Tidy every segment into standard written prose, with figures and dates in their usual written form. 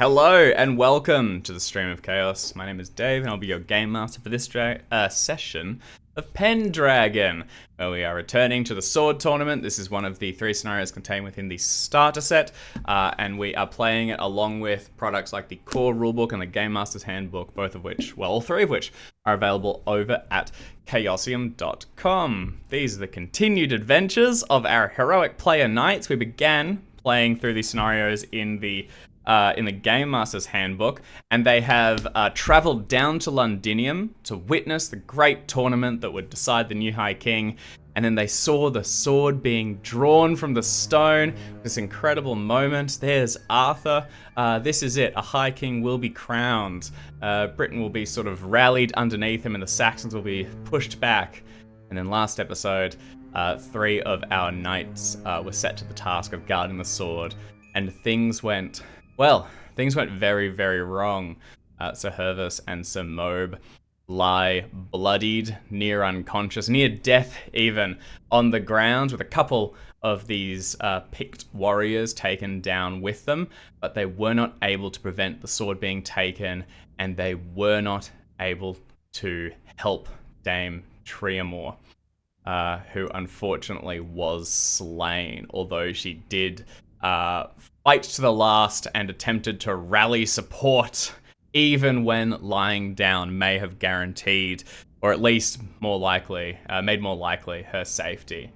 Hello and welcome to the Stream of Chaos. My name is Dave and I'll be your game master for this session of Pendragon, where we are returning to the sword tournament. This is one of the 3 scenarios contained within the starter set, and we are playing it along with products like the core rulebook and the Game Master's Handbook, both of which, well, all 3 of which are available over at Chaosium.com. These are the continued adventures of our heroic player knights. We began playing through these scenarios in the Game Master's Handbook, and they have travelled down to Londinium to witness the great tournament that would decide the new High King, and then they saw the sword being drawn from the stone. This incredible moment. There's Arthur. This is it. A High King will be crowned. Britain will be sort of rallied underneath him, and the Saxons will be pushed back. And then last episode, 3 of our knights were set to the task of guarding the sword, and things went very, very wrong. Sir Hervis and Sir Mobe lie bloodied, near unconscious, near death even, on the ground, with a couple of these picked warriors taken down with them, but they were not able to prevent the sword being taken, and they were not able to help Dame Triamore, who unfortunately was slain, although she did fight to the last and attempted to rally support, even when lying down may have guaranteed, or at least more likely, made more likely her safety.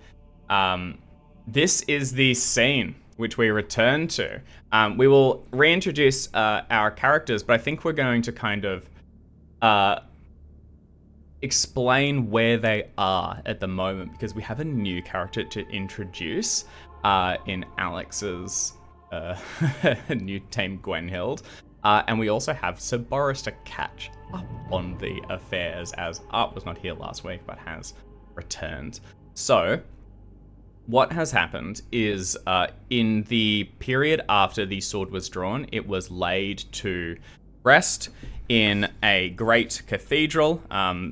This is the scene which we return to. We will reintroduce our characters, but I think we're going to kind of explain where they are at the moment, because we have a new character to introduce in Alex's new Tame Gwenhild, and we also have Sir Boris to catch up on the affairs, as Art was not here last week but has returned. So what has happened is, in the period after the sword was drawn, it was laid to rest in a great cathedral,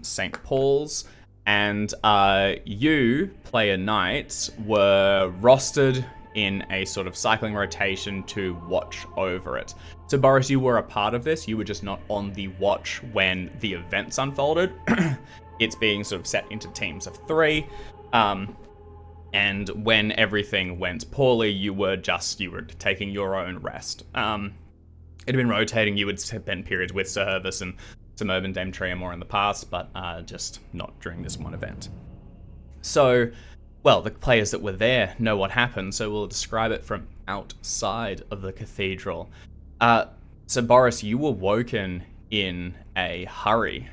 St. Paul's, and you, player knights, were rostered in a sort of cycling rotation to watch over it. So Boris, you were a part of this, you were just not on the watch when the events unfolded. It's being sort of set into teams of 3, and when everything went poorly, you were taking your own rest. It had been rotating. You would spend periods with Sir Hervis and Sir Mobe and Dame Triamore in the past, but just not during this one event. So, well, the players that were there know what happened, so we'll describe it from outside of the cathedral. So Boris, you were woken in a hurry.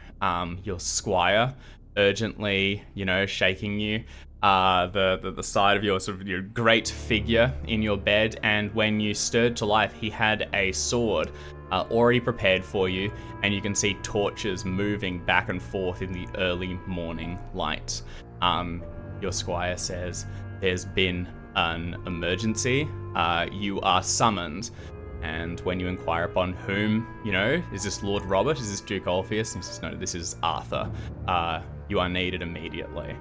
Your squire urgently, shaking you, the side of your great figure in your bed, and when you stirred to life, he had a sword already prepared for you, and you can see torches moving back and forth in the early morning light. Your squire says, "There's been an emergency. You are summoned." And when you inquire upon whom, is this Lord Robert? Is this Duke Ulfius? And he says, "No, this is Arthur. You are needed immediately."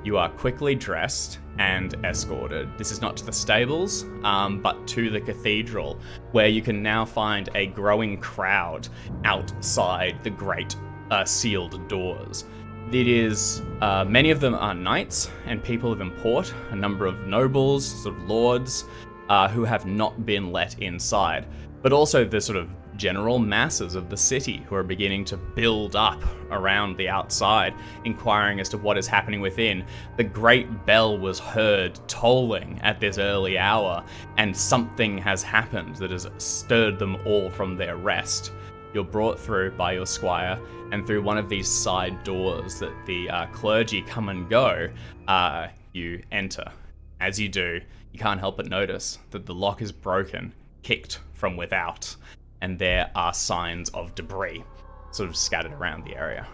You are quickly dressed and escorted. This is not to the stables, but to the cathedral, where you can now find a growing crowd outside the great sealed doors. It is, many of them are knights and people of import, a number of nobles, sort of lords, who have not been let inside, but also the sort of general masses of the city who are beginning to build up around the outside, inquiring as to what is happening within. The great bell was heard tolling at this early hour, and something has happened that has stirred them all from their rest. You're brought through by your squire, and through one of these side doors that the clergy come and go, you enter. As you do, you can't help but notice that the lock is broken, kicked from without, and there are signs of debris sort of scattered around the area.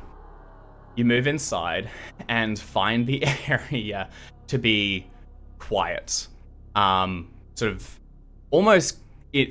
You move inside and find the area to be quiet, sort of almost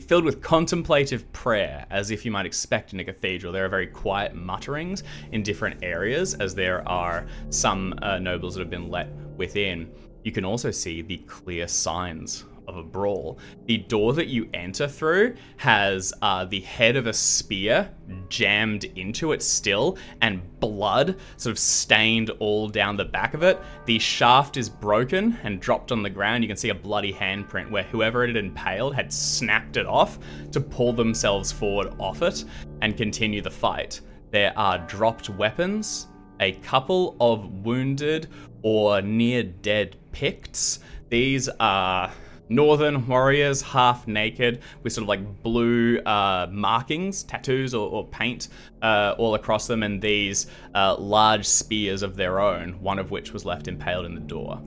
filled with contemplative prayer, as if you might expect in a cathedral. There are very quiet mutterings in different areas, as there are some nobles that have been let within. You can also see the clear signs a brawl. The door that you enter through has the head of a spear jammed into it still, and blood sort of stained all down the back of it. The shaft is broken and dropped on the ground. You can see a bloody handprint where whoever it had impaled had snapped it off to pull themselves forward off it and continue the fight. There are dropped weapons, a couple of wounded or near dead Picts. These are northern warriors, half naked, with sort of like blue markings, tattoos or paint all across them, and these large spears of their own, one of which was left impaled in the door.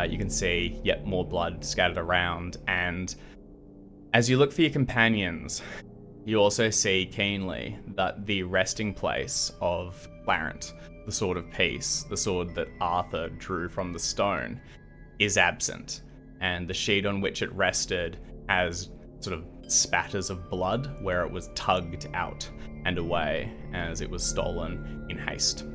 You can see yet more blood scattered around, and as you look for your companions, you also see keenly that the resting place of Clarent, the Sword of Peace, the sword that Arthur drew from the stone, is absent, and the sheet on which it rested has sort of spatters of blood where it was tugged out and away as it was stolen in haste.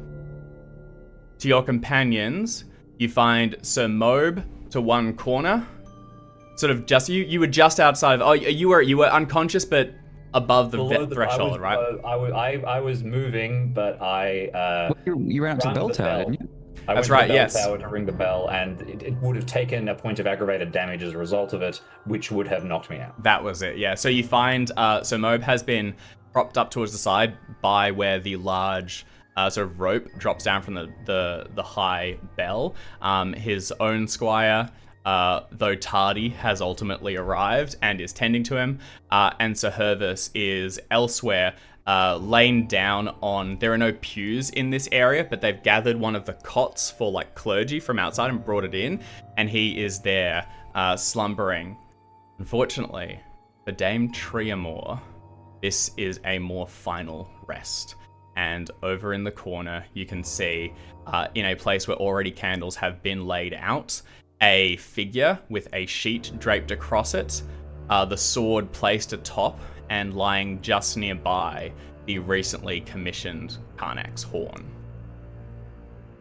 To your companions, you find Sir Mobe to one corner, sort of just you were just outside of you were unconscious but above the threshold, right? I was moving, but you ran up to the bell tower, didn't you? That's right, yes. I went to the bell tower to ring the bell, and it would have taken a point of aggravated damage as a result of it, which would have knocked me out. That was it, yeah. So you find, so Mobe has been propped up towards the side by where the large sort of rope drops down from the high bell. His own squire, though tardy, has ultimately arrived and is tending to him. And Sir Hervis is elsewhere, laying down on, there are no pews in this area, but they've gathered one of the cots for like clergy from outside and brought it in, and he is there slumbering. Unfortunately for Dame Triamore, this is a more final rest. And over in the corner, you can see, in a place where already candles have been laid out, a figure with a sheet draped across it, the sword placed atop, and lying just nearby, the recently commissioned Karnak's horn.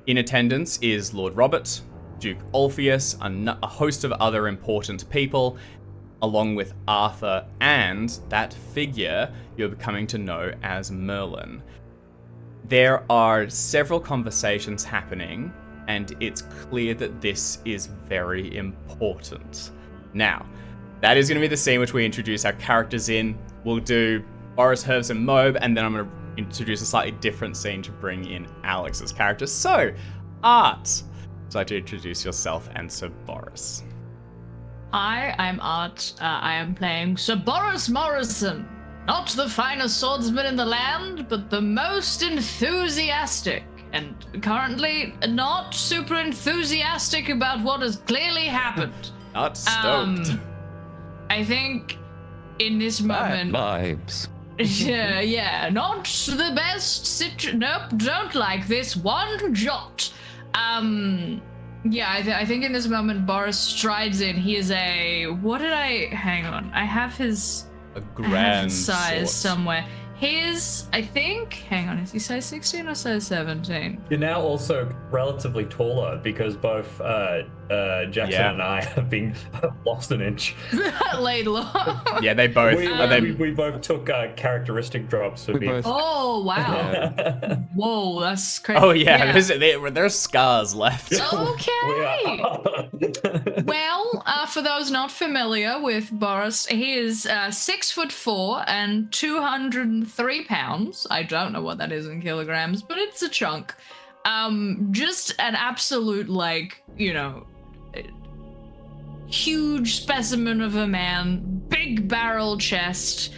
In attendance is Lord Robert, Duke Ulfius, a host of other important people, along with Arthur and that figure you're coming to know as Merlin. There are several conversations happening, and it's clear that this is very important. Now, that is going to be the scene which we introduce our characters in. We'll do Boris, Herves, and Mobe, and then I'm going to introduce a slightly different scene to bring in Alex's character. So, Art, would you like to introduce yourself and Sir Boris? Hi, I'm Art. I am playing Sir Boris Morrison. Not the finest swordsman in the land, but the most enthusiastic. And currently not super enthusiastic about what has clearly happened. Not stoked. I think in this moment... Vibes. Yeah, not the best nope, don't like this one jot. Yeah, I think in this moment Boris strides in. He is hang on, I have his... A grand size sword. Somewhere. His, I think, hang on, is he size 16 or size 17? You're now also relatively taller because both Jackson and I have been lost an inch. Laid low. Yeah, they both. We both took characteristic drops for being. Oh, wow. Whoa, that's crazy. Oh, yeah. There's scars left. Okay. Well, for those not familiar with Boris, he is 6'4" and 203 pounds. I don't know what that is in kilograms, but it's a chunk. Just an absolute, huge specimen of a man, big barrel chest,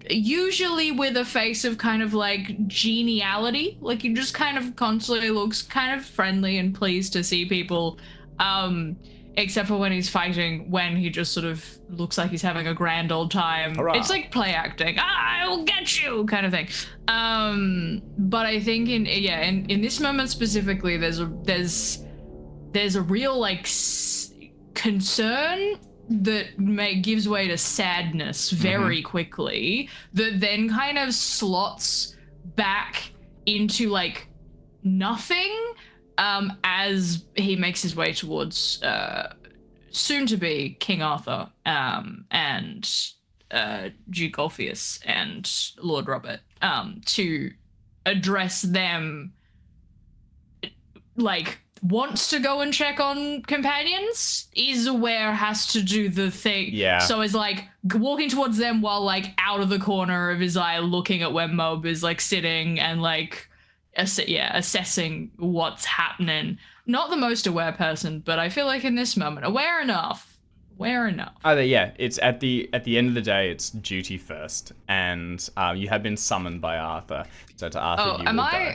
usually with a face of kind of like geniality, like he just kind of constantly looks kind of friendly and pleased to see people, except for when he's fighting, when he just sort of looks like he's having a grand old time. Hurrah. It's like play acting. I will get you kind of thing. But I think in this moment specifically, there's a real concern that gives way to sadness very quickly, that then kind of slots back into nothing as he makes his way towards soon to be King Arthur, and Duke Orpheus and Lord Robert, to address them, like, wants to go and check on companions, is aware, has to do the thing. Yeah. So is like walking towards them while like out of the corner of his eye looking at where Mob is like sitting and like assessing what's happening. Not the most aware person, but I feel like in this moment aware enough. Yeah, it's at the end of the day, it's duty first, and you have been summoned by Arthur. So to Arthur, you will go.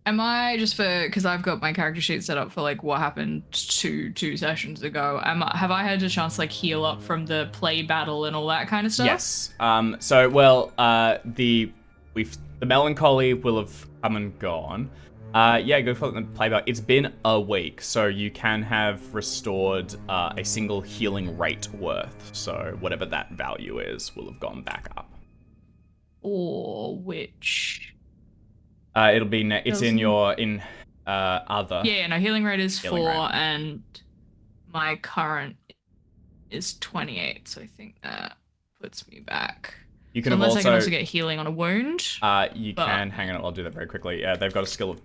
Am I, just for, because I've got my character sheet set up for like what happened two sessions ago, have I had a chance to like heal up from the play battle and all that kind of stuff? Yes. The melancholy will have come and gone. Go for the play battle. It's been a week, so you can have restored a single healing rate worth. So whatever that value is will have gone back up. Or which? It'll be it's in your other. Yeah, no, healing rate is Healing 4, rate. and my current is 28, so I think that puts me back. You can Unless I can also get healing on a wound. You can. Hang on, I'll do that very quickly. Yeah, they've got a skill of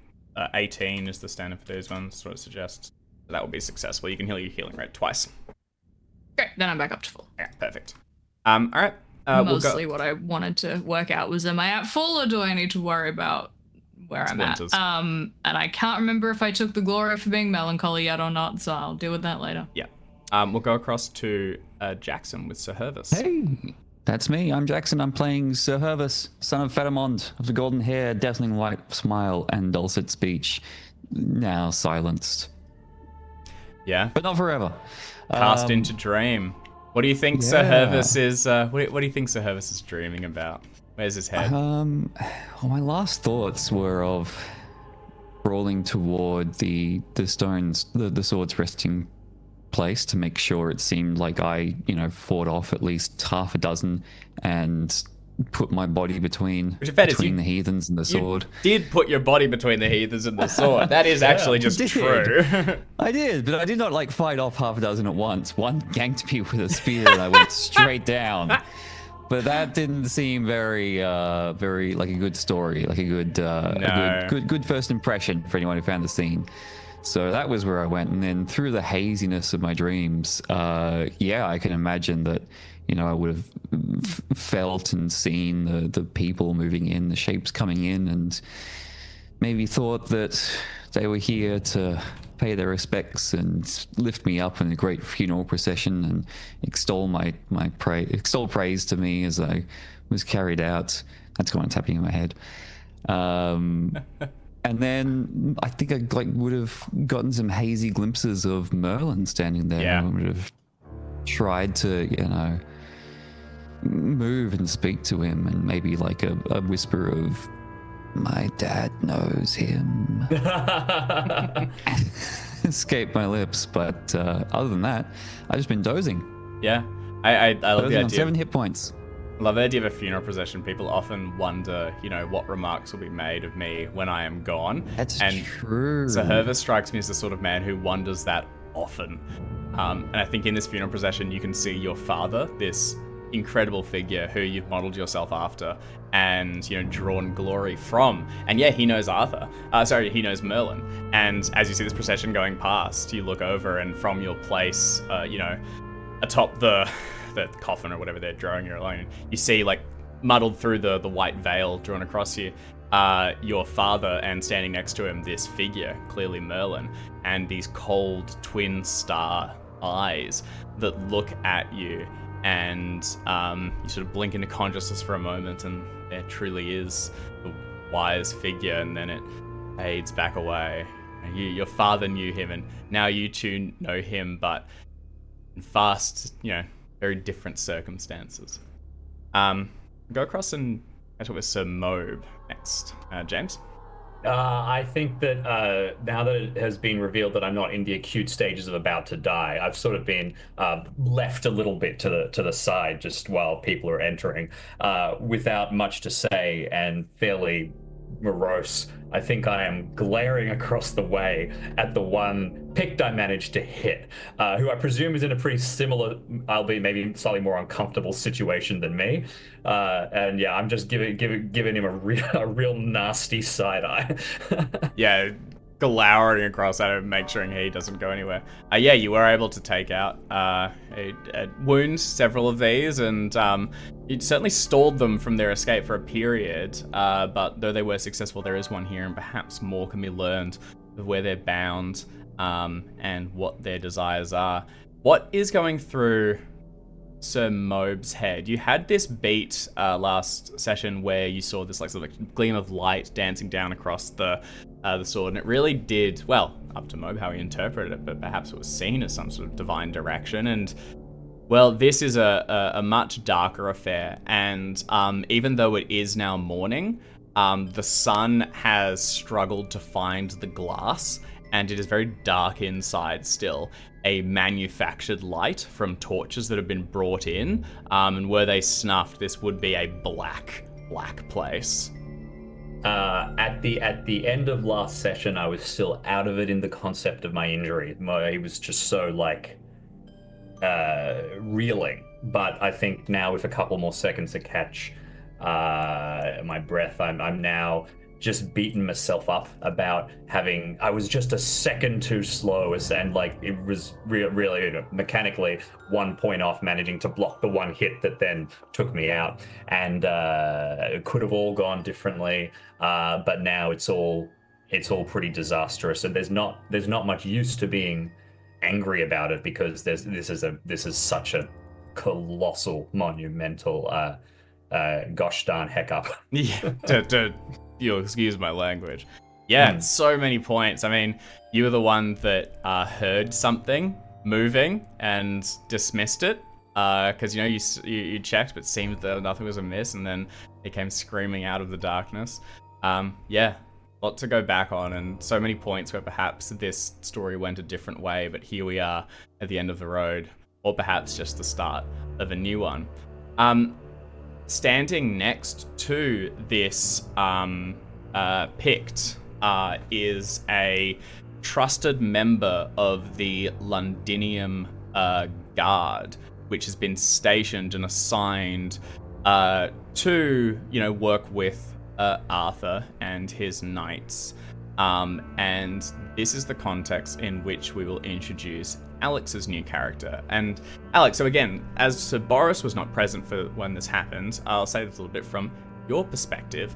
18 is the standard for these ones. That's what it suggests. That will be successful. You can heal your healing rate twice. Great, then I'm back up to full. Yeah, perfect. All right. Mostly what I wanted to work out was, am I at full, or do I need to worry about where I'm at? And I can't remember if I took the glory for being melancholy yet or not, so I'll deal with that later. Yeah. We'll go across to Jackson with Sir Hervis. Hey, that's me. I'm Jackson. I'm playing Sir Hervis, son of Pharamond, of the golden hair, dazzling white smile, and dulcet speech. Now silenced. Yeah. But not forever. Cast into dream. What do you think Sir Hervis is? What do you think Sir Hervis is dreaming about? Where's his head? Well, my last thoughts were of crawling toward the stones, the sword's resting place, to make sure it seemed like I, fought off at least half a dozen and put my body between the heathens and the sword. You did put your body between the heathens and the sword. That is actually just true. I did, but I did not fight off half a dozen at once. One ganked me with a spear and I went straight down. But that didn't seem very like a good story, like a good first impression for anyone who found the scene. So that was where I went, and then through the haziness of my dreams, I can imagine that, I would have felt and seen the people moving in, the shapes coming in, and maybe thought that they were here to pay their respects and lift me up in a great funeral procession and extol praise to me as I was carried out. That's what's happening in my head. And then I think I would have gotten some hazy glimpses of Merlin standing there. Yeah. I would have tried to, move and speak to him, and maybe like a whisper of, "My dad knows him," escaped my lips. But other than that, I've just been dozing. Yeah, I love the idea. On 7 hit points. Love the idea of a funeral procession. People often wonder, what remarks will be made of me when I am gone. That's true. So Hervis strikes me as the sort of man who wonders that often. And I think in this funeral procession, you can see your father, this incredible figure who you've modeled yourself after and, drawn glory from. And yeah, he knows Arthur. He knows Merlin. And as you see this procession going past, you look over, and from your place, atop the coffin or whatever they're drawing you alone, you see, like, muddled through the white veil drawn across you, your father, and standing next to him, this figure, clearly Merlin, and these cold twin star eyes that look at you, and you sort of blink into consciousness for a moment, and there truly is the wise figure, and then it fades back away. And your father knew him, and now you two know him, but in fast, very different circumstances. Go across and catch up with Sir Mobe next. James? I think that now that it has been revealed that I'm not in the acute stages of about to die, I've sort of been left a little bit to the side just while people are entering, without much to say, and fairly morose, I think I am glaring across the way at the one Pict I managed to hit, who I presume is in a pretty similar, albeit maybe slightly more uncomfortable situation than me. And yeah, I'm just giving him a real nasty side eye. Yeah, glowering across at him, make sure he doesn't go anywhere. Yeah, you were able to take out a wound several of these, and it certainly stalled them from their escape for a period. But though they were successful, there is one here, and perhaps more can be learned of where they're bound and what their desires are. What is going through Sir Mobe's head? You had this beat last session where you saw this like sort of gleam of light dancing down across the sword, and it really did, well, up to Mobe how he interpreted it, but perhaps it was seen as some sort of divine direction. And well, this is a much darker affair, and even though it is now morning, the sun has struggled to find the glass, and it is very dark inside still. A manufactured light from torches that have been brought in, and were they snuffed, this would be a black place. At the end of last session, I was still out of it in the concept of my injury. He was just so like reeling. But I think now with a couple more seconds to catch my breath, I'm now just beaten myself up about I was just a second too slow, and like it was really mechanically 1 point off managing to block the one hit that then took me out, and it could have all gone differently, but now it's all pretty disastrous, and there's not much use to being angry about it, because this is such a colossal, monumental gosh darn heck up. Yeah, you'll excuse my language. Yeah, so many points. I mean, you were the one that heard something moving and dismissed it, because you checked, but seemed that nothing was amiss, and then it came screaming out of the darkness. Yeah, lot to go back on, and so many points where perhaps this story went a different way, but here we are at the end of the road, or perhaps just the start of a new one. Standing next to this Pict is a trusted member of the Londinium Guard, which has been stationed and assigned to, work with Arthur and his knights. And this is the context in which we will introduce Alex's new character. And Alex, so again, as Sir Boris was not present for when this happened, I'll say this a little bit from your perspective.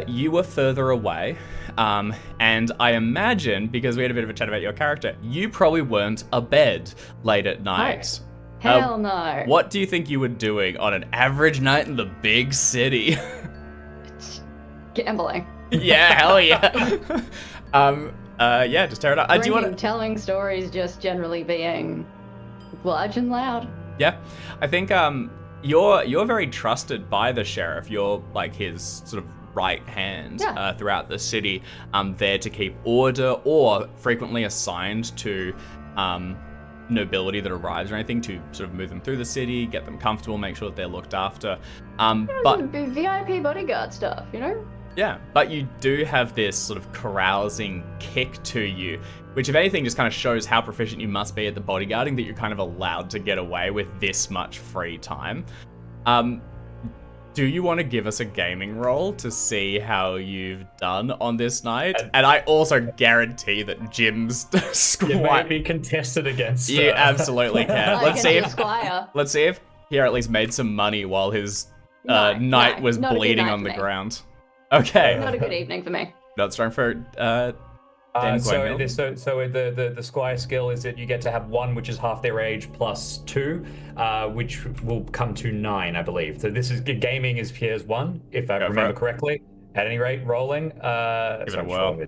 You were further away, and I imagine, because we had a bit of a chat about your character, you probably weren't abed late at night. No. Hell no. What do you think you were doing on an average night in the big city? Gambling. Yeah, hell yeah. Yeah, just tear it up. Do you want telling stories, just generally being large and loud. Yeah, I think you're very trusted by the sheriff. You're like his sort of right hand throughout the city, there to keep order, or frequently assigned to nobility that arrives or anything, to sort of move them through the city, get them comfortable, make sure that they're looked after. But VIP bodyguard stuff, Yeah, but you do have this sort of carousing kick to you, which if anything just kind of shows how proficient you must be at the bodyguarding, that you're kind of allowed to get away with this much free time. Do you want to give us a gaming roll to see how you've done on this night? And I also guarantee that Jim's squire... You may be contested against... You absolutely can. Let's see if he at least made some money while his knight was bleeding on the ground. Okay. Not a good evening for me. Not strong for so the squire skill is that you get to have one, which is half their age, plus 2, which will come to 9, I believe. So this is gaming is Pierre's 1, if I remember correctly. At any rate, rolling. Give it a whirl.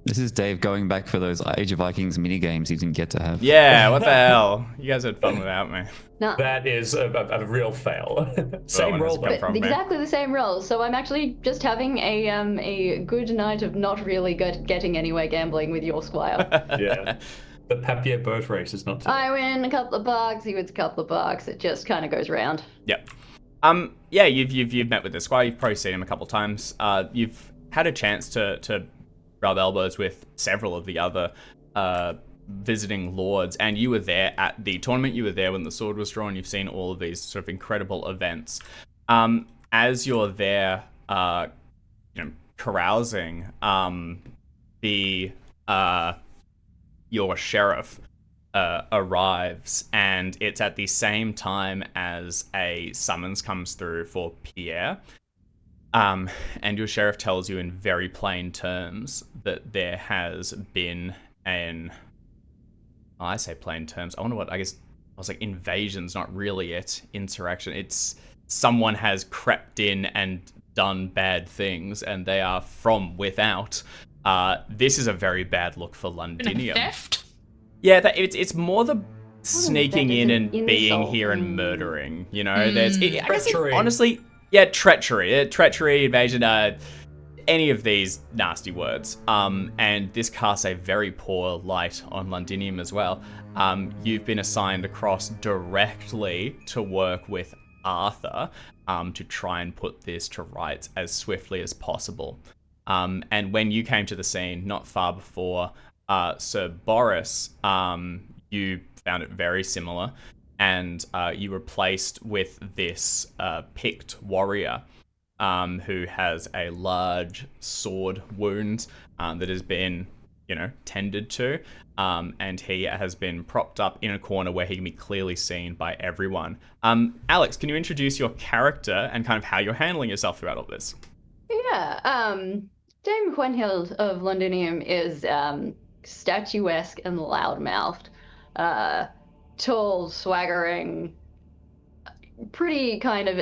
This is Dave going back for those Age of Vikings mini games he didn't get to have. Yeah, what the hell? You guys had fun without me. No. That is a real fail. Same roll, but exactly the same roll. So I'm actually just having a good night of not really getting anywhere gambling with your squire. Yeah. The papier boat race is not too I win a couple of bucks, he wins a couple of bucks. It just kind of goes round. Yep. Yeah, you've met with the squire. You've probably seen him a couple times. You've had a chance to rub elbows with several of the other visiting lords, and you were there at the tournament. You were there when the sword was drawn. You've seen all of these sort of incredible events. As you're there, carousing, your sheriff arrives, and it's at the same time as a summons comes through for Pierre. And your sheriff tells you in very plain terms that there has been I say plain terms. I wonder what, I guess I was like, invasion's not really it. Insurrection. It's someone has crept in and done bad things, and they are from without. This is a very bad look for Londinium. Theft? Yeah, it's more the sneaking in and insult. being here and murdering. You know, there's I guess Treachery. honestly, yeah, treachery, invasion, any of these nasty words. And this casts a very poor light on Londinium as well. You've been assigned across directly to work with Arthur to try and put this to rights as swiftly as possible. And when you came to the scene, not far before, Sir Boris, you found it very similar, and you were placed with this picked warrior who has a large sword wound that has been, tended to, and he has been propped up in a corner where he can be clearly seen by everyone. Alex, can you introduce your character and kind of how you're handling yourself throughout all this? Yeah, Dame Gwenhild of Londinium is statuesque and loud-mouthed, tall, swaggering, pretty kind of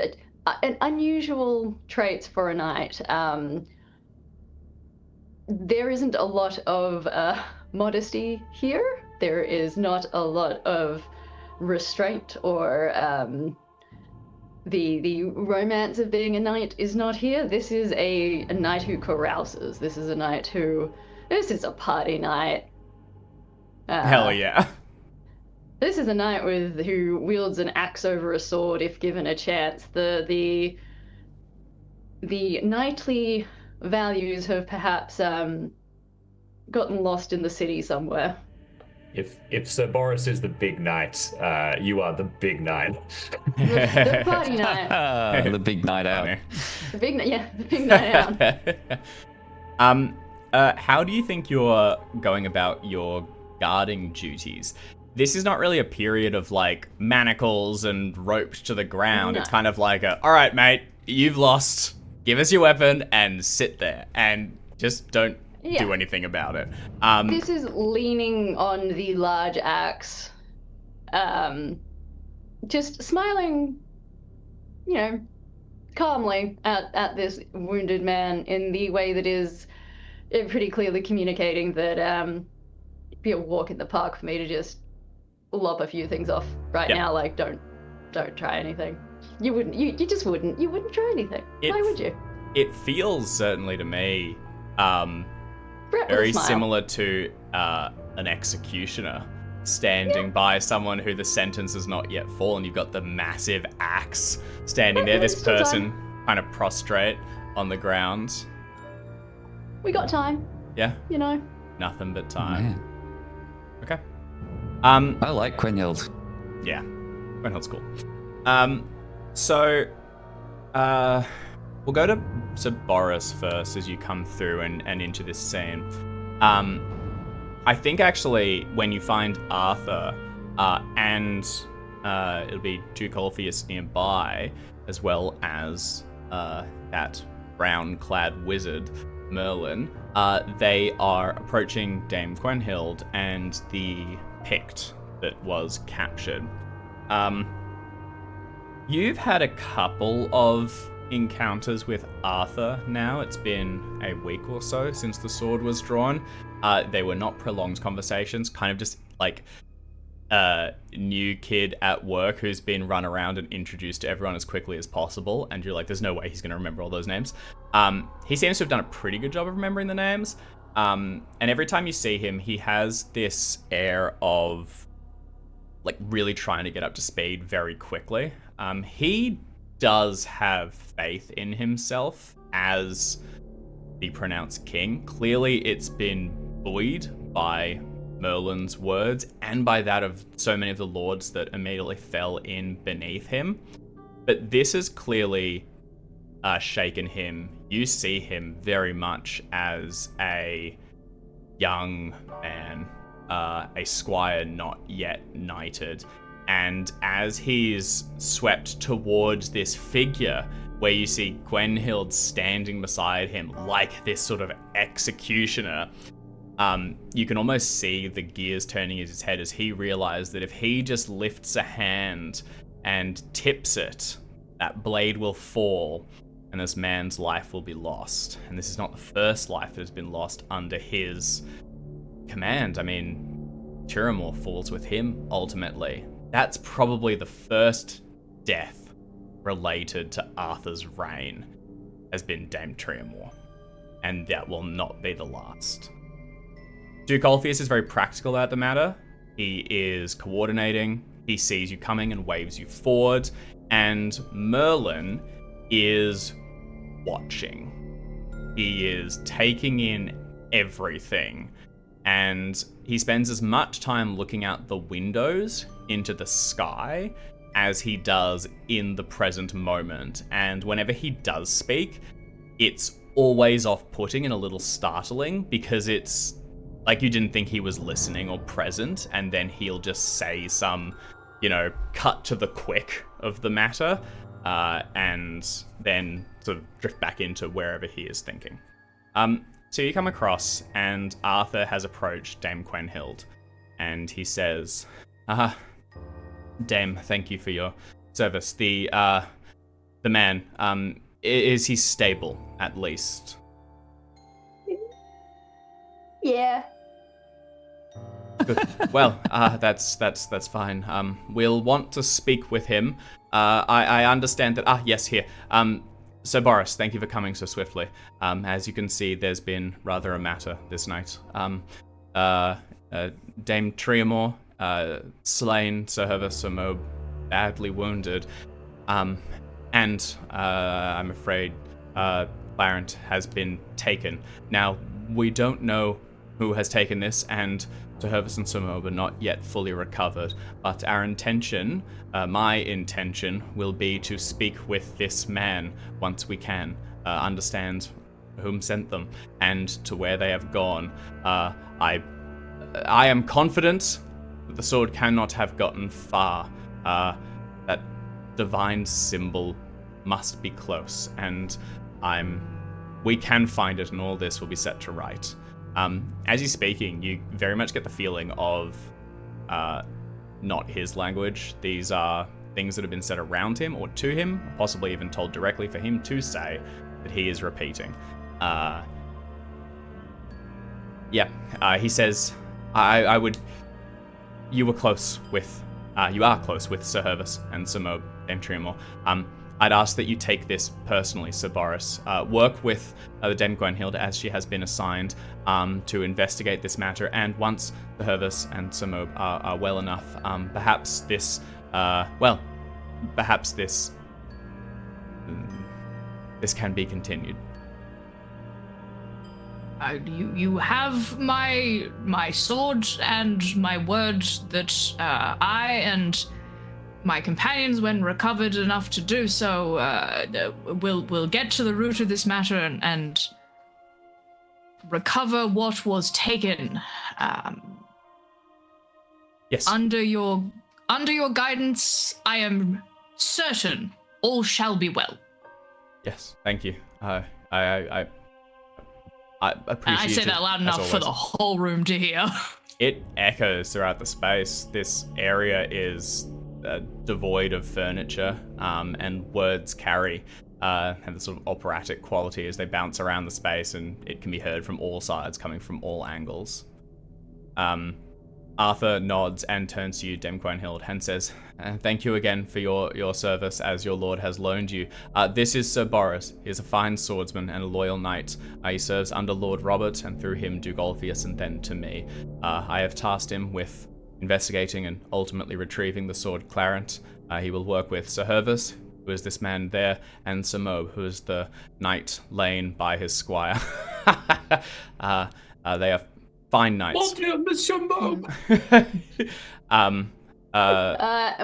an unusual traits for a knight. There isn't a lot of modesty here. There is not a lot of restraint or the romance of being a knight is not here. This is a knight who carouses. This is a party knight. Hell yeah. This is a knight who wields an axe over a sword if given a chance. The knightly values have perhaps gotten lost in the city somewhere. If Sir Boris is the big knight, you are the big knight. The party knight. The big night out. The big night out. How do you think you're going about your guarding duties? This is not really a period of like manacles and ropes to the ground. No. It's kind of like all right, mate, you've lost. Give us your weapon and sit there and just don't do anything about it. This is leaning on the large axe, just smiling, calmly at this wounded man in the way that is pretty clearly communicating that it'd be a walk in the park for me to just lop a few things off now. Like, don't try anything. You wouldn't. You just wouldn't. You wouldn't try anything. Why would you? It feels certainly to me Brett very will smile. similar to an executioner standing by someone who the sentence has not yet fallen. You've got the massive axe standing there. This still person kind of prostrate on the ground. We got time. Yeah, You know. nothing but time. Man. Okay. I like Quenhild. Yeah, Gwenhild's cool. So, we'll go to Sir Boris first as you come through and into this scene. I think actually when you find Arthur, and it'll be Duke Orpheus nearby, as well as that brown-clad wizard, Merlin, they are approaching Dame Gwenhild and the Pict that was captured. You've had a couple of encounters with Arthur now. It's been a week or so since the sword was drawn. They were not prolonged conversations, kind of just like a new kid at work who's been run around and introduced to everyone as quickly as possible, and you're like, there's no way he's going to remember all those names. He seems to have done a pretty good job of remembering the names, and every time you see him, he has this air of like really trying to get up to speed very quickly. He does have faith in himself as the pronounced king. Clearly, it's been buoyed by Merlin's words and by that of so many of the lords that immediately fell in beneath him. But this has clearly shaken him. You see him very much as a young man, a squire not yet knighted. And as he's swept towards this figure where you see Gwenhild standing beside him like this sort of executioner, you can almost see the gears turning in his head as he realizes that if he just lifts a hand and tips it, that blade will fall and this man's life will be lost. And this is not the first life that has been lost under his command. I mean, Tiramore falls with him ultimately. That's probably the first death related to Arthur's reign has been Dame Tiramore, and that will not be the last. Duke Ulfius is very practical about the matter. He is coordinating, he sees you coming and waves you forward, and Merlin is watching. He is taking in everything, and he spends as much time looking out the windows into the sky as he does in the present moment. And whenever he does speak, it's always off-putting and a little startling, because it's like you didn't think he was listening or present, and then he'll just say some, cut to the quick of the matter, and then sort of drift back into wherever he is thinking. So you come across, and Arthur has approached Dame Gwenhild, and he says, Dame, thank you for your service. The man, is he stable, at least? Yeah. Good. Well, that's fine. We'll want to speak with him. I understand that. Yes, here. Sir Boris, thank you for coming so swiftly. As you can see, there's been rather a matter this night. Dame Tiramore, slain, Sir Hervis Sir Moe, badly wounded. And I'm afraid Clarent has been taken. Now, we don't know who has taken this, and Sir Hervis and Sir Moe are not yet fully recovered, but our intention, my intention, will be to speak with this man once we can, understand whom sent them, and to where they have gone. I am confident that the sword cannot have gotten far. That divine symbol must be close, and we can find it, and all this will be set to right. As he's speaking, you very much get the feeling of not his language. These are things that have been said around him or to him, possibly even told directly for him to say, that he is repeating. He says, you are close with Sir Hervis and Sir Moe, Dame Tiramore. I'd ask that you take this personally, Sir Boris. Work with the Dame Gwenhild as she has been assigned to investigate this matter, and once the Hervis and Sir Moe are well enough, perhaps this can be continued. You have my sword and my word that I and my companions, when recovered enough to do so, will get to the root of this matter and recover what was taken. Yes. Under your guidance, I am certain all shall be well. Yes, thank you. I appreciate it. I say that loud enough for the whole room to hear. It echoes throughout the space. This area is devoid of furniture, and words have the sort of operatic quality as they bounce around the space, and it can be heard from all sides, coming from all angles. Arthur nods and turns to you, Dame Gwenhild, and says, thank you again for your service as your lord has loaned you. This is Sir Boris. He is a fine swordsman and a loyal knight. He serves under Lord Robert, and through him Duke Ulfius, and then to me. I have tasked him with investigating and ultimately retrieving the sword Clarent. He will work with Sir Hervis, who who is this man there, and Samo, who is the knight laying by his squire. They are fine knights. And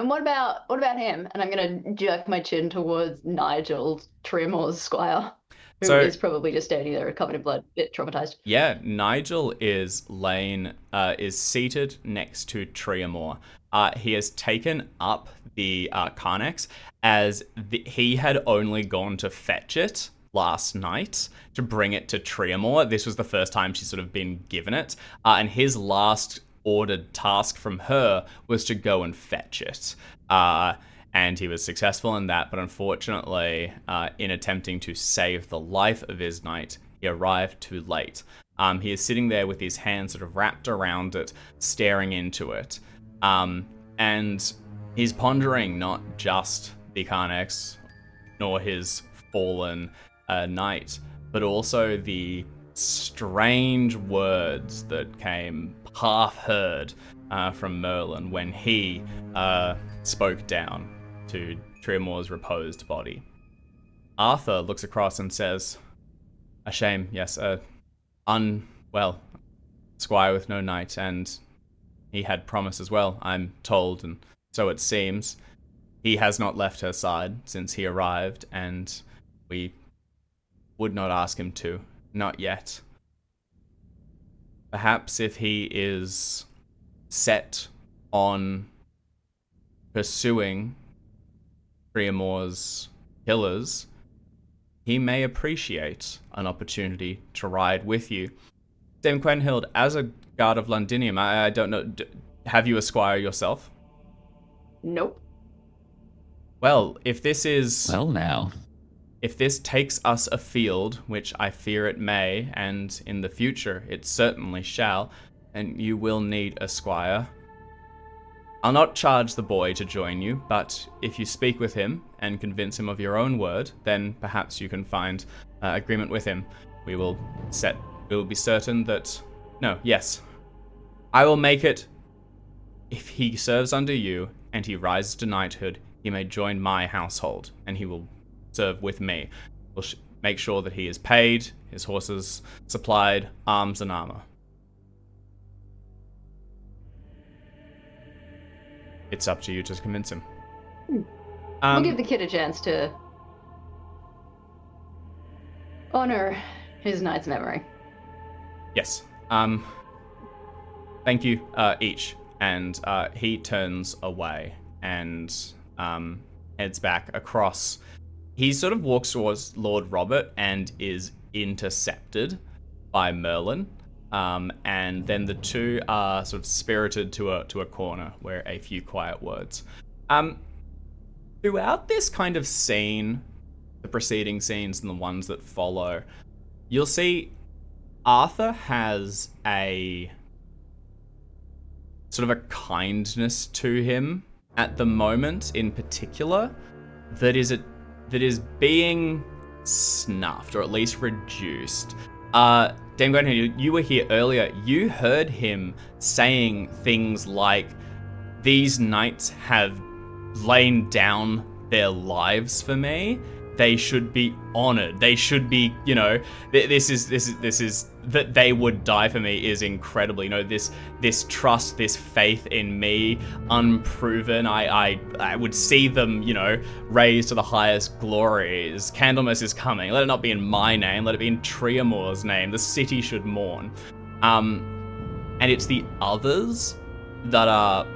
what about him? And I'm gonna jerk my chin towards Nigel, Tremor's squire, who is probably just standing there covered in blood, a bit traumatized. Yeah, Nigel is seated next to Tremor. He has taken up the Carnex as he had only gone to fetch it last night to bring it to Tremor. This was the first time she's sort of been given it, and his last ordered task from her was to go and fetch it. And he was successful in that, but unfortunately, in attempting to save the life of his knight, he arrived too late. He is sitting there with his hands sort of wrapped around it, staring into it. And he's pondering not just the Carnex, nor his fallen knight, but also the strange words that came half-heard from Merlin when he spoke down to Tremor's reposed body. Arthur looks across and says, "A shame, yes, unwell squire with no knight, and he had promise as well, I'm told, and so it seems. He has not left her side since he arrived, and we would not ask him to, not yet. Perhaps if he is set on pursuing Tremor's killers, he may appreciate an opportunity to ride with you. Dame Quenhild, as a guard of Londinium, I don't know, have you a squire yourself?" Nope. Well, if this is... Well, now. If this takes us afield, which I fear it may, and in the future it certainly shall, and you will need a squire, I'll not charge the boy to join you, but if you speak with him and convince him of your own word, then perhaps you can find agreement with him. We will be certain that... No, yes. I will make it... If he serves under you, and he rises to knighthood, he may join my household, and he will serve with me. We'll make sure that he is paid, his horses supplied, arms and armor. It's up to you to convince him. We'll give the kid a chance to honor his knight's memory. Yes. Thank you, each. And he turns away and heads back across. He sort of walks towards Lord Robert and is intercepted by Merlin. And then the two are sort of spirited to a corner where a few quiet words. Throughout this kind of scene, the preceding scenes and the ones that follow, you'll see Arthur has a sort of a kindness to him at the moment in particular that is being snuffed, or at least reduced. Dame Gwenhild, you were here earlier. You heard him saying things like, "These knights have lain down their lives for me. They should be honored. They should be, this is that they would die for me is incredible. This trust, this faith in me, unproven. I would see them, raised to the highest glories. Candlemas is coming. Let it not be in my name. Let it be in Tremor's name. The city should mourn." And it's the others that are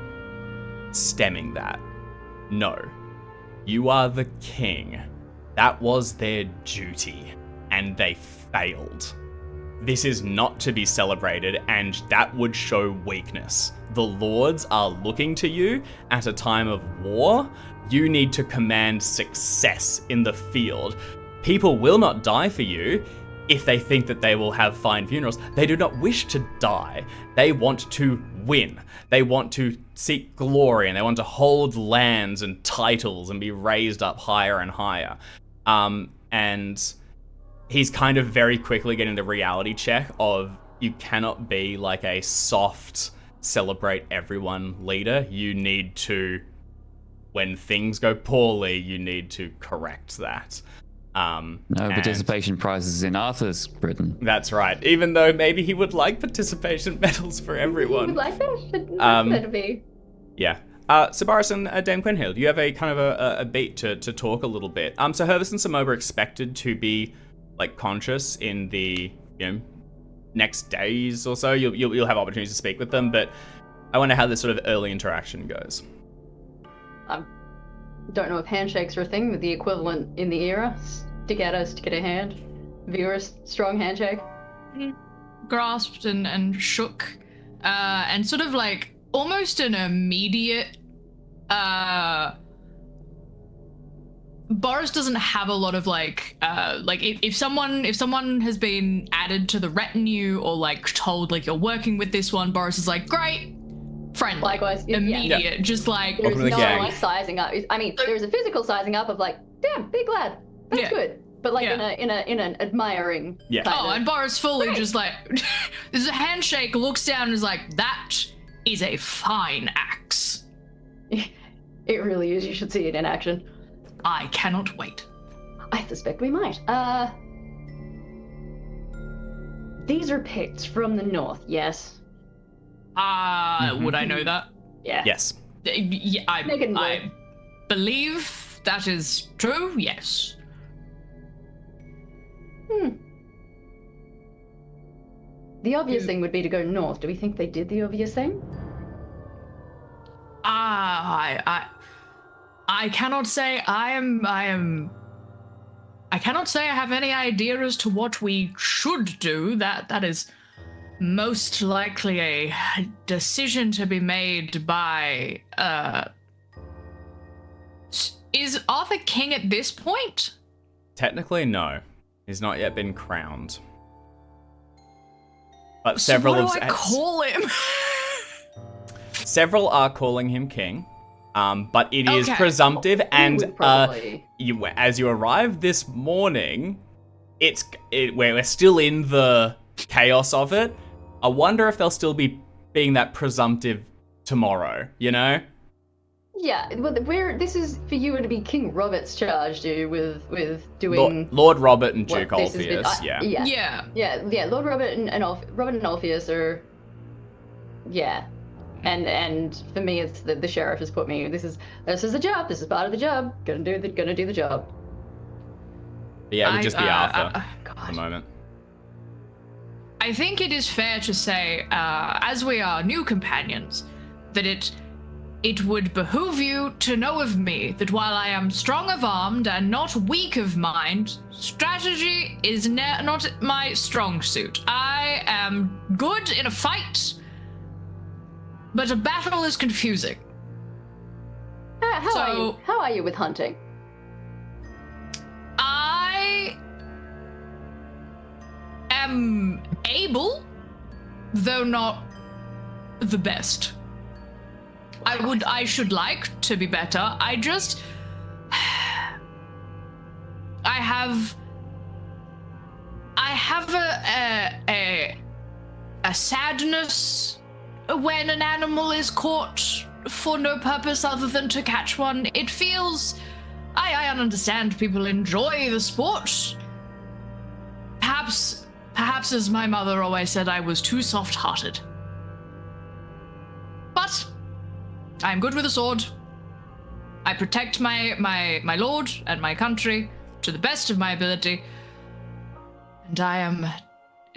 stemming that. No, you are the king. That was their duty, and they failed. This is not to be celebrated, and that would show weakness. The lords are looking to you at a time of war. You need to command success in the field. People will not die for you if they think that they will have fine funerals. They do not wish to die. They want to win. They want to seek glory, and they want to hold lands and titles and be raised up higher and higher. And he's kind of very quickly getting the reality check of, you cannot be like a soft, celebrate everyone leader. You need to when things go poorly, you need to correct that. No And participation prizes in Arthur's Britain. that's right. Even though maybe he would like participation medals for You everyone. would like that? But that'd be. Yeah. So Boris and Dame Quinhild, you have a kind of a beat to talk a little bit. So Hervis and Samoba are expected to be like conscious in the next days or so. You'll have opportunities to speak with them, but I wonder how this sort of early interaction goes. Don't know if handshakes are a thing, but the equivalent in the era. Stick out a hand. Vigorous, strong handshake. Grasped and shook, and sort of like almost an immediate. Boris doesn't have a lot of like if someone has been added to the retinue or like told like you're working with this one, Boris is like, great, friendly, Likewise, immediate, yeah. just like There's Welcome to no the gang. like sizing up. I mean, there's a physical sizing up of like, damn, big lad, that's Yeah. good. But like Yeah. in an admiring. Yeah. kind oh, of- and Boris fully Great. just like there's a handshake, looks down and is like, that is a fine axe. It really is. You should see it in action. I cannot wait. I suspect we might. These are picked from the north, yes? Would I know that? Yeah. Yes. Yeah, Make it I believe that is true, yes. The obvious thing would be to go north. Do we think they did the obvious thing? I cannot say I cannot say I have any idea as to what we should do. That is most likely a decision to be made by is Arthur king at this point? Technically, no. He's not yet been crowned. But So several what do I call him? several are calling him king. But it is Okay. presumptive, We and would probably. as you arrive this morning, we're still in the chaos of it. I wonder if they'll still be being that presumptive tomorrow. You know? Yeah, well, this is for you to be King Robert's charge, dude, with doing. Lord Robert and what Duke this has been- Ulfius. Yeah. Yeah. Lord Robert and Robert and Ulfius are. Yeah. And for me, it's the sheriff has put me. This is a job. This is part of the job. Gonna do the job. But yeah, it would just be Arthur at the God. moment. I think it is fair to say, as we are new companions, that it would behoove you to know of me that while I am strong of armed and not weak of mind, strategy is not my strong suit. I am good in a fight, but a battle is confusing. How are you with hunting? I am able, though not the best. I should like to be better. I have a sadness when an animal is caught for no purpose other than to catch one. It feels I understand people enjoy the sport. Perhaps as my mother always said, I was too soft-hearted. But I'm good with a sword. I protect my lord and my country to the best of my ability. And I am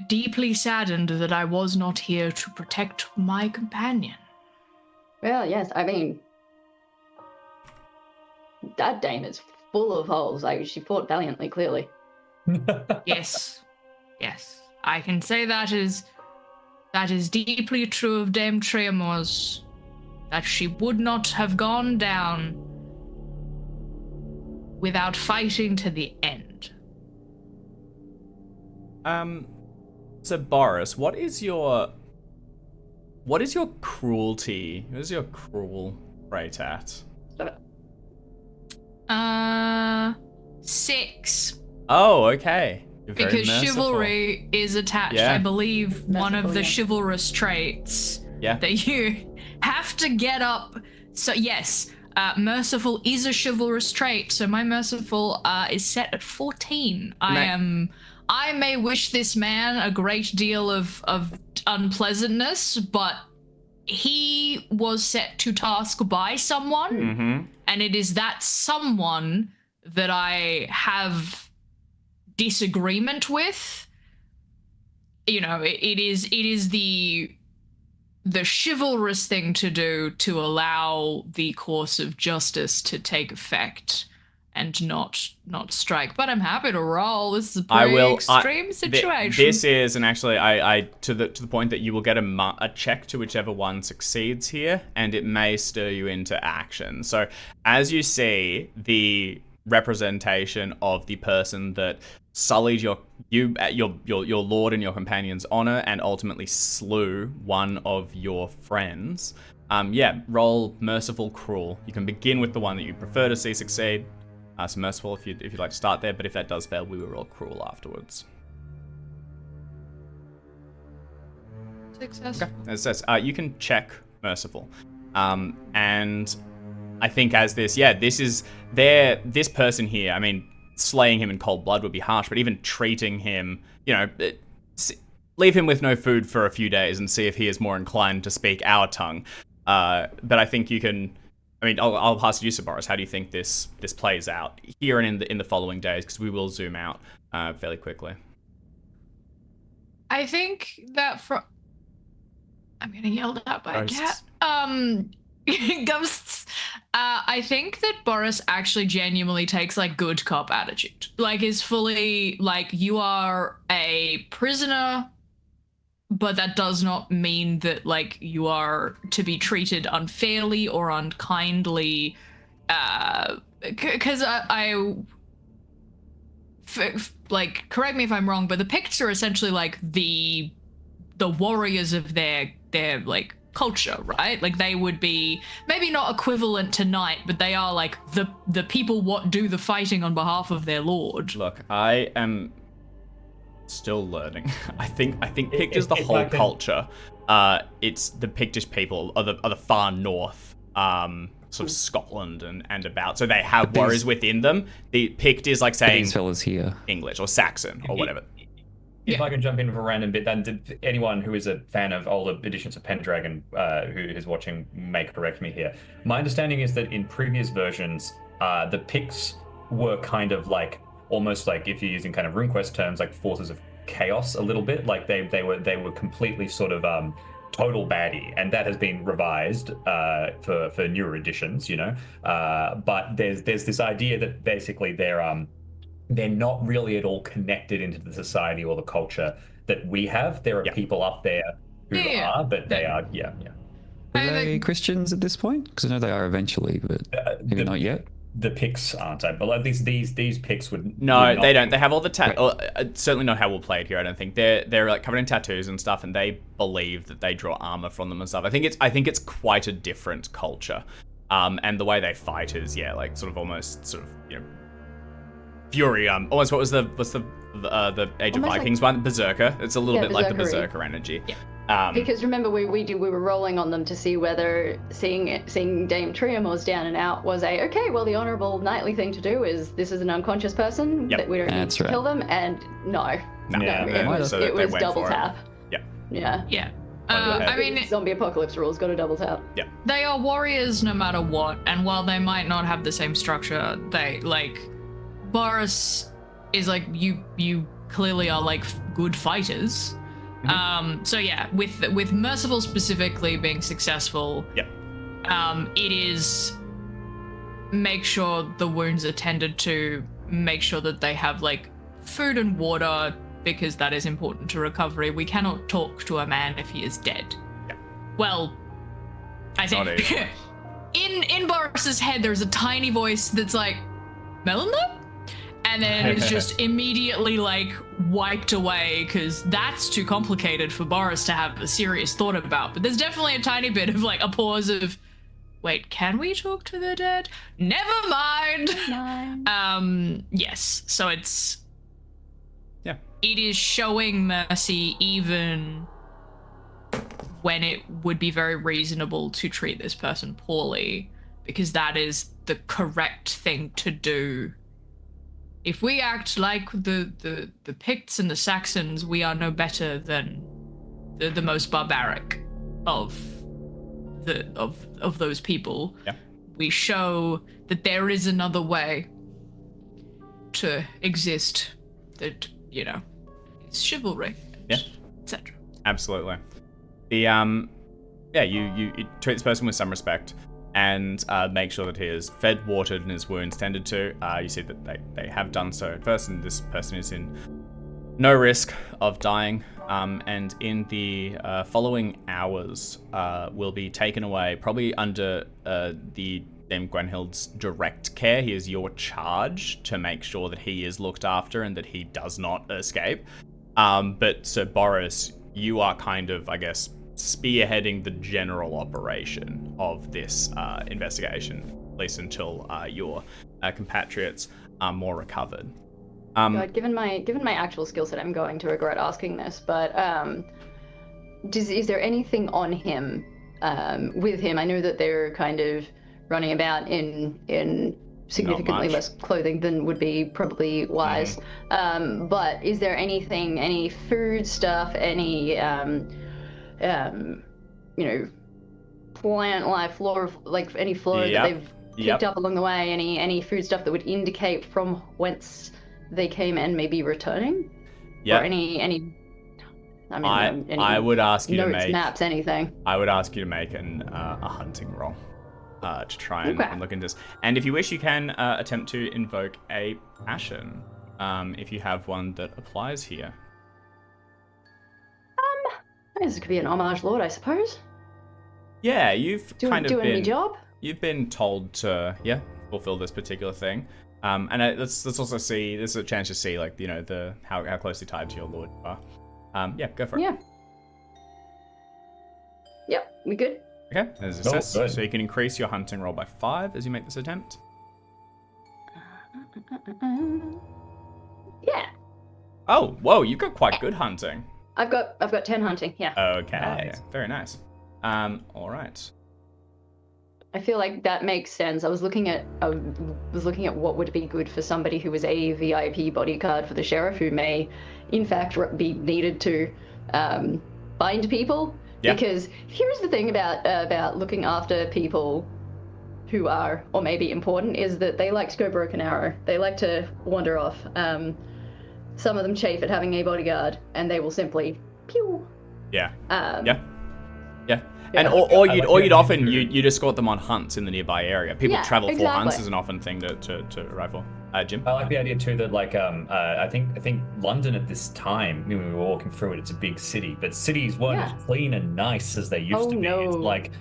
deeply saddened that I was not here to protect my companion. Well, yes. I mean, that dame is full of holes. She fought valiantly, clearly. Yes. I can say that is deeply true of Dame Triamors. That she would not have gone down without fighting to the end. So Boris, what is your cruelty? What is your cruel rate at? 6. Oh, okay. You're very Because merciful. chivalry is attached, Yeah. I believe, one of Merciful, the yeah. chivalrous traits Yeah. that you have to get up. So yes, merciful is a chivalrous trait, so my merciful is set at 14. I may wish this man a great deal of unpleasantness, but he was set to task by someone, and it is that someone that I have disagreement with. You know, it is the chivalrous thing to do to allow the course of justice to take effect and not strike. But I'm happy to roll. This is a pretty extreme situation. This is, and actually, I to the point that you will get a check to whichever one succeeds here, and it may stir you into action. So, as you see, the representation of the person that sullied your lord and your companion's honor and ultimately slew one of your friends. Roll merciful cruel. You can begin with the one that you prefer to see succeed. So merciful if you'd like to start there, but if that does fail, we will roll cruel afterwards. Success. Okay. As it says, you can check merciful. And I think as this person here, I mean, slaying him in cold blood would be harsh, but even treating him, leave him with no food for a few days and see if he is more inclined to speak our tongue. But I think you can. I mean, I'll pass to you, Boris. How do you think this plays out here and in the following days? Because we will zoom out fairly quickly. I think that I'm getting yelled at by Ghosts. a cat. Ghosts. I think that Boris actually genuinely takes like good cop attitude. Like is fully like, you are a prisoner, but that does not mean that like you are to be treated unfairly or unkindly. Because like, correct me if I'm wrong, but the Picts are essentially like the warriors of their like culture, right? Like they would be maybe not equivalent to knight, but they are like the people what do the fighting on behalf of their lord. Look, I am still learning. I think Pict is the whole culture. It's the Pictish people are the far north, sort of Scotland and about. So they have warriors within them. The Pict is like saying these fellas here, English or Saxon or whatever. If I can jump in for a random bit, then anyone who is a fan of older editions of Pendragon who is watching may correct me here. My understanding is that in previous versions, the Picts were kind of like, almost like, if you're using kind of RuneQuest terms, like forces of chaos a little bit. Like they were completely sort of total baddie, and that has been revised for newer editions, But there's this idea that basically they're not really at all connected into the society or the culture that we have. There are people up there who are, but they are, Are they Christians at this point? Because I know they are eventually, but maybe not yet. The Picts aren't, but at least these Picts would. No, they don't. They have all the certainly not how we'll play it here. I don't think they're like covered in tattoos and stuff, and they believe that they draw armor from them and stuff. I think it's quite a different culture, and the way they fight is like sort of almost sort of fury. Almost what's the Age of Vikings one? Berserker. It's a little bit like the Berserker energy. Yeah. Because remember, we were rolling on them to see whether seeing Dame Triamore's down and out was okay. Well, the honourable knightly thing to do is this is an unconscious person that we don't need to kill them, and no, it was double tap. Yeah. I mean, zombie apocalypse rules got a double tap. Yeah. They are warriors no matter what, and while they might not have the same structure, they like Boris is like you clearly are like good fighters. So yeah, with Merciful specifically being successful, it is make sure the wounds are tended to, make sure that they have like food and water, because that is important to recovery. We cannot talk to a man if he is dead. Yeah. Well, I think in Boris's head there's a tiny voice that's like, Melinda? And then it's just immediately like wiped away because that's too complicated for Boris to have a serious thought about. But there's definitely a tiny bit of like a pause of, wait, can we talk to the dead? Never mind. Yes. So it is showing mercy even when it would be very reasonable to treat this person poorly. because that is the correct thing to do. If we act like the Picts and the Saxons, we are no better than the most barbaric of those people. Yeah. We show that there is another way to exist, that, you know, it's chivalry, Yeah. etc. Absolutely. The you treat this person with some respect and make sure that he is fed, watered, and his wounds tended to. You see that they have done so at first, and this person is in no risk of dying. And in the following hours, will be taken away, probably under the Dame Gwenhild's direct care. He is your charge to make sure that he is looked after and that he does not escape. But Sir Boris, you are kind of, I guess, spearheading the general operation of this investigation, at least until your compatriots are more recovered. God, given my actual skill set, I'm going to regret asking this, but is there anything on him, with him? I know that they're kind of running about in significantly less clothing than would be probably wise. But is there anything, any food stuff, any plant life, flora, like any flora that they've picked up along the way, any food stuff that would indicate from whence they came and maybe returning? Yeah. Or any I would ask you to make maps, anything. I would ask you to make a hunting roll to try and look into this. And if you wish, you can attempt to invoke a passion if you have one that applies here. This could be an homage lord, I suppose. Yeah, you've doing your job. You've been told to fulfill this particular thing. And let's also see. This is a chance to see, like, you know, how closely tied to your lord you are. Go for it. Yeah. Yep, we good. Okay, there's a success. So you can increase your hunting roll by 5 as you make this attempt. Yeah. Oh, whoa! You've got quite good hunting. I've got 10 hunting. Yeah. Okay, Nice. Very nice. All right. I feel like that makes sense. I was looking at what would be good for somebody who was a VIP bodyguard for the sheriff, who may, in fact, be needed to bind people. Yeah. Because here's the thing about looking after people who are, or maybe important, is that they like to go broken arrow. They like to wander off. Some of them chafe at having a bodyguard, and they will simply pew. Yeah. Yeah. And you'd often you'd escort them on hunts in the nearby area. People travel for hunts is an often thing to arrive for. Jim? I like the idea too that, like, I think London at this time, when we were walking through it, it's a big city, but cities weren't as clean and nice as they used to be. No. It's like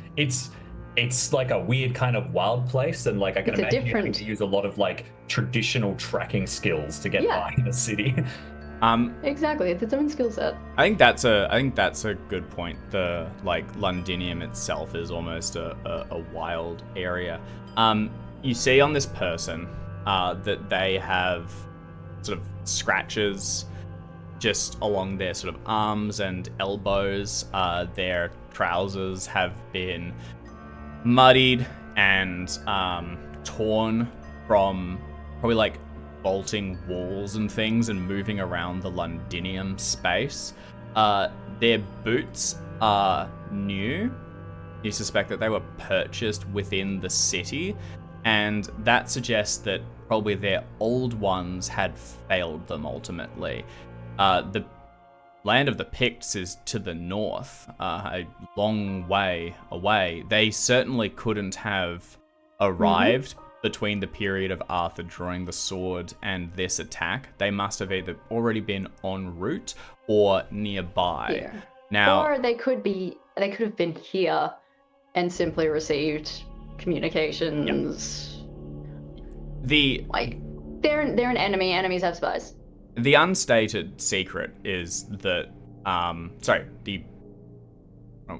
it's like a weird kind of wild place, and like I can imagine you having to use a lot of like traditional tracking skills to get by in a city. Exactly, it's its own skill set. I think that's a good point. The Londinium itself is almost a wild area. You see on this person that they have sort of scratches just along their sort of arms and elbows. Their trousers have been muddied and torn from probably like bolting walls and things and moving around the Londinium space. Their boots are new. You suspect that they were purchased within the city, and that suggests that probably their old ones had failed them ultimately. The land of the Picts is to the north, a long way away. They certainly couldn't have arrived between the period of Arthur drawing the sword and this attack. They must have either already been en route or nearby. Yeah. Now, or they could have been here and simply received communications. Like they're an enemy. Enemies have spies. The unstated secret is that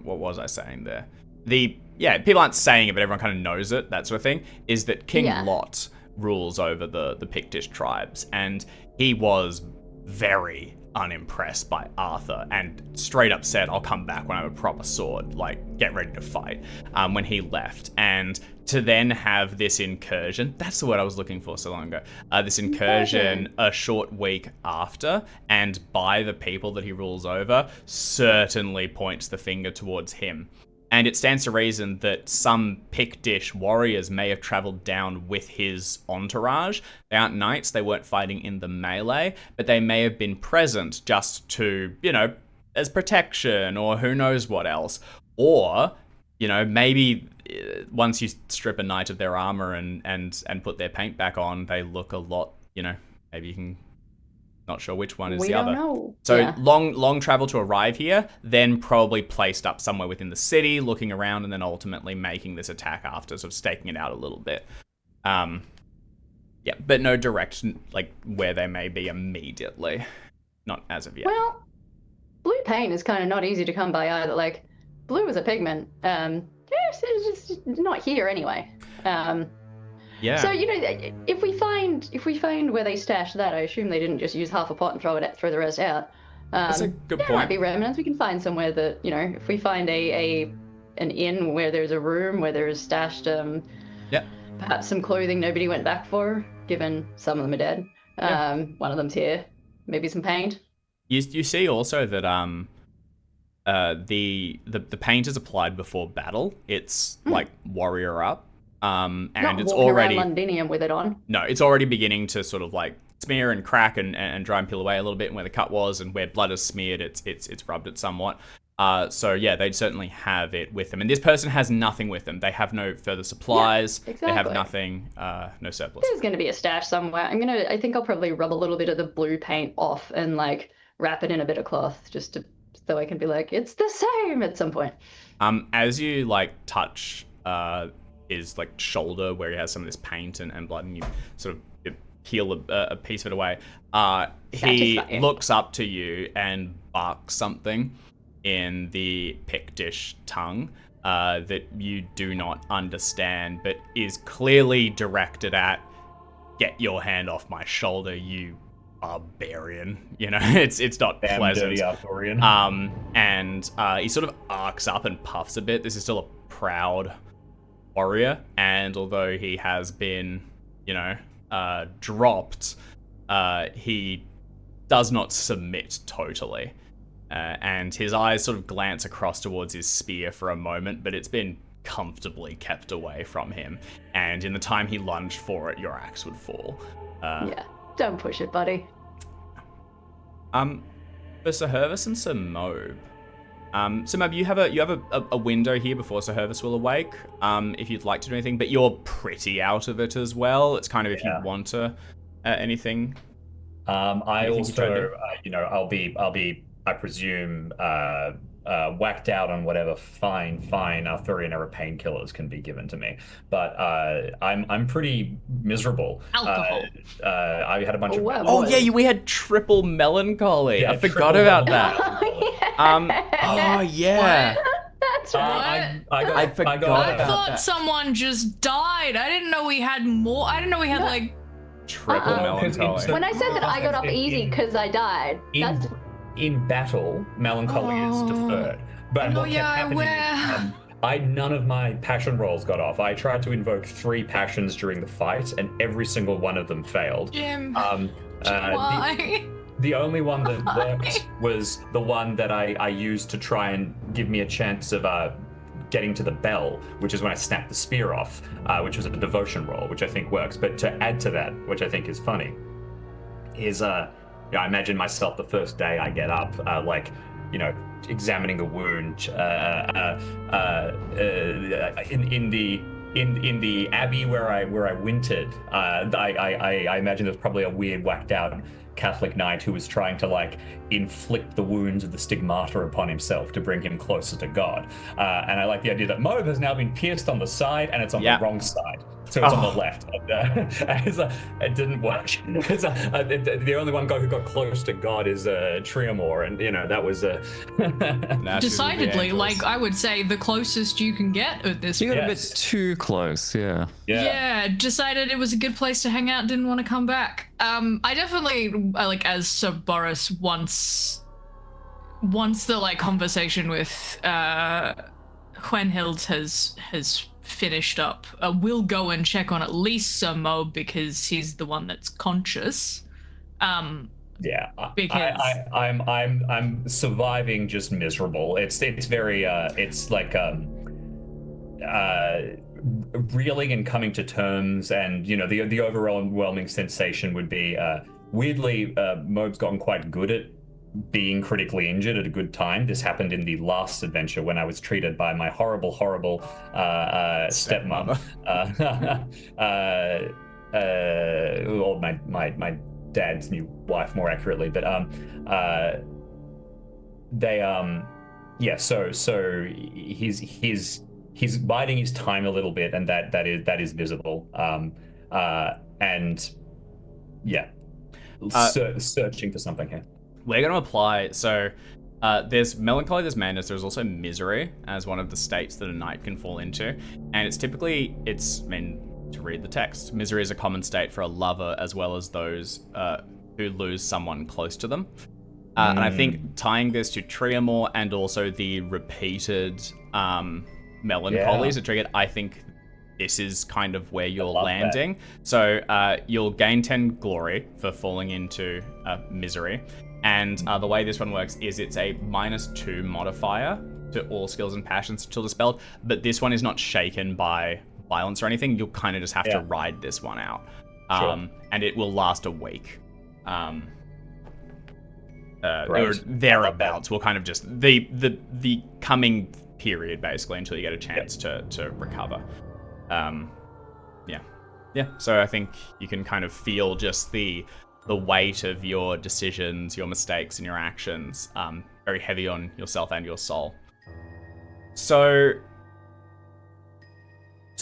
what was I saying there? People aren't saying it, but everyone kind of knows it, that sort of thing, is that King Lot rules over the Pictish tribes, and he was very, unimpressed by Arthur and straight up said, I'll come back when I have a proper sword, like, get ready to fight, when he left. And to then have this incursion, that's the word I was looking for so long ago, this incursion a short week after, and by the people that he rules over, certainly points the finger towards him. And it stands to reason that some Pictish warriors may have traveled down with his entourage. They aren't knights, they weren't fighting in the melee, but they may have been present just to, as protection or who knows what else. Or, maybe once you strip a knight of their armor and put their paint back on, they look a lot, maybe you can... Not sure which one is the other. We don't know. So yeah. long travel to arrive here, then probably placed up somewhere within the city, looking around, and then ultimately making this attack after, sort of staking it out a little bit. Yeah, but no direct, where they may be immediately. Not as of yet. Well, blue paint is kind of not easy to come by either. Like, blue is a pigment. It's just not here anyway. Yeah. So if we find where they stashed that, I assume they didn't just use half a pot and throw the rest out. That's a good there point. might be remnants. We can find somewhere that if we find an inn where there's a room where there's stashed perhaps some clothing nobody went back for, given some of them are dead. One of them's here. Maybe some paint. You see also that the paint is applied before battle. It's like warrior up. And Not it's walking already around Londinium with it on. No, it's already beginning to sort of smear and crack and dry and peel away a little bit, and where the cut was and where blood is smeared, it's rubbed it somewhat. So yeah, they'd certainly have it with them. And this person has nothing with them. They have no further supplies. Yeah, exactly. They have nothing, no surplus. There's going to be a stash somewhere. I think I'll probably rub a little bit of the blue paint off and wrap it in a bit of cloth so I can be it's the same at some point. As you touch his shoulder where he has some of this paint and blood, and you sort of peel a piece of it away, he looks up to you and barks something in the Pictish tongue that you do not understand, but is clearly directed at, get your hand off my shoulder, you barbarian. It's not Damn pleasant. dirty Arthurian. And he sort of arcs up and puffs a bit. This is still a proud warrior, and although he has been, dropped, he does not submit totally. And his eyes sort of glance across towards his spear for a moment, but it's been comfortably kept away from him. And in the time he lunged for it, your axe would fall. Yeah, don't push it, buddy. For Sir Hervis and Sir Mobe, so Mobe, you have a window here before Sir Hervis will awake, if you'd like to do anything, but you're pretty out of it as well. It's kind of if you want to anything. I also, I'll be, I presume, whacked out on whatever fine Arthurian era painkillers can be given to me. But I'm pretty miserable. Alcohol. I had a bunch of. Oh yeah, we had triple melancholy. Yeah, I forgot about that. Oh yeah. That's right. I forgot. I thought someone just died. I didn't know we had more. I didn't know we had triple melancholy. When I said that I got off easy because I died, that's... In battle, melancholy is deferred. But what kept happening is, none of my passion rolls got off. I tried to invoke 3 passions during the fight, and every single one of them failed. Jim, why? The only one that worked was the one that I used to try and give me a chance of getting to the bell, which is when I snapped the spear off, which was a devotion roll, which I think works. But to add to that, which I think is funny, is I imagine myself the first day I get up, examining the wound in the abbey where I wintered. I imagine there's probably a weird, whacked out Catholic knight who was trying to inflict the wounds of the stigmata upon himself to bring him closer to God. And I like the idea that Mobe has now been pierced on the side, and it's on the wrong side. so it's on the left. It didn't work. The only one guy who got close to God is Triamore, and that was Nah, she's with the Decidedly, angels. like I would say, the closest you can get at this. You got a Yes. bit too close, yeah. Yeah, decided it was a good place to hang out. Didn't want to come back. I definitely like as Sir Boris once the like conversation with Gwenhild has finished up, we'll go and check on at least Sir Mo because he's the one that's conscious. Yeah, Because- I'm surviving just miserable. It's very it's like reeling and coming to terms, and the overwhelming sensation would be weirdly Mobe's gotten quite good at being critically injured at a good time. This happened in the last adventure when I was treated by my horrible stepmom. Or my dad's new wife, more accurately. But so he's biding his time a little bit, and that is visible. And yeah, searching for something here. We're going to apply, so there's melancholy, there's madness, there's also misery as one of the states that a knight can fall into. And to read the text, misery is a common state for a lover as well as those who lose someone close to them. And I think tying this to Triamore and also the repeated melancholies that triggered, I think this is kind of where you're landing. So you'll gain 10 glory for falling into misery. And the way this one works is it's a -2 modifier to all skills and passions until dispelled, but this one is not shaken by violence or anything. You'll kind of just have to ride this one out. And it will last a week. Or thereabouts. Will kind of just the coming period, basically, until you get a chance to recover. Yeah. So I think you can kind of feel just the weight of your decisions, your mistakes, and your actions very heavy on yourself and your soul. So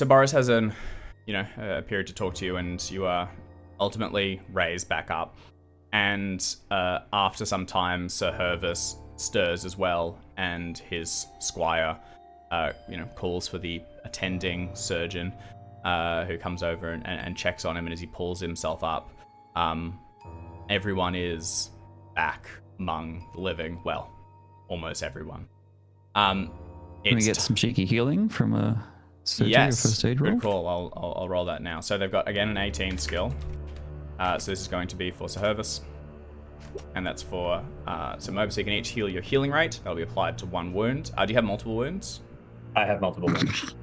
Boris has a period to talk to you, and you are ultimately raised back up. And after some time, Sir Hervis stirs as well, and his squire, calls for the attending surgeon, who comes over and checks on him. And as he pulls himself up, everyone is back among the living. Well, almost everyone. Can we get some cheeky healing from a surgery or first aid roll? Good call. I'll roll that now. So they've got, again, an 18 skill. So this is going to be for Sir Hervis. And that's for Sir Mobe. So you can each heal your healing rate. That'll be applied to 1 wound. Do you have multiple wounds? I have multiple wounds.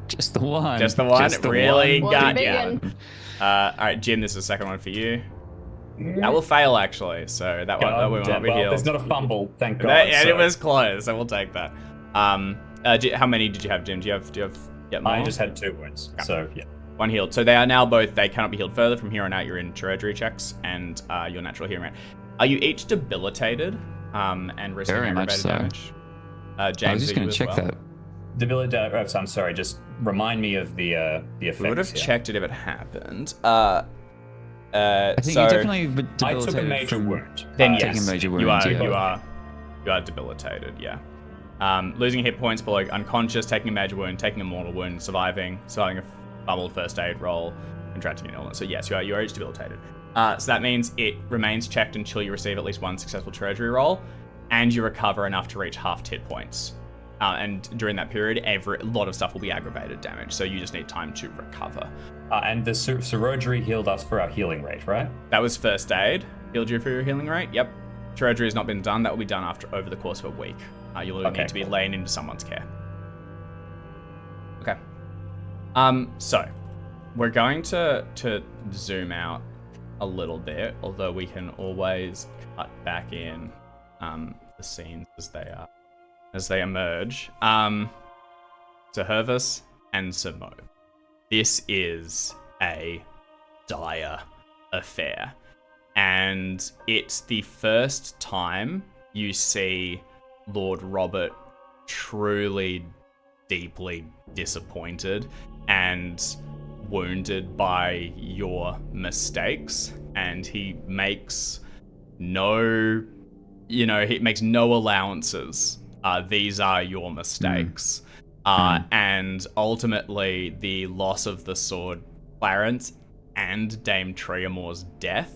Just the one. Just the one? Just the Really one. got One ya. Alright, Jim, this is the second one for you. That will fail, actually. So that one will not be healed. There's not a fumble, thank God. It was close, so we'll take that. How many did you have, Jim? Do you have more? I just had 2 wounds, so yeah. 1 healed. So they are now both, they cannot be healed further. From here on out, you're in surgery checks and your natural healing rate. Are you each debilitated and receiving Very much aggravated so. damage? James, I was just going to check that. Debilitated. I'm sorry. Just remind me of the effects. We would have here. checked it if it happened. I think so you definitely debilitated I took a major from wound. then taking yes, major you wounds. are debilitated. Yeah. Losing hit points below unconscious, taking a major wound, taking a mortal wound, surviving a bubbled first aid roll, contracting an illness. So yes, you are each debilitated. So that means it remains checked until you receive at least 1 successful treasury roll, and you recover enough to reach half hit points. And during that period, a lot of stuff will be aggravated damage, so you just need time to recover. And the surgery healed us for our healing rate, right? That was first aid. Healed you for your healing rate. Yep. Surgery has not been done. That will be done over the course of a week. You'll need to be laying into someone's care. Okay. So we're going to zoom out a little bit, although we can always cut back in the scenes as they emerge. Sir Hervis and Sir Mo. This is a dire affair. And it's the first time you see Lord Robert truly deeply disappointed and wounded by your mistakes, and he makes no allowances. These are your mistakes. And ultimately, the loss of the sword, Clarence, and Dame Triamore's death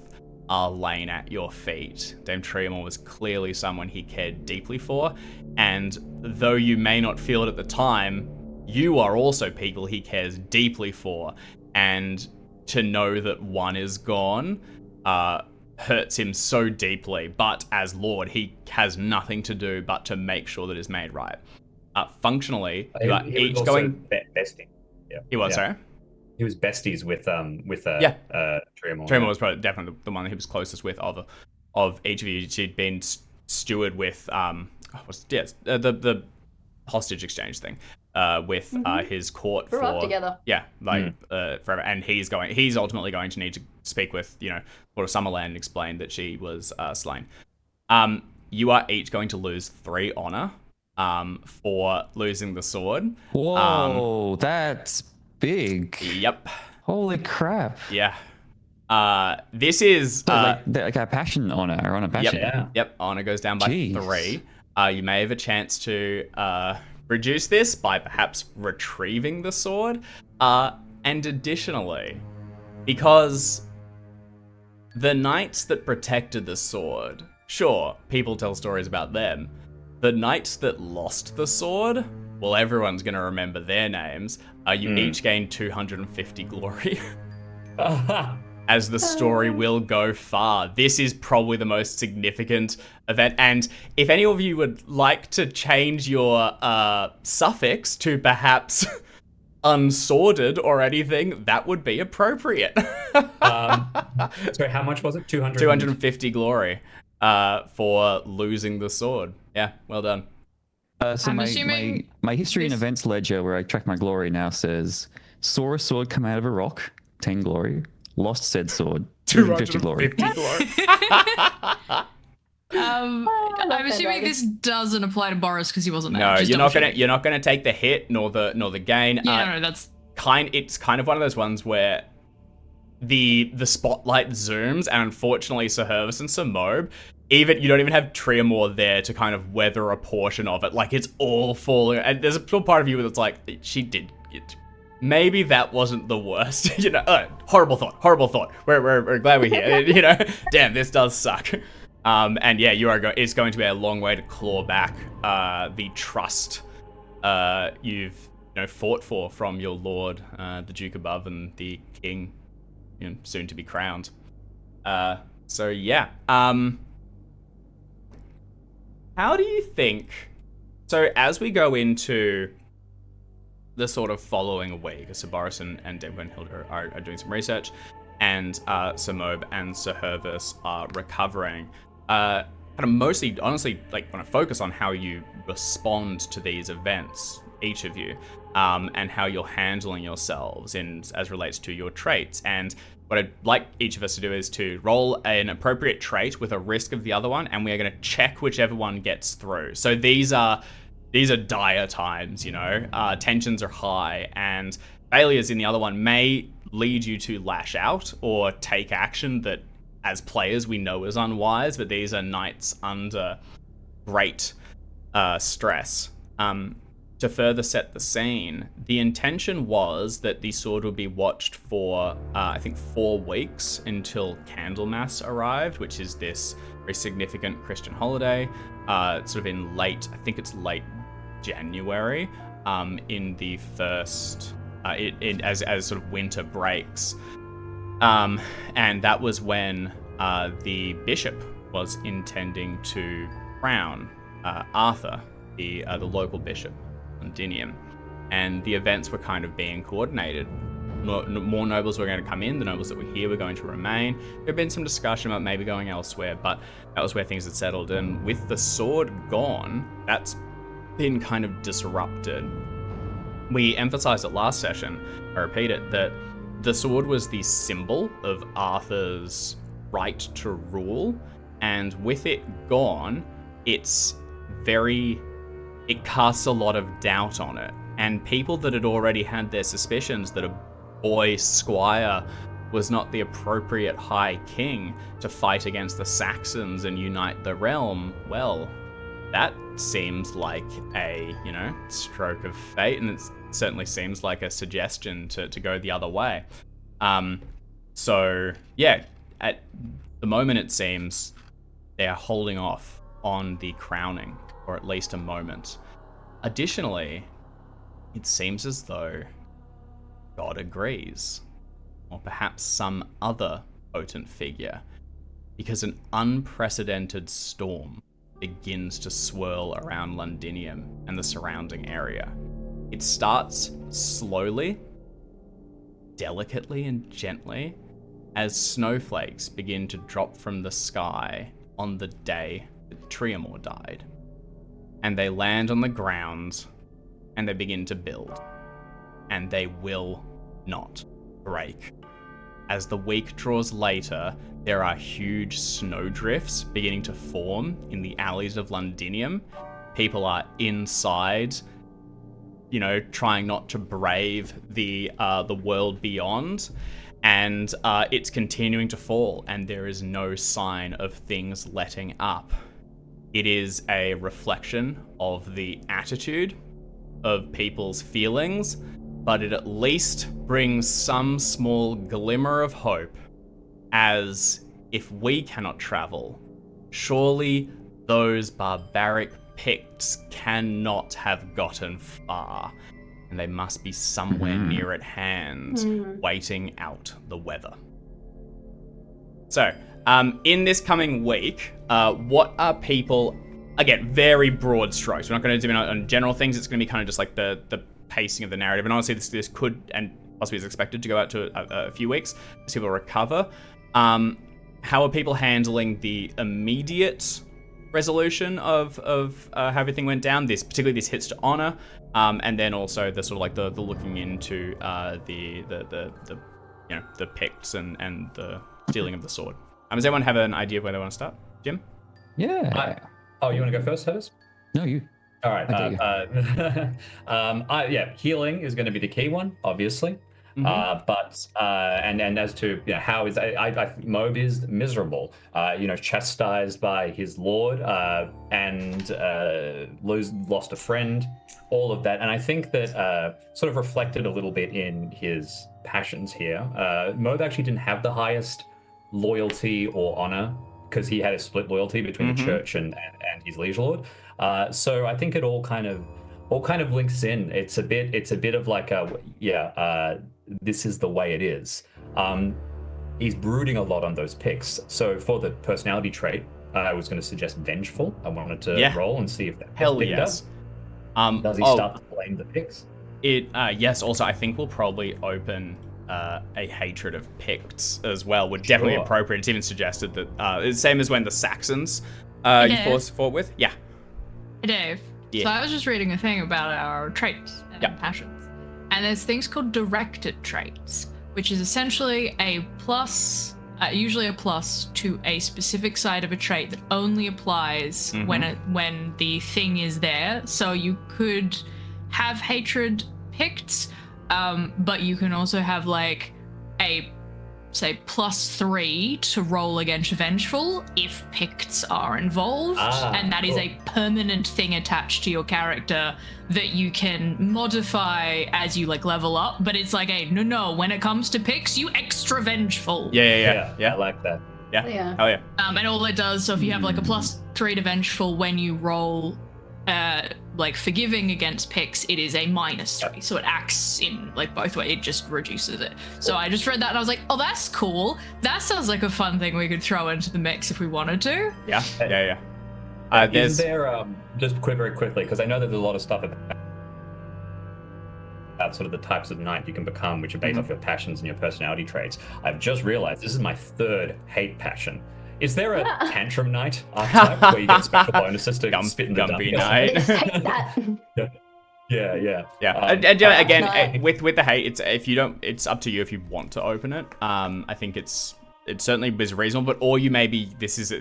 are laying at your feet. Dame Triamore was clearly someone he cared deeply for, and though you may not feel it at the time, you are also people he cares deeply for, and to know that one is gone hurts him so deeply, but as Lord, he has nothing to do but to make sure that it's made right. Functionally, you are each going... bestie. Yeah. He was, sorry? He was besties with Triamore. Triamore was probably definitely the one he was closest with of each of you. She'd been steward with the hostage exchange thing with his court. We're up together. Yeah, forever. And he's ultimately going to need to speak with Lord of Summerland and explain that she was slain. You are each going to lose 3 honor for losing the sword. Whoa, that's big. Yep. Holy crap. Yeah. This is like a passion honor or honor passion. Yep. Honor goes down by 3. You may have a chance to reduce this by perhaps retrieving the sword. And additionally, because the knights that protected the sword, sure, people tell stories about them. The knights that lost the sword, well, everyone's going to remember their names. You each gain 250 glory. As the story will go far. This is probably the most significant event. And if any of you would like to change your suffix to perhaps unsworded or anything, that would be appropriate. So how much was it? 250 glory for losing the sword. Yeah, well done. So I'm assuming my history and events ledger, where I track my glory, now says saw a sword come out of a rock, 10 glory. Lost said sword, 250 glory. I'm assuming this doesn't apply to Boris because he wasn't there. No, you're not gonna take the hit nor the gain. Yeah, no, that's it's kind of one of those ones where the spotlight zooms, and unfortunately, Sir Hervis and Sir Mobe, you don't even have Triamore there to kind of weather a portion of it. Like, it's all falling, and there's a part of you that's like, she did it. Maybe that wasn't the worst. Horrible thought. We're glad we're here. Damn, this does suck. And yeah, it's going to be a long way to claw back the trust you've fought for from your lord, the Duke above, and the king, soon to be crowned. So yeah. How do you think? So as we go into the sort of following week, Sir Boris and Dame Gwenhilda are doing some research, and Sir Mobe and Sir Hervis are recovering. Kind of mostly, honestly, like want to focus on how you respond to these events, each of you, and how you're handling yourselves as relates to your traits. And what I'd like each of us to do is to roll an appropriate trait with a risk of the other one, and we are going to check whichever one gets through. So these are dire times, tensions are high, and failures in the other one may lead you to lash out or take action that, as players, we know is unwise, but these are knights under great stress. To further set the scene, the intention was that the sword would be watched for, I think, 4 weeks until Candlemas arrived, which is this very significant Christian holiday, sort of in late January, in the first, as sort of winter breaks. And that was when the bishop was intending to crown Arthur, the local bishop, Londinium, and the events were kind of being coordinated. More nobles were going to come in. The nobles that were here were going to remain. There had been some discussion about maybe going elsewhere, but that was where things had settled. And with the sword gone, that's been kind of disrupted. We emphasized it last session, I repeat it, that the sword was the symbol of Arthur's right to rule, and with it gone, it casts a lot of doubt on it. And people that had already had their suspicions that a boy squire was not the appropriate high king to fight against the Saxons and unite the realm, well, that seems like a, stroke of fate, and it certainly seems like a suggestion to go the other way. So, yeah, at the moment it seems they are holding off on the crowning, or at least a moment. Additionally, it seems as though God agrees, or perhaps some other potent figure, because an unprecedented storm begins to swirl around Londinium and the surrounding area. It starts slowly, delicately and gently, as snowflakes begin to drop from the sky on the day that Triamore died. And they land on the ground, and they begin to build. And they will not break. As the week draws later, there are huge snowdrifts beginning to form in the alleys of Londinium. People are inside, trying not to brave the world beyond. And it's continuing to fall, and there is no sign of things letting up. It is a reflection of the attitude of people's feelings, but it at least brings some small glimmer of hope, as if we cannot travel, surely those barbaric Picts cannot have gotten far, and they must be somewhere near at hand, waiting out the weather. So, in this coming week, what are people... Again, very broad strokes. We're not going to do it on general things. It's going to be kind of just like the pacing of the narrative. And honestly, this could and possibly is expected to go out to a few weeks as people recover. How are people handling the immediate resolution of how everything went down? Particularly this hits to honor, and then also the sort of like the looking into the Picts and the stealing of the sword. Does anyone have an idea of where they want to start? Jim? Yeah. Oh, you want to go first, Hevis? No, you. All right. Healing is going to be the key one, obviously. But as to how is Mob is miserable, chastised by his lord, and lost a friend, all of that, and I think that sort of reflected a little bit in his passions here. Mob actually didn't have the highest loyalty or honor, because he had a split loyalty between the church and his liege lord. So I think it all kind of links in. It's a bit of like this is the way it is. He's brooding a lot on those picks. So for the personality trait, I was going to suggest vengeful. I wanted to roll and see if that picked up. Does he start to blame the picks? Yes. Also, I think we'll probably open a hatred of Picts as well. Would definitely be appropriate. It's even suggested that it's the same as when the Saxons you fought with. Yeah. Hey, Dave. Yeah. So I was just reading a thing about our traits and passions. And there's things called directed traits, which is essentially a plus, usually a plus to a specific side of a trait that only applies when the thing is there. So you could have hatred Picts, but you can also have like a, say, +3 to roll against vengeful if Picts are involved, and that is a permanent thing attached to your character that you can modify as you like level up. But it's like a no. When it comes to Picts, you extra vengeful. Yeah. I like that. Yeah. Oh yeah. And all it does, so if you have like a +3 to vengeful when you roll like forgiving against Picts, it is a -3, so it acts in like both ways. It just reduces it. So I just read that and I was like, oh, that's cool. That sounds like a fun thing we could throw into the mix if we wanted to. Yeah. Is there just very quickly, because I know there's a lot of stuff about sort of the types of knight you can become, which are based off your passions and your personality traits. I've just realized this is my 3rd hate passion. Is there a tantrum knight archetype where you get special bonuses to spit in the Gumpy dump? knight? Yeah. Again, with the hate, it's up to you if you want to open it. I think it certainly is reasonable, but or you maybe this is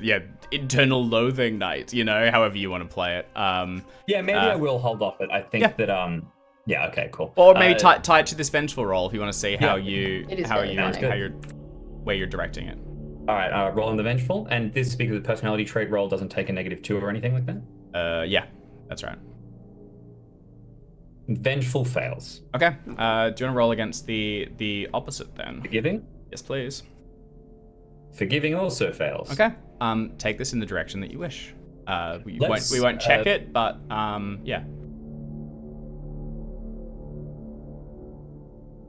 internal loathing night, however you want to play it. Maybe I will hold off it. I think that Yeah. Okay. Cool. Or maybe tie it to this vengeful roll if you want to see how It is very funny. where you're directing it. All right. Rolling the vengeful, and this because the personality trait roll doesn't take a -2 or anything like that. Yeah, that's right. Vengeful fails. Okay. Do you want to roll against the opposite then? Forgiving. Yes, please. Forgiving also fails. Okay. Take this in the direction that you wish. We won't check it, but yeah.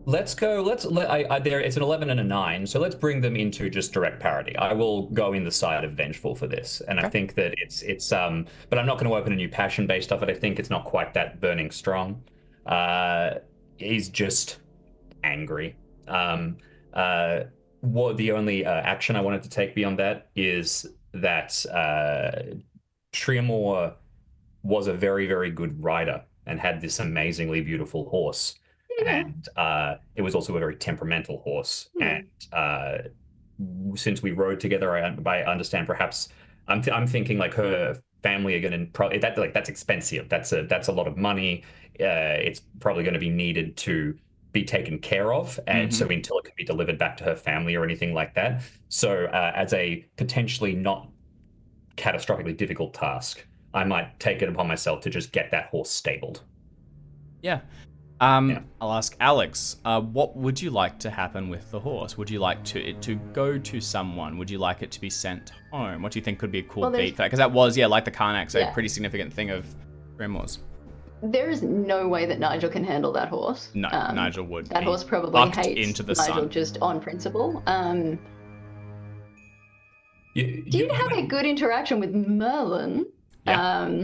It's an 11 and a 9, so let's bring them into just direct parity. I will go in the side of vengeful for this, and I think that it's but I'm not going to open a new passion based off it. I think it's not quite that burning strong. He's just angry. What the only action I wanted to take beyond that is that Triamore was a very, very good rider and had this amazingly beautiful horse. And it was also a very temperamental horse. And since we rode together, I understand perhaps I'm thinking like her family are going to probably that's expensive. That's a lot of money. It's probably going to be needed to be taken care of, and so until it can be delivered back to her family or anything like that. So as a potentially not catastrophically difficult task, I might take it upon myself to just get that horse stabled. Yeah. I'll ask Alex, what would you like to happen with the horse? Would you like it to go to someone? Would you like it to be sent home? What do you think could be a cool beat for that? Because that was, like the Karnak's, a pretty significant thing of Grimoires. There is no way that Nigel can handle that horse. No, Nigel would. That horse probably hates into the Nigel sun. just on principle. Did have a good interaction with Merlin. Yeah.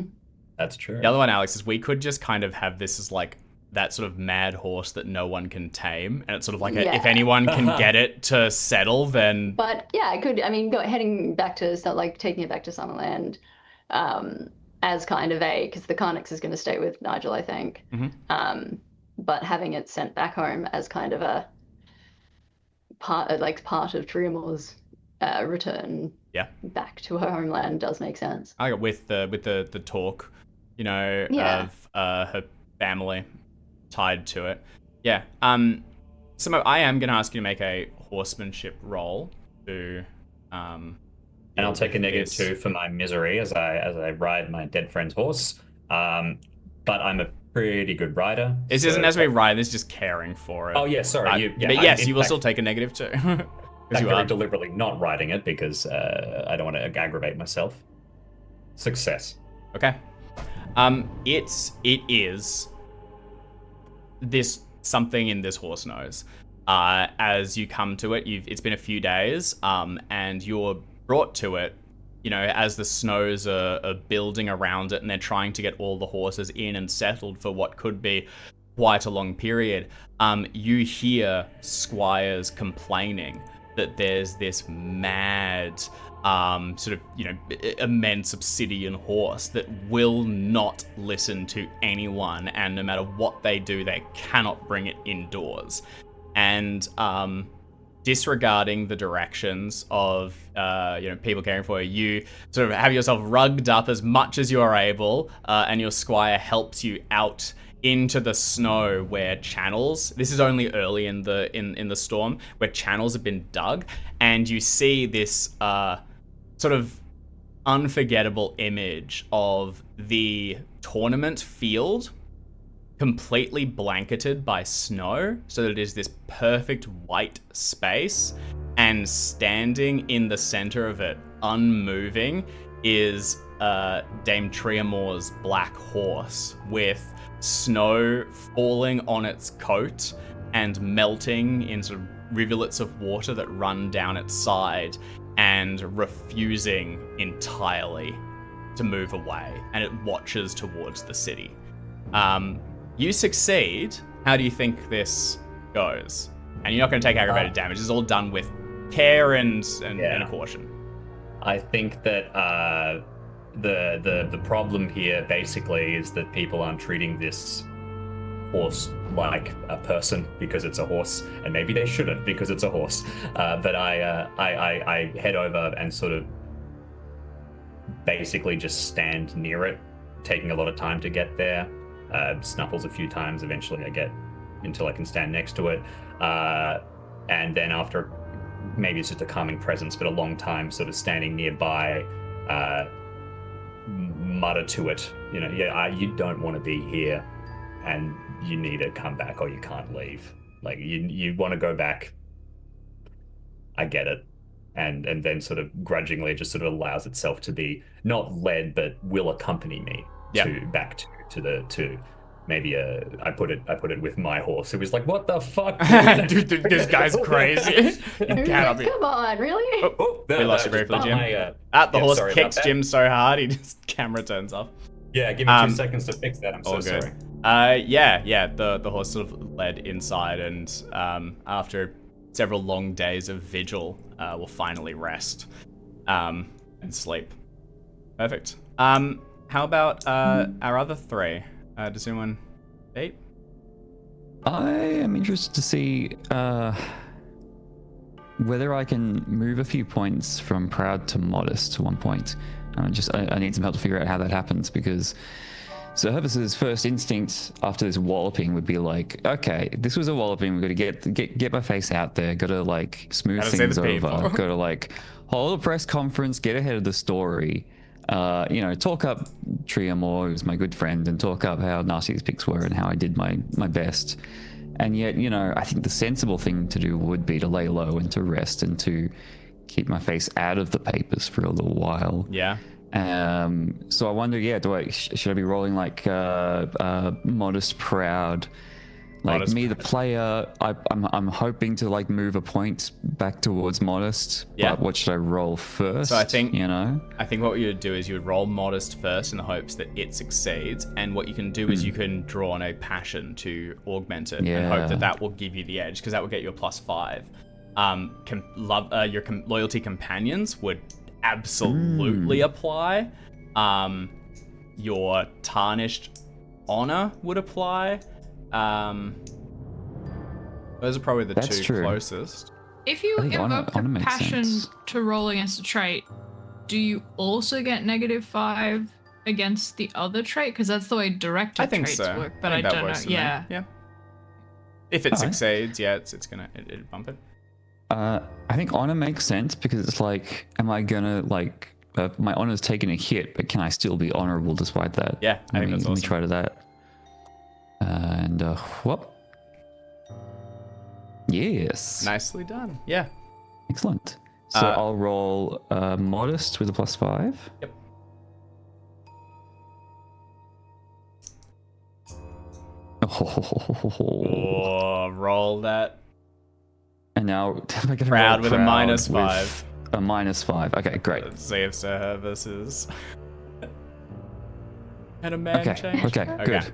That's true. The other one, Alex, is we could just kind of have this as like that sort of mad horse that no one can tame, and it's sort of like if anyone can get it to settle, then. But yeah, I could. I mean, heading back to taking it back to Summerland, as kind of because the Carnix is going to stay with Nigel, I think. But having it sent back home as kind of a part of Triamore's return. Back to her homeland does make sense. I got with the talk, of her family tied to it. Yeah. So I am going to ask you to make a horsemanship roll to. And I'll take a -2 for my misery as I ride my dead friend's horse. But I'm a pretty good rider. This isn't necessarily riding. This is just caring for it. Oh yeah, sorry. But yes, you will still take a -2. I'm very deliberately not riding it because I don't want to aggravate myself. Success. Okay. It is this something in this horse nose. As you come to it, it's been a few days, and you're brought to it, as the snows are building around it, and they're trying to get all the horses in and settled for what could be quite a long period. You hear squires complaining that there's this mad, immense obsidian horse that will not listen to anyone, and no matter what they do, they cannot bring it indoors. And disregarding the directions of people caring for you sort of have yourself rugged up as much as you are able, and your squire helps you out into the snow where channels, this is only early in the storm, where channels have been dug, and you see this sort of unforgettable image of the tournament field completely blanketed by snow, so that it is this perfect white space, and standing in the center of it, unmoving, is Dame Triamore's black horse with snow falling on its coat and melting in sort of rivulets of water that run down its side, and refusing entirely to move away, and it watches towards the city. You succeed. How do you think this goes? And you're not going to take aggravated damage. It's all done with care and caution. I think that the problem here basically is that people aren't treating this horse like a person because it's a horse, and maybe they shouldn't because it's a horse. But I head over and sort of basically just stand near it, taking a lot of time to get there. snuffles a few times. Eventually, I get until I can stand next to it, and then after maybe it's just a calming presence, but a long time sort of standing nearby, mutter to it, you don't want to be here, and you need to come back or you can't leave. Like you want to go back. I get it. And then sort of grudgingly just sort of allows itself to be not led, but will accompany me back to maybe I put it with my horse. It was like, what the fuck? Dude, this guy's crazy. Come on, really? We lost you briefly, Jim. The horse kicks Jim so hard, camera turns off. Yeah, give me 2 seconds to fix that. I'm so sorry. The horse sort of led inside, and after several long days of vigil, will finally rest and sleep. Perfect. How about our other three? Does anyone date? I am interested to see whether I can move a few points from proud to modest to one point. I need some help to figure out how that happens, because Sir Hervis's first instinct after this walloping would be like, okay, this was a walloping. We've got to get my face out there. Got to like smooth things over. Got to like hold a press conference, get ahead of the story. Talk up Triamore, who's my good friend, and talk up how nasty these pics were and how I did my best. And yet, I think the sensible thing to do would be to lay low and to rest and to keep my face out of the papers for a little while. Yeah. So I wonder, should I be rolling like modest, proud? Like modest, me, the player, I'm hoping to like move a point back towards modest. Yeah. But what should I roll first? So I think I think what you would do is you would roll modest first in the hopes that it succeeds, and what you can do is you can draw on a passion to augment it and hope that will give you the edge, because that will get you a +5. Your loyalty companions would absolutely apply. Your tarnished honor would apply. Those are probably the two closest. If you invoke a passion to roll against a trait, do you also get -5 against the other trait? Because that's the way directed traits work, but I don't know. Yeah. If it succeeds, it's gonna it'd bump it. I think honor makes sense, because it's like, am I gonna like my honor's taking a hit, but can I still be honorable despite that? Yeah, I think that's awesome. Let me try to that. And whoop. Yes. Nicely done. Yeah. Excellent. So I'll roll modest with a +5. Yep. Oh, roll that. And now I get proud with a -5. A -5. Okay, great. Let's see if Sir Hervis is. And a man change. Okay, good.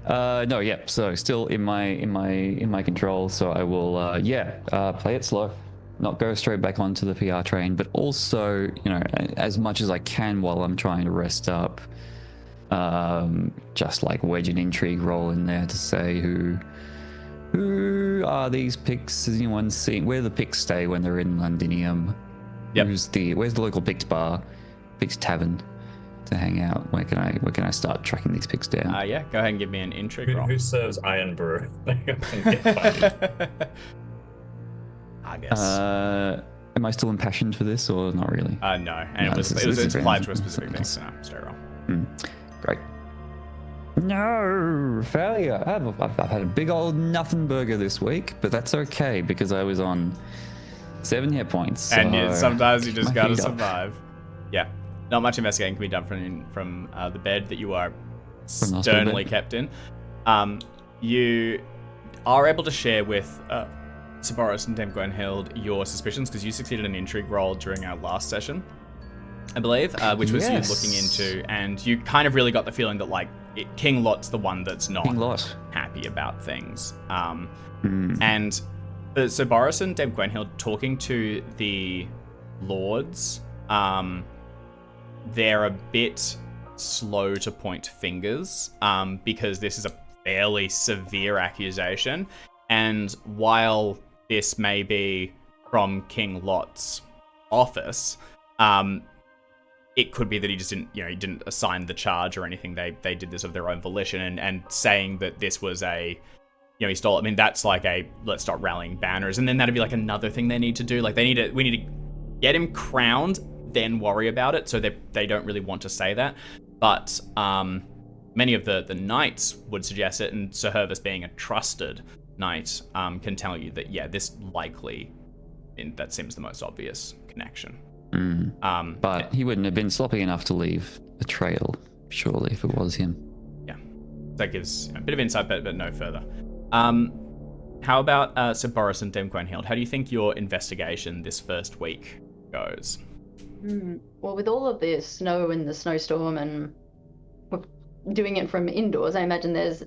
No, yeah. So still in my control. So I will, play it slow, not go straight back onto the PR train, but also, as much as I can while I'm trying to rest up, just like wedge an intrigue roll in there to say who are these pics? Has anyone seen where the pics stay when they're in Londinium? Yep. Where's the local Pix bar, Pix tavern to hang out? Where can I start tracking these pics down? Go ahead and give me an intrigue roll. Who serves Iron Brew? I guess. Am I still impassioned for this or not really? No. And it was applied to a specific thing, so no, straight roll. Great. No, failure. I've had a big old nothing burger this week, but that's okay because I was on 7 hit points. So and sometimes you just gotta survive. Yeah. Not much investigating can be done from the bed that you are sternly kept in. You are able to share with Saboris and Dame Gwenhild your suspicions because you succeeded an intrigue roll during our last session, I believe, which was you looking into, and you kind of really got the feeling that King Lot's the one that's not happy about things. And so Boris and Dame Gwenhild talking to the lords, they're a bit slow to point fingers because this is a fairly severe accusation. And while this may be from King Lot's office, it could be that he just didn't, he didn't assign the charge or anything. They did this of their own volition, and saying that this was a, he stole it. I mean, that's like a let's start rallying banners, and then that'd be like another thing they need to do. Like we need to get him crowned, then worry about it. So they don't really want to say that, but many of the knights would suggest it, and Sir Hervis, being a trusted knight, can tell you that this likely, that seems the most obvious connection. But he wouldn't have been sloppy enough to leave a trail, surely, if it was him. Yeah, that gives a bit of insight, but no further. How about Sir Boris and Dame Gwenhild? How do you think your investigation this first week goes? Well, with all of the snow and the snowstorm, and we're doing it from indoors, I imagine there's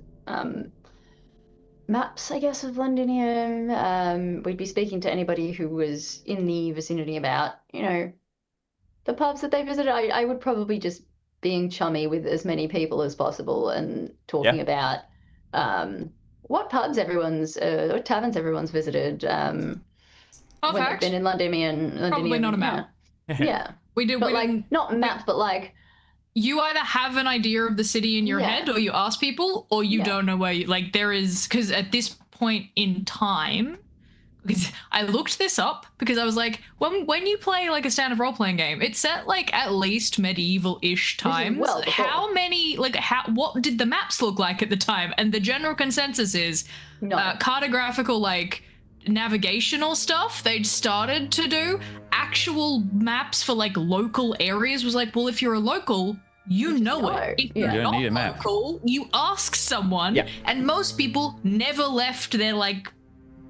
maps, I guess, of Londinium. We'd be speaking to anybody who was in the vicinity about, the pubs that they visited. I would probably just being chummy with as many people as possible and talking about what pubs what taverns everyone's visited. When they've been in Londinium. Probably not a map. Yeah. We do, but not maps, but like, you either have an idea of the city in your head, or you ask people, or you don't know where there is, because at this point in time, because I looked this up, because I was like, when you play like a standard role-playing game, it's set like at least medieval-ish times. How many, what did the maps look like at the time? And the general consensus is cartographical, navigational stuff they'd started to do. Actual maps for local areas was well, if you're a local, you know it. If you're not local, you ask someone, and most people never left their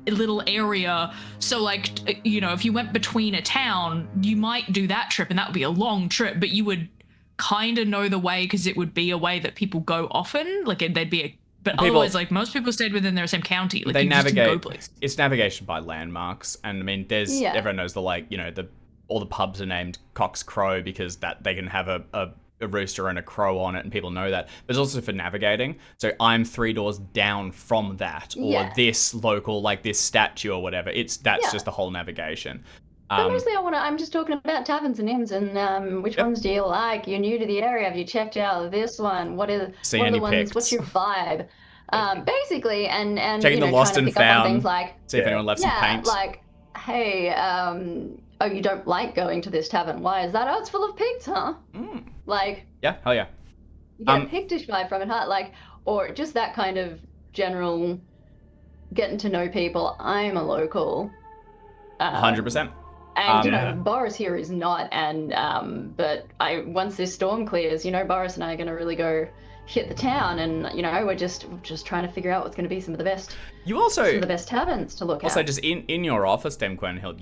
little area. So if you went between a town, you might do that trip, and that would be a long trip, but you would kind of know the way, because it would be a way that people go often. There'd be otherwise, most people stayed within their same county. They navigate. It's navigation by landmarks, and I mean, there's everyone knows all the pubs are named Cock's Crow because that they can have a rooster and a crow on it, and people know that. But it's also for navigating. So I'm 3 doors down from that, or this local, this statue or whatever. That's just the whole navigation. But mostly I'm just talking about taverns and inns, and which ones do you like? You're new to the area. Have you checked out this one? What are the ones? Pics? What's your vibe? Basically, and checking the lost and found. Things see if anyone left some paint. Hey, oh, you don't like going to this tavern? Why is that? Oh, it's full of pigs, huh? Yeah, hell yeah. You get a pigdish vibe from it, huh? Or just that kind of general getting to know people. I'm a local. 100%. And Boris here is not, and but once this storm clears, Boris and I are going to really go hit the town, and we're just trying to figure out what's going to be some of the best taverns to look at. Also, just in your office, Dame Gwenhild,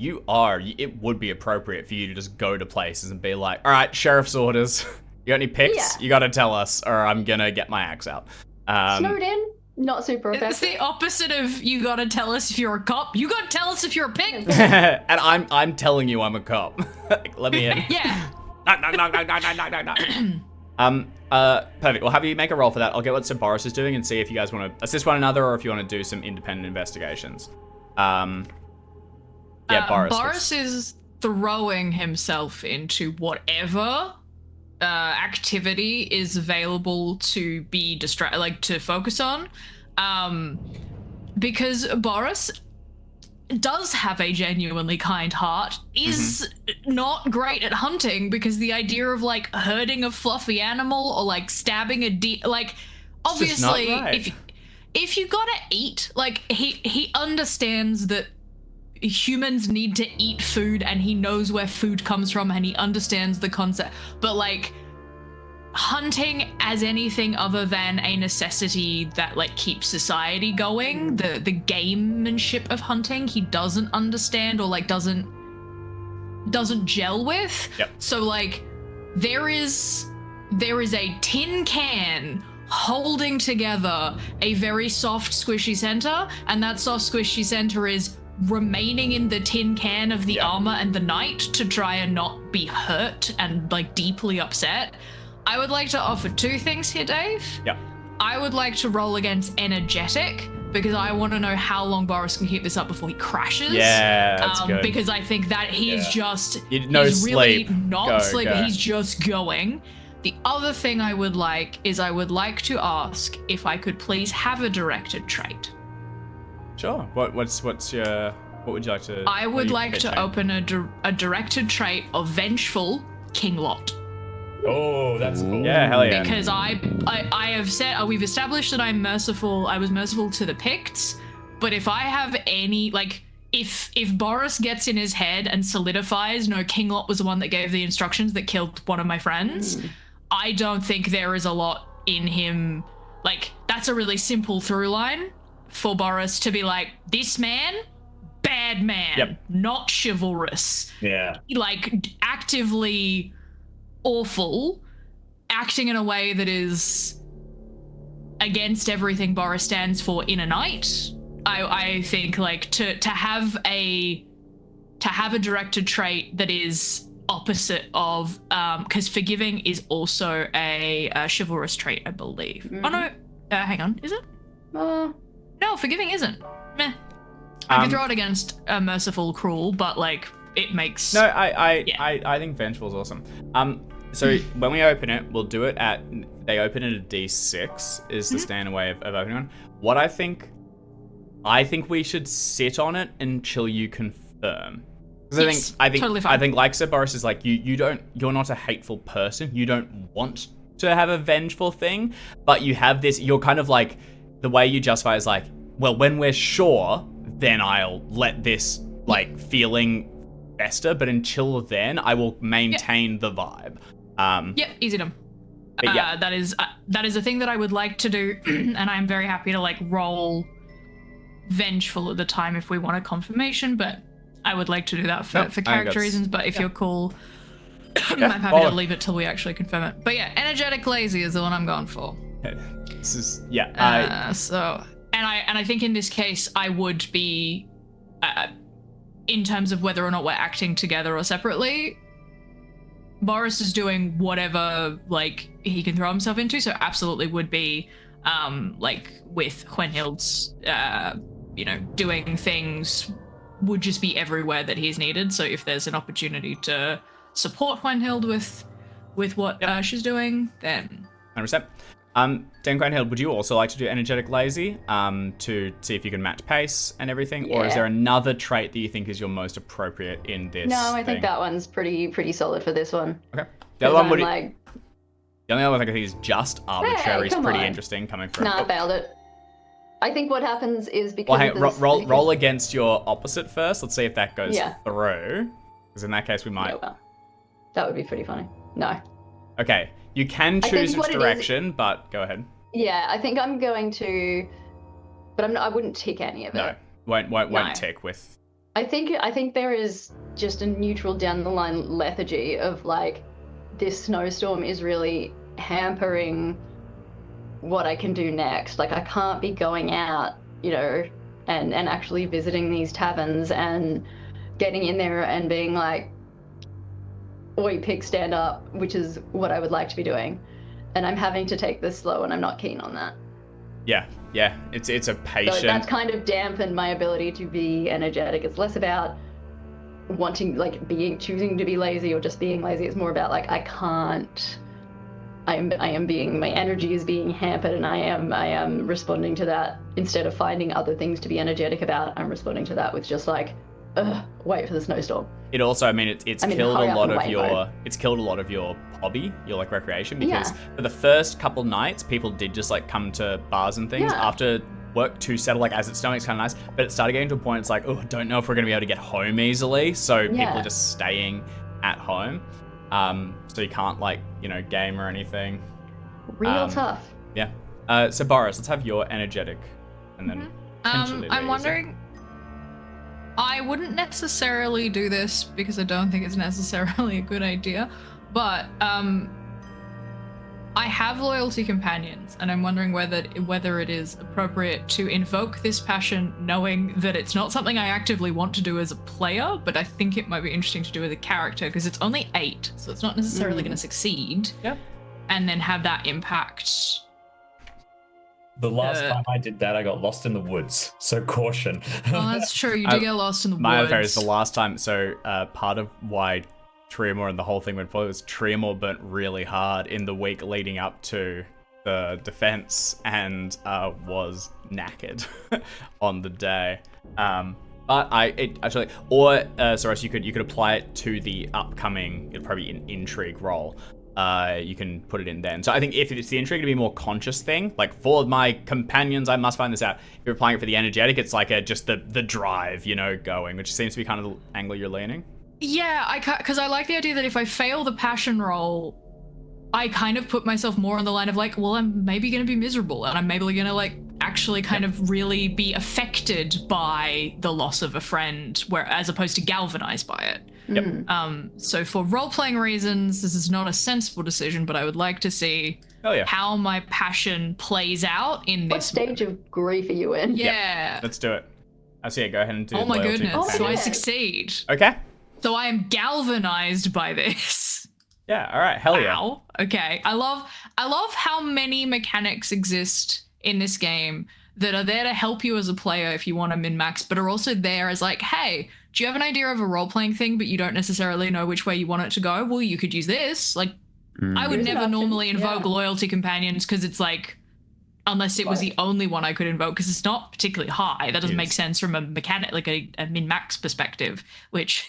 it would be appropriate for you to just go to places and be like, all right, sheriff's orders. You got any pics? You got to tell us, or I'm gonna get my axe out. Snowed in. Not super effective. It's the opposite of you gotta tell us if you're a cop. You gotta tell us if you're a pig. And I'm telling you I'm a cop. Let me in. Yeah. Knock. Perfect. We'll have you make a roll for that. I'll get what Sir Boris is doing and see if you guys want to assist one another, or if you want to do some independent investigations. Boris. Boris is throwing himself into whatever activity is available to be to focus on, because Boris does have a genuinely kind heart, is not great at hunting, because the idea of hurting a fluffy animal or stabbing a deer, obviously if you gotta eat, he understands that humans need to eat food, and he knows where food comes from, and he understands the concept, but hunting as anything other than a necessity that keeps society going, the gamemanship of hunting, he doesn't understand, or doesn't gel with. So there is a tin can holding together a very soft squishy center, and that soft squishy center is remaining in the tin can of the armor and the knight to try and not be hurt and deeply upset. I would like to offer 2 things here, Dave. Yeah. I would like to roll against energetic, because I want to know how long Boris can keep this up before he crashes. Yeah, that's good. Because I think that he's just No he's really sleep. not Go, sleeping. go. He's just going. The other thing I would like to ask if I could please have a directed trait. Sure. What would you like to? I would like to open a directed trait of Vengeful King Lot. Oh, that's cool. Yeah, hell yeah. Because I have said we've established that I'm merciful. I was merciful to the Picts, but if I have any if Boris gets in his head and solidifies, no, King Lot was the one that gave the instructions that killed one of my friends. I don't think there is a lot in him. That's a really simple through line for Boris to be like, this man, bad man, not chivalrous. Yeah. Actively awful, acting in a way that is against everything Boris stands for in a knight. I think to have a directed trait that is opposite of because forgiving is also a chivalrous trait, I believe. Oh no, hang on, is it? No, forgiving isn't. Meh. I can throw it against merciful, cruel, but it makes. No, I think Vengeful is awesome. So when we open it, we'll do it at. They open it at D6 is the standard way of opening one. What I think we should sit on it until you confirm. Because I think totally fine. I think like Sir Boris is you're not a hateful person. You don't want to have a vengeful thing, but you have this. You're kind of the way you justify is well, when we're sure, then I'll let this feeling fester. But until then, I will maintain the vibe. Easy done. That is a thing that I would like to do, and I'm very happy to roll vengeful at the time if we want a confirmation. But I would like to do that for character reasons. But if you're cool, I'm happy to leave it till we actually confirm it. But yeah, energetic lazy is the one I'm going for. This is I think in this case I would be, in terms of whether or not we're acting together or separately, Boris is doing whatever he can throw himself into, so absolutely would be with Hwenhild's doing things would just be everywhere that he's needed. So if there's an opportunity to support Hwenhild with what she's doing, then 100%. Dan Grindhill, would you also like to do energetic lazy to see if you can match pace and everything, or is there another trait that you think is your most appropriate in this? No, I think that one's pretty solid for this one. Okay. The other one would. The only other one I think is just arbitrary. Is pretty interesting coming from. Nah, I failed it. I think what happens is because roll against your opposite first. Let's see if that goes through. Because in that case, we might. Yeah, well, that would be pretty funny. No. Okay. You can choose which direction, but go ahead. Yeah, I think I'm going to, but I wouldn't tick any of it. No, won't tick with. I think there is just a neutral down the line lethargy of this snowstorm is really hampering what I can do next. I can't be going out, and actually visiting these taverns and getting in there and being oi, pig, stand up, which is what I would like to be doing. And I'm having to take this slow, and I'm not keen on that. Yeah. It's a patient. So that's kind of dampened my ability to be energetic. It's less about wanting, choosing to be lazy or just being lazy. It's more about, I can't. My energy is being hampered, and I am responding to that. Instead of finding other things to be energetic about, I'm responding to that with just wait for the snowstorm. It also, it's killed a lot of your hobby, your recreation, because for the first couple nights, people did just come to bars and things after work to settle. As it's snowing, it's kind of nice, but it started getting to a point. It's I don't know if we're gonna be able to get home easily, so people are just staying at home. So you can't game or anything. Real tough. Yeah. So Boris, let's have your energetic, and then potentially I'm wondering. I wouldn't necessarily do this because I don't think it's necessarily a good idea, but I have loyalty companions, and I'm wondering whether it is appropriate to invoke this passion knowing that it's not something I actively want to do as a player, but I think it might be interesting to do with a character because it's only 8, so it's not necessarily going to succeed. Yep. And then have that impact The last time I did that, I got lost in the woods. So caution. Oh, that's true. You do get lost in the My woods. affair is the last time. So part of why Triamore and the whole thing went forward was Triamore burnt really hard in the week leading up to the defense and was knackered on the day. But Soros, you could apply it to the upcoming, it'll probably be an intrigue roll. You can put it in then. So I think if it's the intrigue to be a more conscious thing, like for my companions, I must find this out. If you're applying it for the energetic, it's like just the drive, going, which seems to be kind of the angle you're leaning. Yeah, because I like the idea that if I fail the passion roll, I kind of put myself more on the line of like, well, I'm maybe going to be miserable, and I'm maybe going to like actually kind of really be affected by the loss of a friend, as opposed to galvanized by it. Yep. So for role-playing reasons, this is not a sensible decision, but I would like to see how my passion plays out in What this. stage of grief are you in? Yeah. Let's do it. So yeah, go ahead and do. Oh my loyalty goodness! companion. So I succeed. Okay. So I am galvanized by this. Yeah. All right. Hell yeah. Wow. Okay. I love how many mechanics exist in this game that are there to help you as a player if you want to min-max, but are also there as like, hey, do you have an idea of a role-playing thing, but you don't necessarily know which way you want it to go? Well, you could use this. Like, I would Here's an never option. normally invoke Yeah. loyalty companions because it's like, unless it was the only one I could invoke, because it's not particularly high. That doesn't make sense from a mechanic, like a min-max perspective, which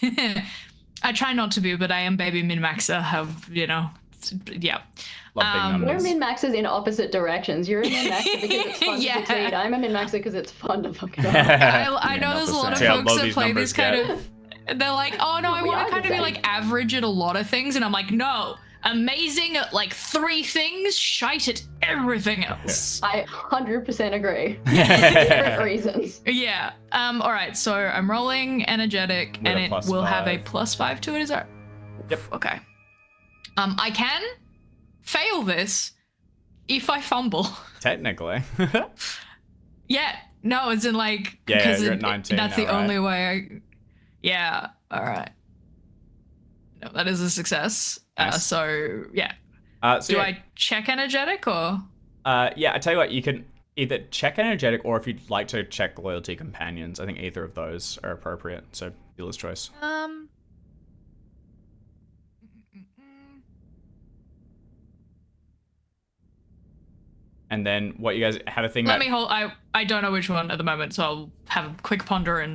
I try not to be, but I am baby min-maxer. Yeah. Love big numbers. We're min-maxers in opposite directions. You're a min-maxer because it's fun Yeah. to succeed. I'm a min-maxer because it's fun to fuck it up. I know there's a lot of See how folks low that these play numbers this kind get. of. They're like, oh no, I We want are to kind the of be same. like average at a lot of things, and I'm like, no, amazing at like 3 things, shite at everything else. I 100% agree. Different reasons. Yeah. All right. So I'm rolling energetic, With and a it plus will have a 5. +5 to it. Is that? Yep. Okay. I can fail this if I fumble. Technically. Yeah. No, it's in like Yeah, because you're at 19 that's now, the only way I. Yeah. All right. No, that is a success. Nice. So yeah. So Do yeah, I check energetic or? yeah, I tell you what, you can either check energetic or if you'd like to check loyalty companions. I think either of those are appropriate. So dealer's choice. And then what you guys have a thing Let that me hold. I don't know which one at the moment, so I'll have a quick ponder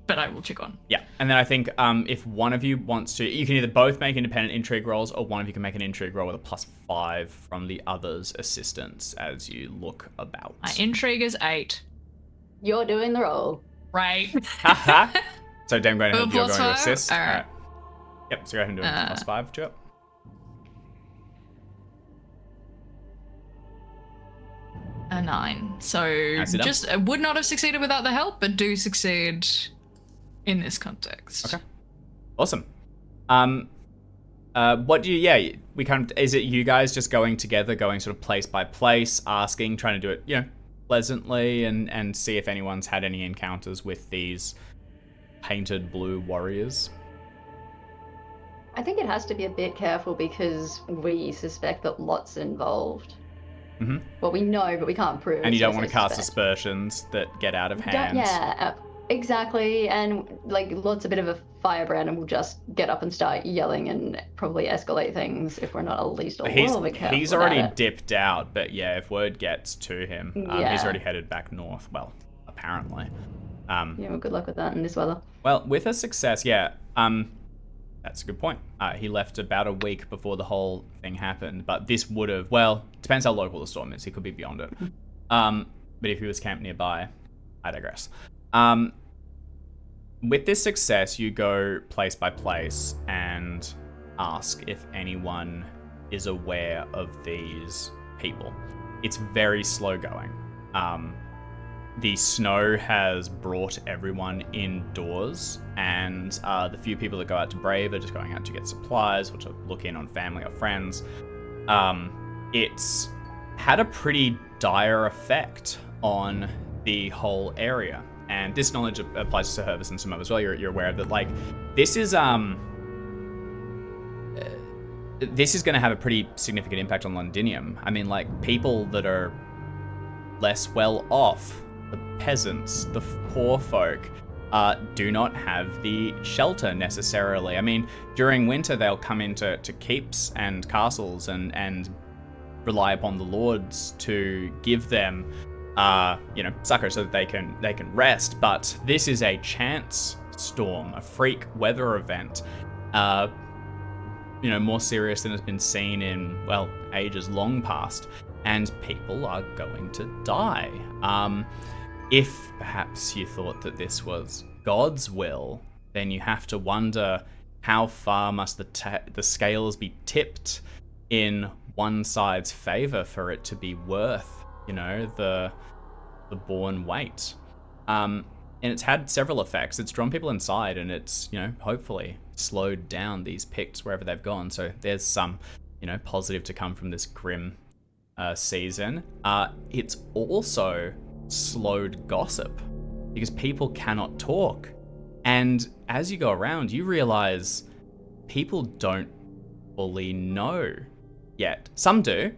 but I will check on. yeah, and then I think if one of you wants to, you can either both make independent intrigue rolls, or one of you can make an intrigue roll with a +5 from the other's assistance as you look about. My intrigue is 8. You're doing the roll. Right. So Dame Gwen, Oh, you're going to +5? assist. All right. Yep. So go ahead and do a +5 to it. A 9. So Nicely done. just would not have succeeded without the help, but do succeed in this context. Okay. Awesome. What do you? Yeah, we kind of. Is it you guys just going together, going sort of place by place, asking, trying to do it, pleasantly, and see if anyone's had any encounters with these painted blue warriors? I think it has to be a bit careful because we suspect that lots involved. Mm-hmm. Well, we know, but we can't prove. And you so don't want to cast suspect. aspersions that get out of hand. Exactly. And like lots a bit of a firebrand, and we'll just get up and start yelling and probably escalate things if we're not at least a little bit careful. He's about already it. dipped out, but yeah, if word gets to him, he's Yeah. already headed back north. Well, apparently. Yeah, well, good luck with that in this weather. Well, with a success, yeah. That's a good point. He left about a week before the whole thing happened, but this would have, well, depends how local the storm is. He could be beyond it. But if he was camped nearby, I digress. With this success, you go place by place and ask if anyone is aware of these people. It's very slow going. The snow has brought everyone indoors, and the few people that go out to brave are just going out to get supplies or to look in on family or friends. It's had a pretty dire effect on the whole area, and this knowledge applies to Hervis and Simone as well. You're aware of that. Like, this is going to have a pretty significant impact on Londinium. I mean, like, people that are less well off, the peasants, the poor folk, do not have the shelter necessarily. I mean, during winter they'll come into keeps and castles and rely upon the lords to give them, succor so that they can rest. But this is a chance storm, a freak weather event, more serious than has been seen in, well, ages long past, and people are going to die. If perhaps you thought that this was God's will, then you have to wonder how far must the scales be tipped in one side's favor for it to be worth, the born weight. And it's had several effects. It's drawn people inside, and it's, hopefully slowed down these Picts wherever they've gone. So there's some, positive to come from this grim season. It's also slowed gossip because people cannot talk. And as you go around, you realize people don't fully know yet. Some do.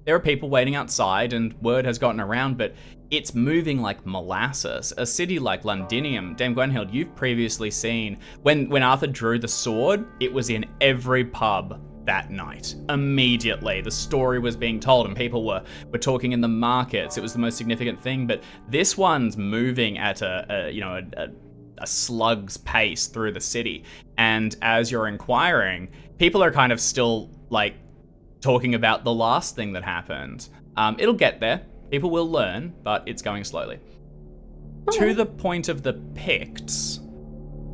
There are people waiting outside and word has gotten around, but it's moving like molasses. A city like Londinium, Dame Gwenhild, you've previously seen when Arthur drew the sword, it was in every pub that night. Immediately, the story was being told and people were talking in the markets. It was the most significant thing, but this one's moving at a slug's pace through the city. And as you're inquiring, people are kind of still like talking about the last thing that happened. It'll get there. People will learn, but it's going slowly. To the point of the Picts,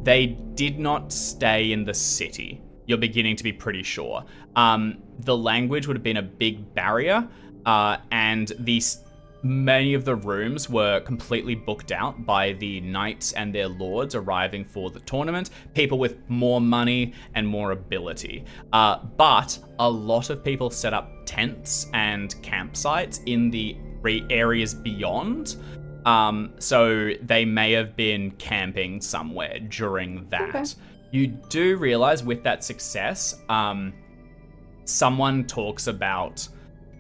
they did not stay in the city. You're beginning to be pretty sure. The language would have been a big barrier, and many of the rooms were completely booked out by the knights and their lords arriving for the tournament, people with more money and more ability. But a lot of people set up tents and campsites in the areas beyond. So they may have been camping somewhere during that. Okay. You do realize with that success, someone talks about,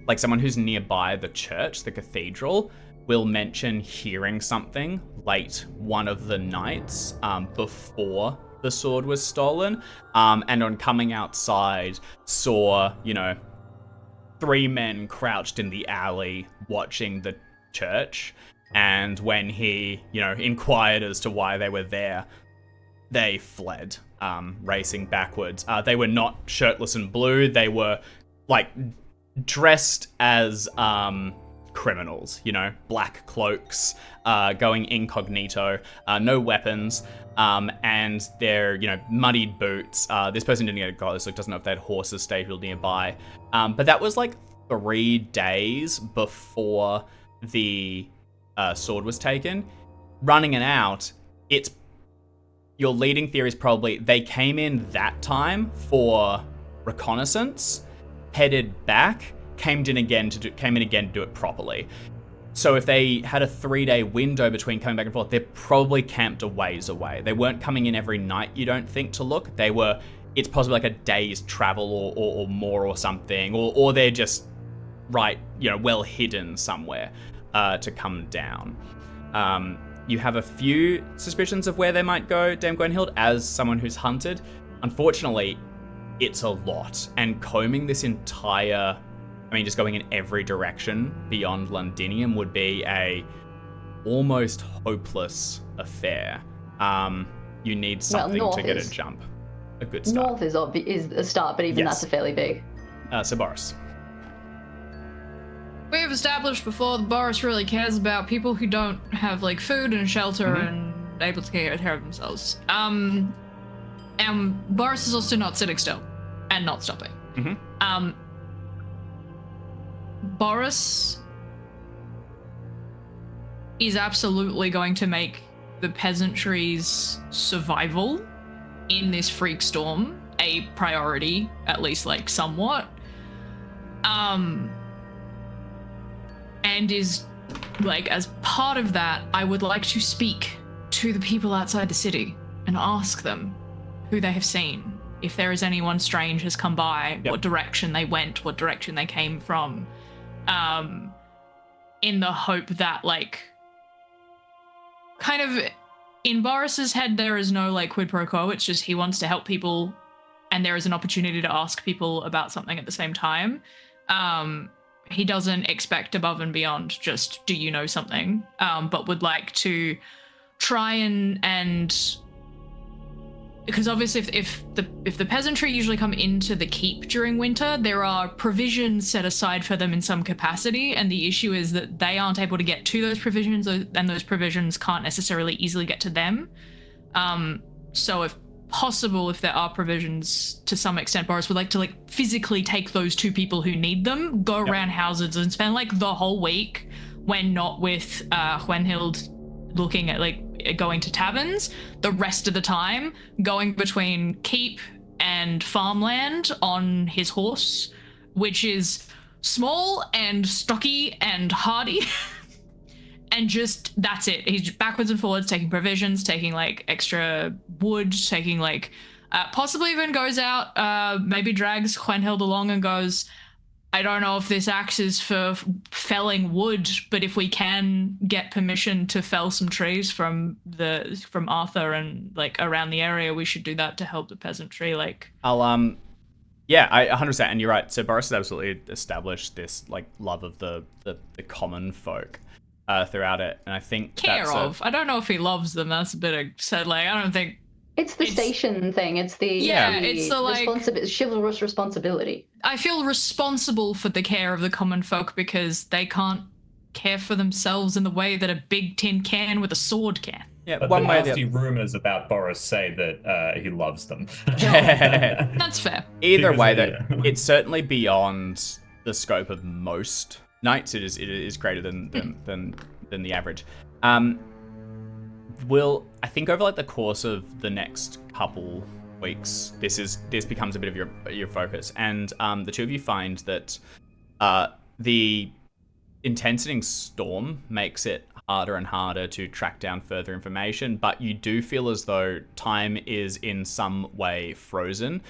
like someone who's nearby the church, the cathedral, will mention hearing something late one of the nights before the sword was stolen, and on coming outside saw, 3 men crouched in the alley watching the church, and when he, inquired as to why they were there, they fled, racing backwards. They were not shirtless and blue. They were, dressed as criminals, black cloaks, going incognito, no weapons, and their, muddied boots. This person didn't get a close look, doesn't know if they had horses stabled nearby. But that was 3 days before the sword was taken. Running it out, your leading theory is probably they came in that time for reconnaissance, headed back, came in again to do it properly. So if they had a 3-day window between coming back and forth, they're probably camped a ways away. They weren't coming in every night, you don't think, to look. It's possibly a day's travel or more or something, or they're just well hidden somewhere to come down. You have a few suspicions of where they might go, Dame Gwenhild, as someone who's hunted. Unfortunately, it's a lot. And combing this entire, just going in every direction beyond Londinium would be a almost hopeless affair. You need something to get a jump. A good start. North is a start, but even that's a fairly big. So Boris. We've established before that Boris really cares about people who don't have food and shelter and able to take care of themselves. And Boris is also not sitting still and not stopping. Boris is absolutely going to make the peasantry's survival in this freak storm a priority, at least somewhat. And is as part of that, I would like to speak to the people outside the city and ask them who they have seen, if there is anyone strange has come by, what direction they went, what direction they came from. in the hope that, like, kind of in Boris's head, there is no, like, quid pro quo. It's just he wants to help people, and there is an opportunity to ask people about something at the same time. He doesn't expect above and beyond just, do you know something? But would like to try and because obviously if the peasantry usually come into the keep during winter, there are provisions set aside for them in some capacity, and the issue is that they aren't able to get to those provisions, and those provisions can't necessarily easily get to them. So if possible, if there are provisions to some extent, Boris would like to, like, physically take those two people who need them, go around houses and spend, like, the whole week, when not with Gwenhild, looking at, like, going to taverns, the rest of the time going between keep and farmland on his horse, which is small and stocky and hardy. And just, that's it. He's backwards and forwards, taking provisions, taking, like, extra wood, taking, like, possibly even goes out, maybe drags Gwenhild along and goes, I don't know if this axe is for felling wood, but if we can get permission to fell some trees from Arthur and, like, around the area, we should do that to help the peasantry. Like, Yeah, I 100%, and you're right. So Boris has absolutely established this, like, love of the common folk throughout it, and I think I don't know if he loves them. That's a bit of said. Like, I don't think it's the station thing. It's the it's the, like, chivalrous responsibility. I feel responsible for the care of the common folk because they can't care for themselves in the way that a big tin can with a sword can. Yeah, but one the way. nasty rumors about Boris say that he loves them. That's fair. Either way, though, it's certainly beyond the scope of most knights. It is greater than the average. I think over, like, the course of the next couple weeks, this becomes a bit of your focus, and the two of you find that the intensity storm makes it harder and harder to track down further information, but you do feel as though time is in some way frozen.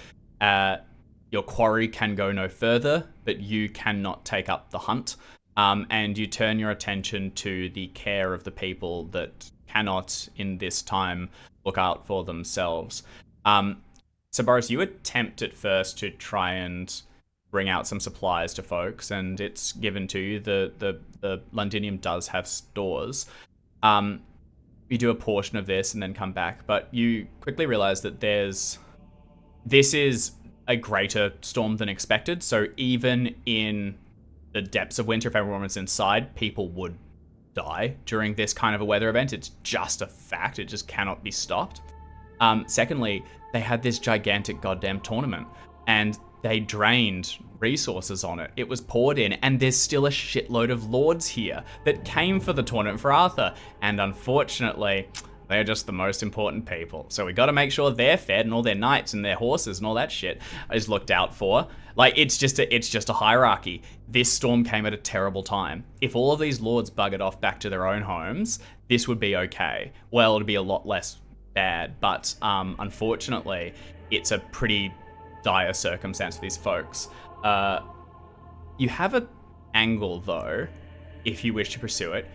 Your quarry can go no further, but you cannot take up the hunt, and you turn your attention to the care of the people that cannot, in this time, look out for themselves. So Boris, you attempt at first to try and bring out some supplies to folks, and it's given to you. The Londinium does have stores. You do a portion of this and then come back, but you quickly realize that this is a greater storm than expected. So even in the depths of winter, if everyone was inside, people would die during this kind of a weather event. It's just a fact. It just cannot be stopped. Secondly, they had this gigantic goddamn tournament, and they drained resources on it. It was poured in, and there's still a shitload of lords here that came for the tournament for Arthur, and unfortunately, they're just the most important people. So we got to make sure they're fed, and all their knights and their horses and all that shit is looked out for. Like, it's just a hierarchy. This storm came at a terrible time. If all of these lords buggered off back to their own homes, this would be okay. Well, it'd be a lot less bad, but unfortunately, it's a pretty dire circumstance for these folks. You have an angle, though, if you wish to pursue it.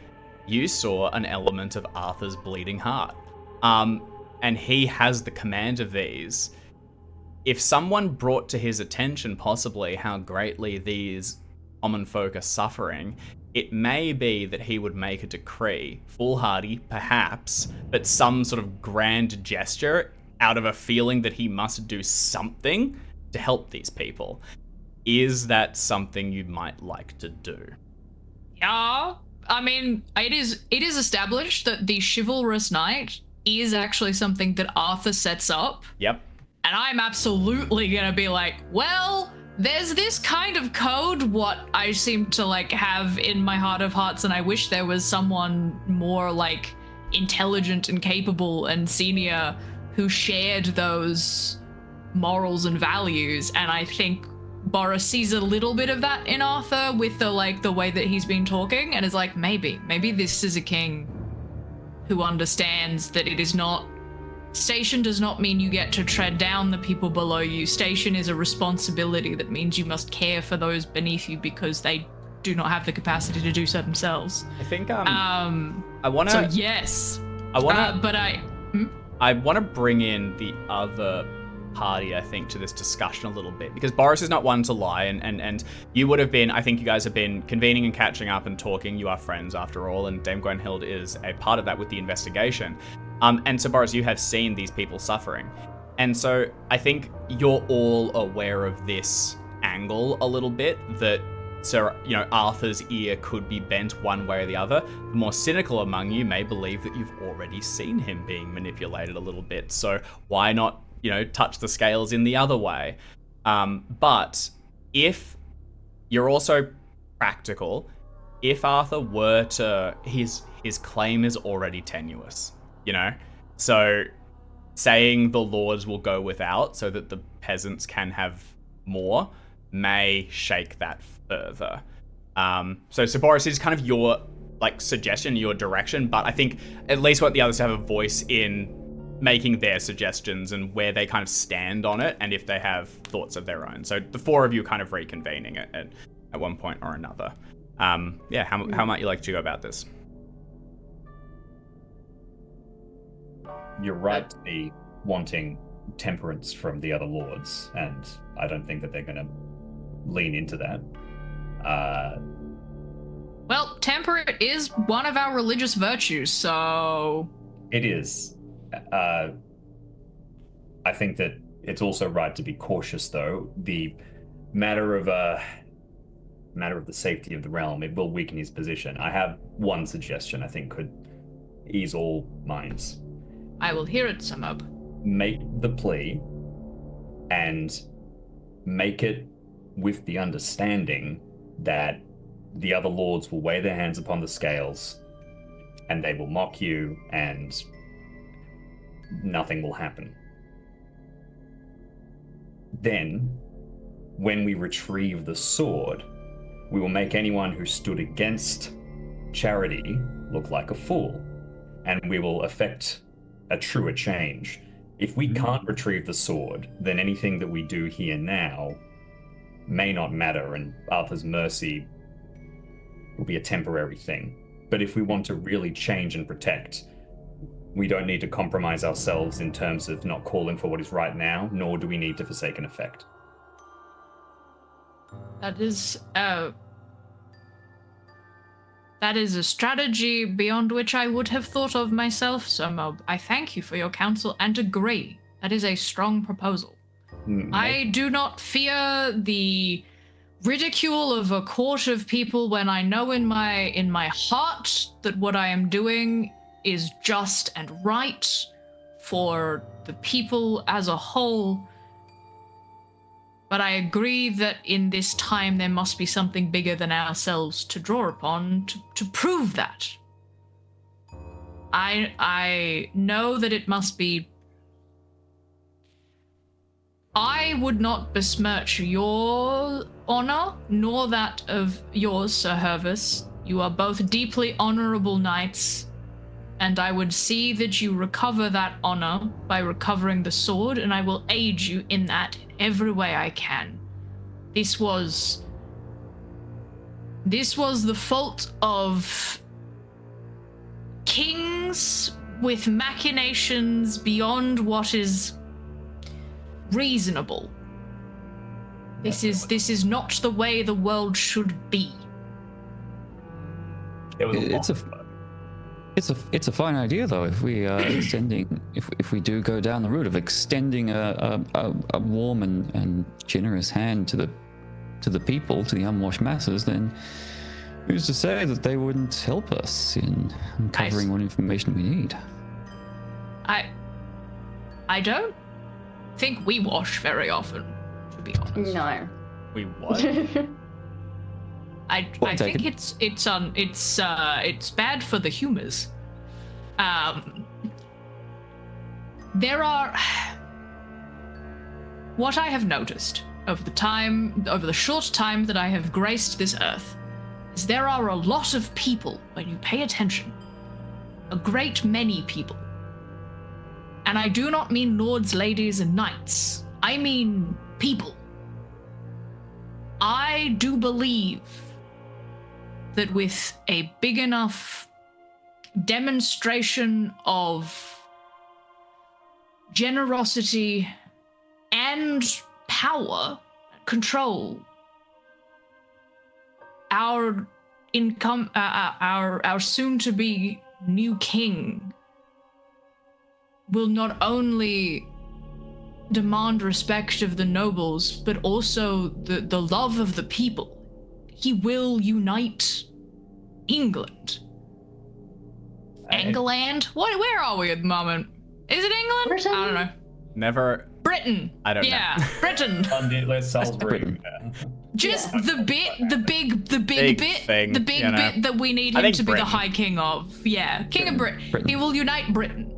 You saw an element of Arthur's bleeding heart, and he has the command of these. If someone brought to his attention possibly how greatly these common folk are suffering, it may be that he would make a decree, foolhardy perhaps, but some sort of grand gesture out of a feeling that he must do something to help these people. Is that something you might like to do? Yeah. I mean, it is established that the chivalrous knight is actually something that Arthur sets up. Yep. And I'm absolutely gonna be like, well, there's this kind of code what I seem to, like, have in my heart of hearts, and I wish there was someone more, like, intelligent and capable and senior who shared those morals and values. And I think Boris sees a little bit of that in Arthur with the way that he's been talking, and is like, maybe this is a king who understands that it is not, station does not mean you get to tread down the people below you. Station is a responsibility that means you must care for those beneath you because they do not have the capacity to do so themselves. I think I want So to. yes, I want to. but I want to bring in the other party, I think, to this discussion a little bit, because Boris is not one to lie, and you would have been, I think you guys have been convening and catching up and talking. You are friends after all, and Dame Gwenhild is a part of that with the investigation. And so Boris, you have seen these people suffering. And so I think you're all aware of this angle a little bit, that so, Arthur's ear could be bent one way or the other. The more cynical among you may believe that you've already seen him being manipulated a little bit. So why not, touch the scales in the other way? But if you're also practical, if Arthur were to, his claim is already tenuous, So saying the lords will go without so that the peasants can have more may shake that further. So Boris is kind of your suggestion, your direction, but I think at least want the others to have a voice in making their suggestions and where they kind of stand on it, and if they have thoughts of their own. So the four of you kind of reconvening at one point or another. How might you like to go about this? You're right to be wanting temperance from the other lords, and I don't think that they're going to lean into that. Well, temperate is one of our religious virtues, so... It is. I think that it's also right to be cautious, though. The matter of the safety of the realm, it will weaken his position. I have one suggestion I think could ease all minds. I will hear it, Samob. Make the plea, and make it with the understanding that the other lords will weigh their hands upon the scales, and they will mock you, and nothing will happen. Then, when we retrieve the sword, we will make anyone who stood against charity look like a fool, and we will effect a truer change. If we can't retrieve the sword, then anything that we do here now may not matter, and Arthur's mercy will be a temporary thing. But if we want to really change and protect, we don't need to compromise ourselves in terms of not calling for what is right now, nor do we need to forsake an effect. That is a strategy beyond which I would have thought of myself, Samob. I thank you for your counsel and agree. That is a strong proposal. I do not fear the ridicule of a court of people when I know in my heart that what I am doing is just and right for the people as a whole. But I agree that in this time there must be something bigger than ourselves to draw upon to prove that. I know that it must be... I would not besmirch your honor, nor that of yours, Sir Hervis. You are both deeply honorable knights, and I would see that you recover that honor by recovering the sword, and I will aid you in that in every way I can. This was the fault of kings with machinations beyond what is reasonable. This is not the way the world should be. It's a fine idea, though. If we are extending, if we do go down the route of extending a warm and generous hand to the people, to the unwashed masses, then who's to say that they wouldn't help us in uncovering what information we need? I don't think we wash very often, to be honest. No. We what? I think it's bad for the humors. There are... What I have noticed over the short time that I have graced this earth, is there are a lot of people, when you pay attention, a great many people. And I do not mean lords, ladies, and knights. I mean people. I do believe that with a big enough demonstration of generosity and power, control, our soon-to-be new king will not only demand respect of the nobles, but also the love of the people. He will unite England. England? Where are we at the moment? Is it England? Britain? I don't know. Never. Britain. I don't know. Yeah, Britain. Let's Salisbury. Just the big Big bit, thing, the big you know? bit that we need I him think to be Britain. the High King of. Yeah, King of Britain. Britain. He will unite Britain.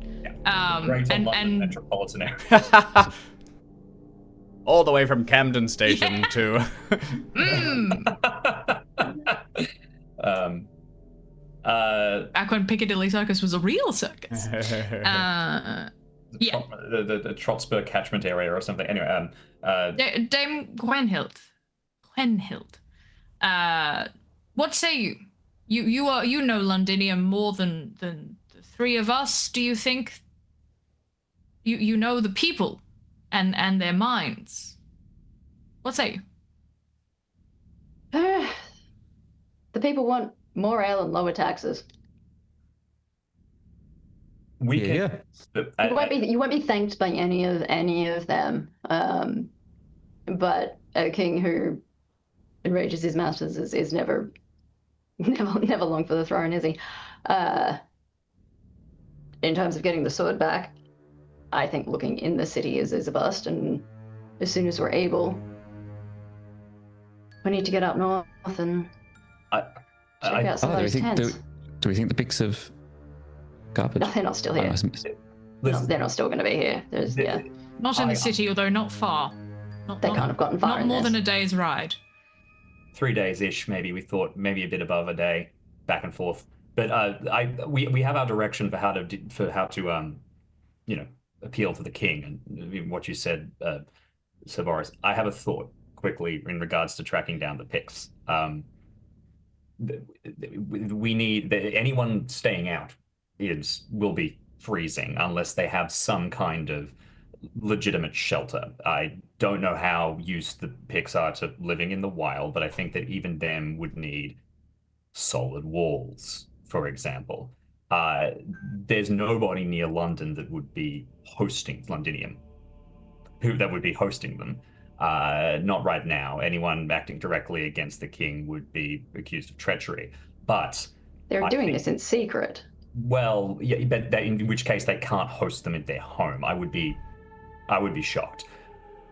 Greater London And metropolitan area. All the way from Camden Station to. back when Piccadilly Circus was a real circus. Yeah. The Trotsburg catchment area or something. Anyway, Dame Gwenhild. What say you? You know Londinium more than the three of us. Do you think you know the people and their minds? What say you? The people want more ale and lower taxes. we can. Yeah. You won't be thanked by any of them. But a king who enrages his masters is never long for the throne, is he? In terms of getting the sword back, I think looking in the city is a bust, and as soon as we're able, we need to get up north and check out some of those tents. Do we think the pigs have garbage? No, they're not still here. No, they're not still going to be here. Not in the city, although not far. They can't have gotten far Not in more this. than a day's ride. 3 days-ish, maybe. We thought maybe a bit above a day, back and forth. But we have our direction for how to appeal to the king. And what you said, Sir Boris, I have a thought quickly in regards to tracking down the Picts. We need anyone staying out will be freezing unless they have some kind of legitimate shelter. I don't know how used the Picts are to living in the wild, but I think that even them would need solid walls, for example. There's nobody near London that would be hosting Londinium, that would be hosting them. Not right now. Anyone acting directly against the king would be accused of treachery. But They're doing this in secret. well, yeah, but in which case they can't host them in their home. I would be shocked.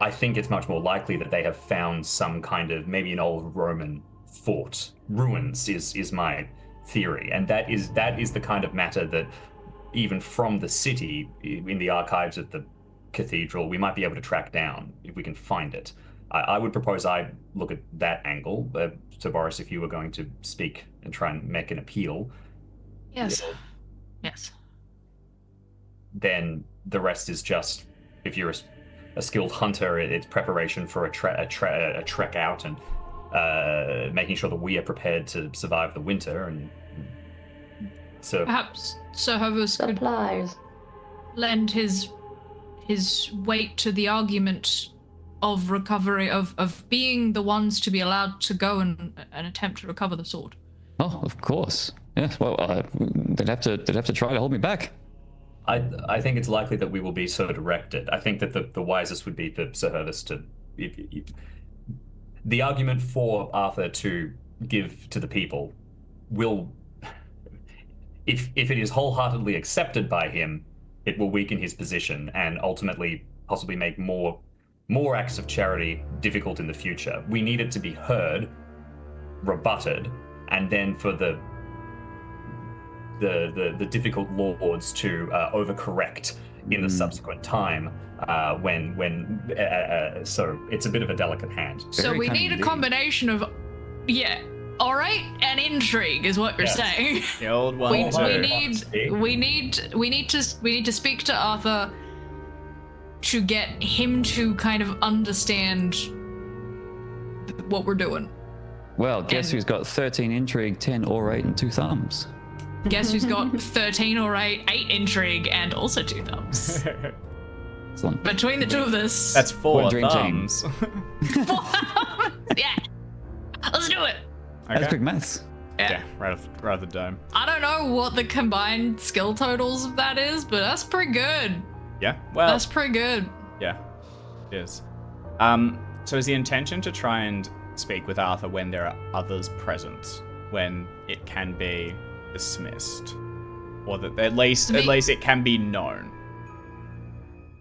I think it's much more likely that they have found some kind of, maybe an old Roman fort. Ruins is my theory, and that is the kind of matter that even from the city, in the archives at the cathedral, we might be able to track down if we can find it. I would propose I look at that angle. So Boris, if you were going to speak and try and make an appeal, Yes. Yes. then the rest is just, if you're a skilled hunter, it's preparation for a trek out and making sure that we are prepared to survive the winter. And so Perhaps Sir Hovus could Supplies. lend his weight to the argument of recovery, of being the ones to be allowed to go and attempt to recover the sword. Oh, of course. Yes. Well, they'd have to try to hold me back. I think it's likely that we will be so directed. I think that the wisest would be for Sir Hovus to... The argument for Arthur to give to the people will... If it is wholeheartedly accepted by him, it will weaken his position and ultimately possibly make more acts of charity difficult in the future. We need it to be heard, rebutted, and then for the difficult lords to overcorrect in the subsequent time so it's a bit of a delicate hand. So Very we kind need a indeed. combination of, all right, and intrigue is what you're Yes. saying. The old one. We too. need to speak to Arthur to get him to kind of understand what we're doing. Well, guess And- who's got 13 intrigue, 10 orate, and 2 thumbs? Guess who's got 13 or 8 intrigue, and also 2 thumbs. Excellent. Between the two of us. That's 4 One dream team. thumbs. Yeah. Let's do it. That's quick maths. Yeah, right off the dome. I don't know what the combined skill totals of that is, but that's pretty good. Yeah, well, That's pretty good. yeah, it is. So is the intention to try and speak with Arthur when there are others present, when it can be dismissed, or that at least it can be known?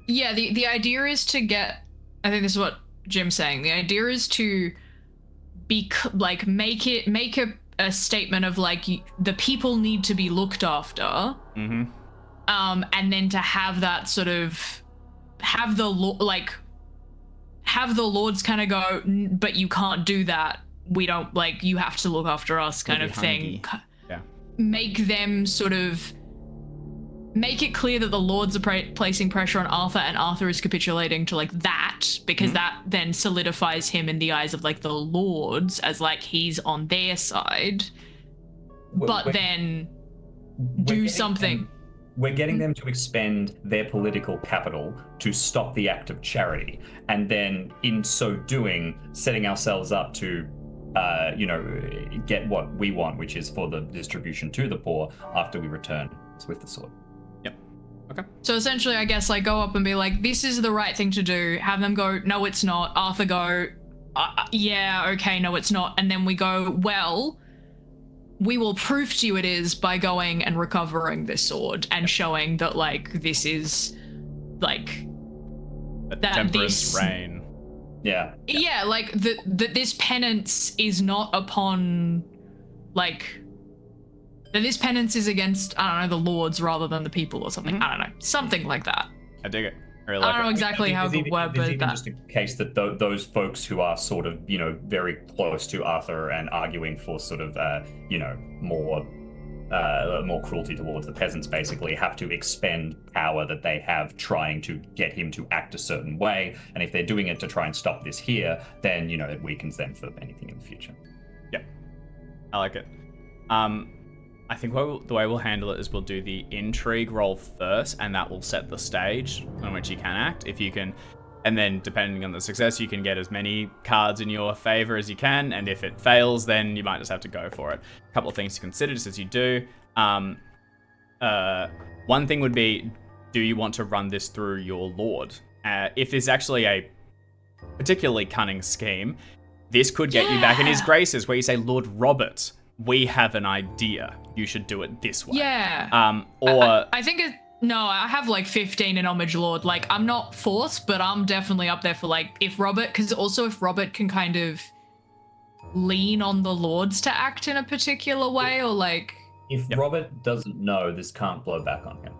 Yeah, the idea is to get. I think this is what Jim's saying. The idea is to be like make a statement of like the people need to be looked after. Mm-hmm. And then to have that sort of have the lords kind of go, but you can't do that. We don't like you have to look after us kind We'll of be thing. hungry. Yeah. Make them sort of make it clear that the lords are placing pressure on Arthur, and Arthur is capitulating to like that, because that then solidifies him in the eyes of like the lords as like he's on their side. But then do something. We're getting them to expend their political capital to stop the act of charity, and then in so doing, setting ourselves up to, get what we want, which is for the distribution to the poor after we return with the sword. Yep. Okay. So essentially, I guess, like, go up and be like, this is the right thing to do. Have them go, no, it's not. Arthur go, yeah, okay, no, it's not. And then we go, well, we will prove to you it is by going and recovering this sword and showing that, like, this is, like, that temperance this... reign. Yeah. Yeah, like, that this penance is not upon, like... That this penance is against, I don't know, the lords rather than the people or something. I don't know. Something like that. I dig it. I really I like don't know it. exactly how it would work, There's but even that... just a case that those folks who are sort of, very close to Arthur and arguing for sort of, more cruelty towards the peasants, basically have to expend power that they have trying to get him to act a certain way. And if they're doing it to try and stop this here, then, it weakens them for anything in the future. Yeah. I like it. I think the way we'll handle it is we'll do the intrigue roll first, and that will set the stage on which you can act. If you can, and then depending on the success, you can get as many cards in your favor as you can, and if it fails, then you might just have to go for it. A couple of things to consider just as you do. One thing would be, do you want to run this through your lord? If there's actually a particularly cunning scheme, this could get you back in his graces, where you say, Lord Robert, we have an idea. You should do it this way. Yeah. Or I think no, I have like 15 in Homage Lord. Like, I'm not forced, but I'm definitely up there for like, if Robert can kind of lean on the lords to act in a particular way, or like... If Robert doesn't know, this can't blow back on him.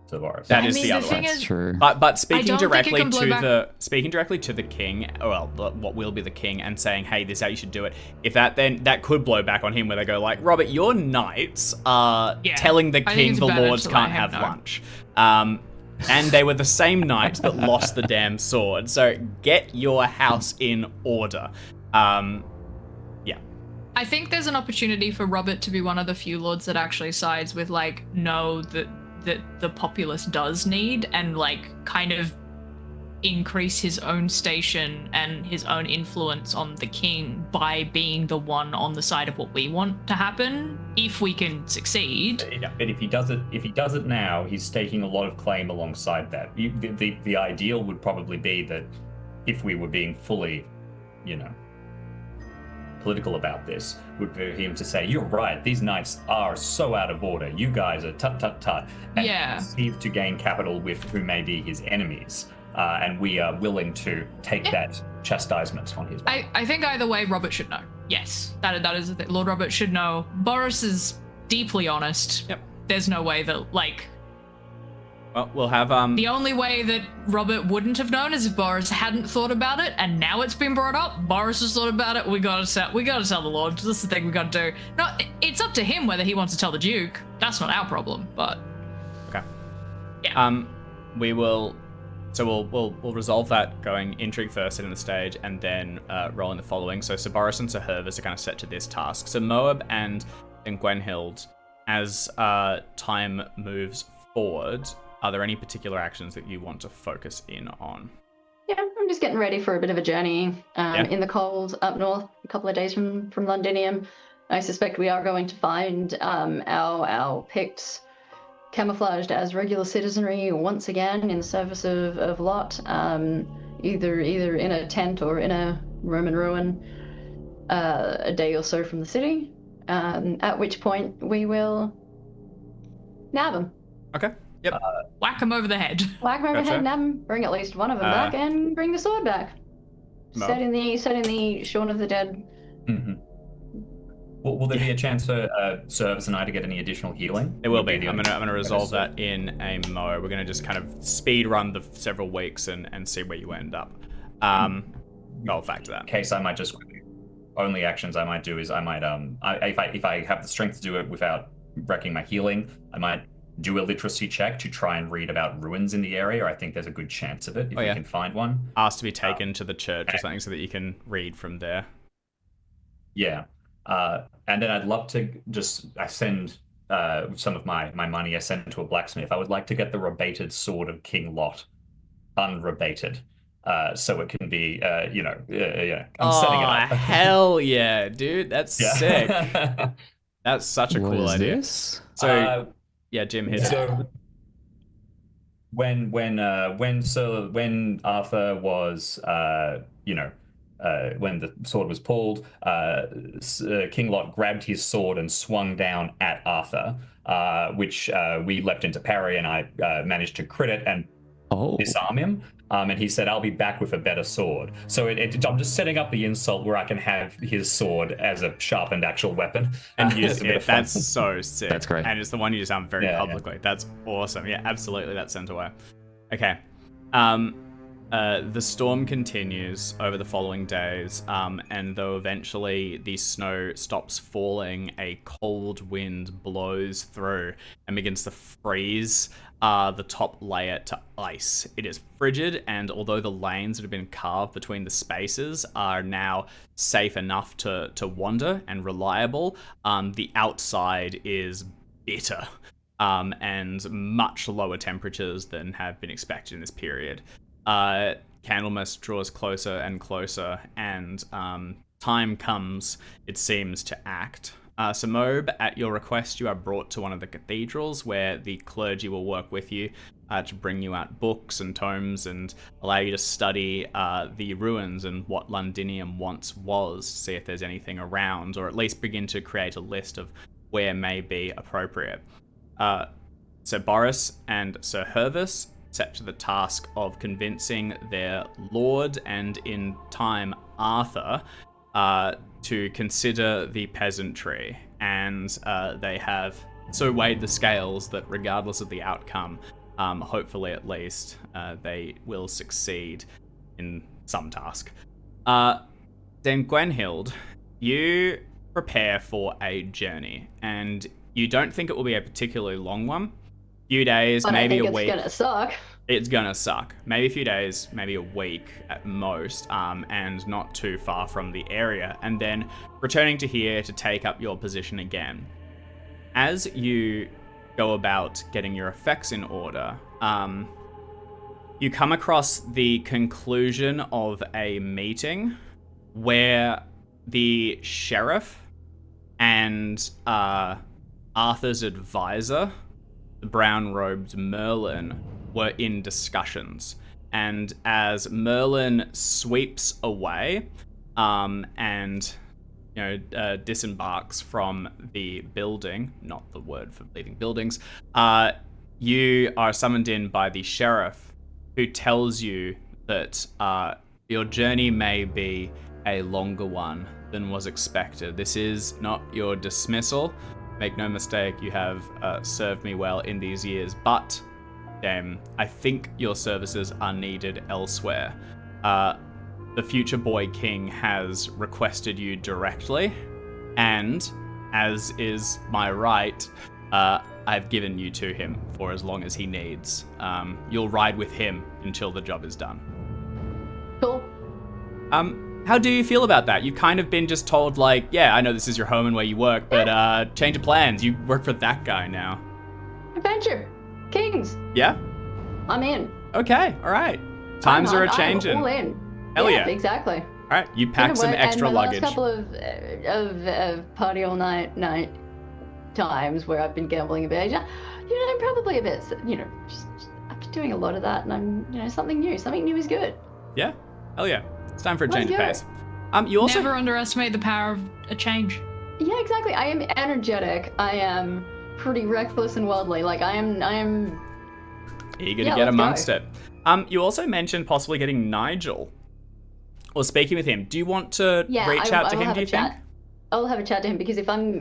Tavares. that is the other one. That's true. But speaking don't think it directly can blow to back- speaking directly to the king, well, what will be the king, and saying, "Hey, this is how you should do it." If that could blow back on him, where they go like, "Robert, your knights are telling the I think king it's the better lords to can't let him have know." lunch," and they were the same knights that lost the damn sword. So get your house in order. Yeah. I think there's an opportunity for Robert to be one of the few lords that actually sides with, like, no, that the populace does need, and like kind of increase his own station and his own influence on the king by being the one on the side of what we want to happen, if we can succeed. Yeah, but if he does it now, he's staking a lot of claim alongside that. The ideal would probably be that if we were being fully, political about this, would be him to say, "You're right, these knights are so out of order. You guys are tut, and perceived to gain capital with who may be his enemies, and we are willing to take that chastisement on his back." I think either way, Robert should know. Yes, that is the thing. Lord Robert should know. Boris is deeply honest. Yep. There's no way that, like... Well, we'll have The only way that Robert wouldn't have known is if Boris hadn't thought about it, and now it's been brought up. Boris has thought about it. We gotta tell the Lord. This is the thing we gotta do. No, it's up to him whether he wants to tell the Duke. That's not our problem. But okay. yeah. We will So we'll resolve that going intrigue first in the stage, and then rolling the following. So Saboris and Sir Hervis are kind of set to this task. So Moab and Gwenhild, as time moves forward, are there any particular actions that you want to focus in on? Yeah, I'm just getting ready for a bit of a journey in the cold up north, a couple of days from Londinium. I suspect we are going to find our Picts camouflaged as regular citizenry once again in the service of Lot, either in a tent or in a Roman ruin, a day or so from the city, at which point we will nab them. Okay. Yep. Whack them over the head. Whack them over the head, nab them, bring at least one of them back, and bring the sword back. Set in the Shaun of the Dead. Mm-hmm. Will there be a chance for Service and I to get any additional healing? It will be. I'm gonna resolve that in a mo. We're gonna just kind of speed run the several weeks and see where you end up. I'll factor that. In case I might just only actions I might do is I might if I have the strength to do it without wrecking my healing, I might do a literacy check to try and read about ruins in the area. I think there's a good chance of it if we can find one. Ask to be taken to the church or something so that you can read from there. Yeah. And then I'd love to I send some of my money I send to a blacksmith. I would like to get the rebated sword of King Lot, unrebated, so it can be, I'm setting it up. Hell yeah, dude, that's sick. That's such a cool idea. This? So, Jim, hit it. When Arthur was, when the sword was pulled, King Lot grabbed his sword and swung down at Arthur, which we leapt into parry, and I managed to crit it and disarm him. And he said, "I'll be back with a better sword." So I'm just setting up the insult where I can have his sword as a sharpened actual weapon and use it. That's so sick. That's great. And it's the one you disarm very publicly. Yeah. That's awesome. Yeah, absolutely. That's sent away. Okay. The storm continues over the following days, and though eventually the snow stops falling, a cold wind blows through and begins to freeze the top layer to ice. It is frigid, and although the lanes that have been carved between the spaces are now safe enough to wander and reliable, the outside is bitter and much lower temperatures than have been expected in this period. Candlemas draws closer and closer, and time comes, it seems, to act. So Moab, at your request, you are brought to one of the cathedrals where the clergy will work with you to bring you out books and tomes and allow you to study the ruins and what Londinium once was, to see if there's anything around, or at least begin to create a list of where may be appropriate. So Boris and Sir Hervis set to the task of convincing their lord and, in time, Arthur, to consider the peasantry, and they have so weighed the scales that regardless of the outcome, hopefully at least, they will succeed in some task. Then Gwenhild, you prepare for a journey, and you don't think it will be a particularly long one. Few days, maybe a week. It's gonna suck. It's gonna suck. Maybe a few days, maybe a week at most, and not too far from the area, and then returning to here to take up your position again. As you go about getting your effects in order, you come across the conclusion of a meeting where the sheriff and Arthur's advisor, the brown-robed Merlin, were in discussions. And as Merlin sweeps away and disembarks from the building, not the word for leaving buildings, you are summoned in by the sheriff, who tells you that your journey may be a longer one than was expected. This is not your dismissal. Make no mistake, you have served me well in these years, but I think your services are needed elsewhere. The future boy king has requested you directly, and as is my right, I've given you to him for as long as he needs. You'll ride with him until the job is done. Cool. How do you feel about that? You've kind of been just told, like, yeah, I know this is your home and where you work, but change of plans. You work for that guy now. Adventure. Kings. Yeah? I'm in. Okay, all right. Times are a-changing. I'm all in. Hell yeah. Exactly. All right, you pack some extra luggage. And the last couple of party all night times where I've been gambling a bit, I'm probably a bit, just I've been doing a lot of that, and I'm, something new. Something new is good. Yeah, hell yeah. It's time for a Let's change of go. pace. You also Never underestimate the power of a change. Yeah, exactly. I am energetic. I am pretty reckless and worldly. Like I am. eager to get amongst it. You also mentioned possibly getting Nigel, or speaking with him. Do you want to reach out to him? Do you think? I'll have a chat to him because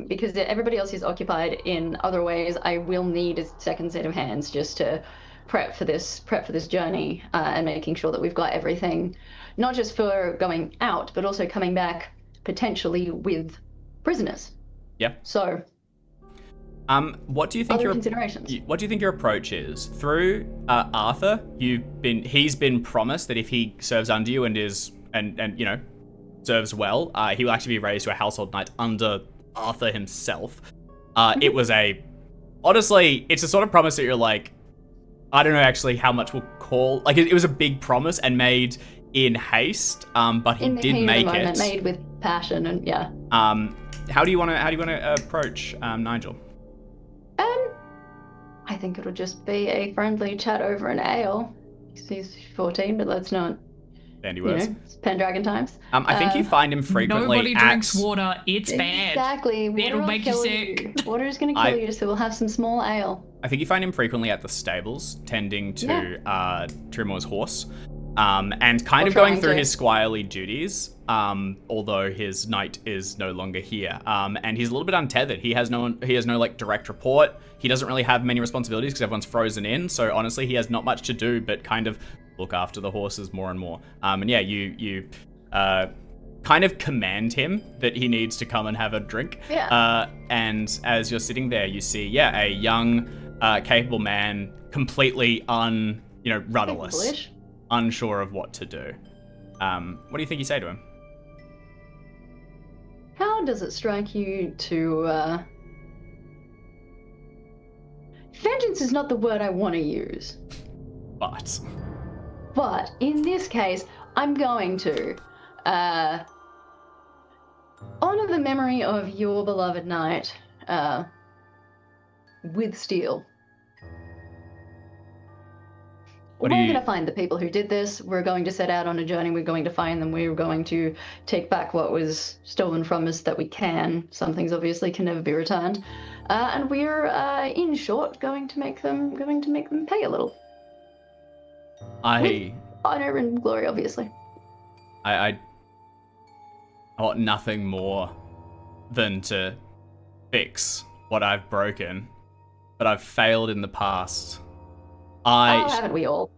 because everybody else is occupied in other ways, I will need a second set of hands just to prep for this journey and making sure that we've got everything, not just for going out, but also coming back potentially with prisoners. Yeah. So. What do you think considerations? What do you think your approach is? Through Arthur, he's been promised that if he serves under you and serves well, he will actually be raised to a household knight under Arthur himself. It was honestly, it's a sort of promise that you're like, I don't know actually how much we'll call, like it was a big promise and made in haste, but he did make it. Made with passion and yeah. How do you want to approach Nigel? I think it'll just be a friendly chat over an ale. He's 14, but let's not. Dandy words. It's Pendragon times. I think you find him frequently. Nobody drinks water. It's bad. Exactly. It'll make you sick. Water is going to kill you, so we'll have some small ale. I think you find him frequently at the stables, tending to Trimor's horse, and kind of going through his squirely duties. Although his knight is no longer here, and he's a little bit untethered. He has no like direct report. He doesn't really have many responsibilities because everyone's frozen in. So honestly, he has not much to do but kind of look after the horses more and more. And yeah, you kind of command him that he needs to come and have a drink. Yeah. And as you're sitting there, you see a young, capable man, completely rudderless, unsure of what to do. What do you think you say to him? How does it strike you to, vengeance is not the word I want to use. But in this case, I'm going to, honor the memory of your beloved knight, with steel. We're going to find the people who did this. We're going to set out on a journey. We're going to find them. We're going to take back what was stolen from us that we can. Some things obviously can never be returned. And we're, in short, going to make them pay a little. With honor and glory, obviously. I want nothing more than to fix what I've broken, but I've failed in the past. Haven't we all?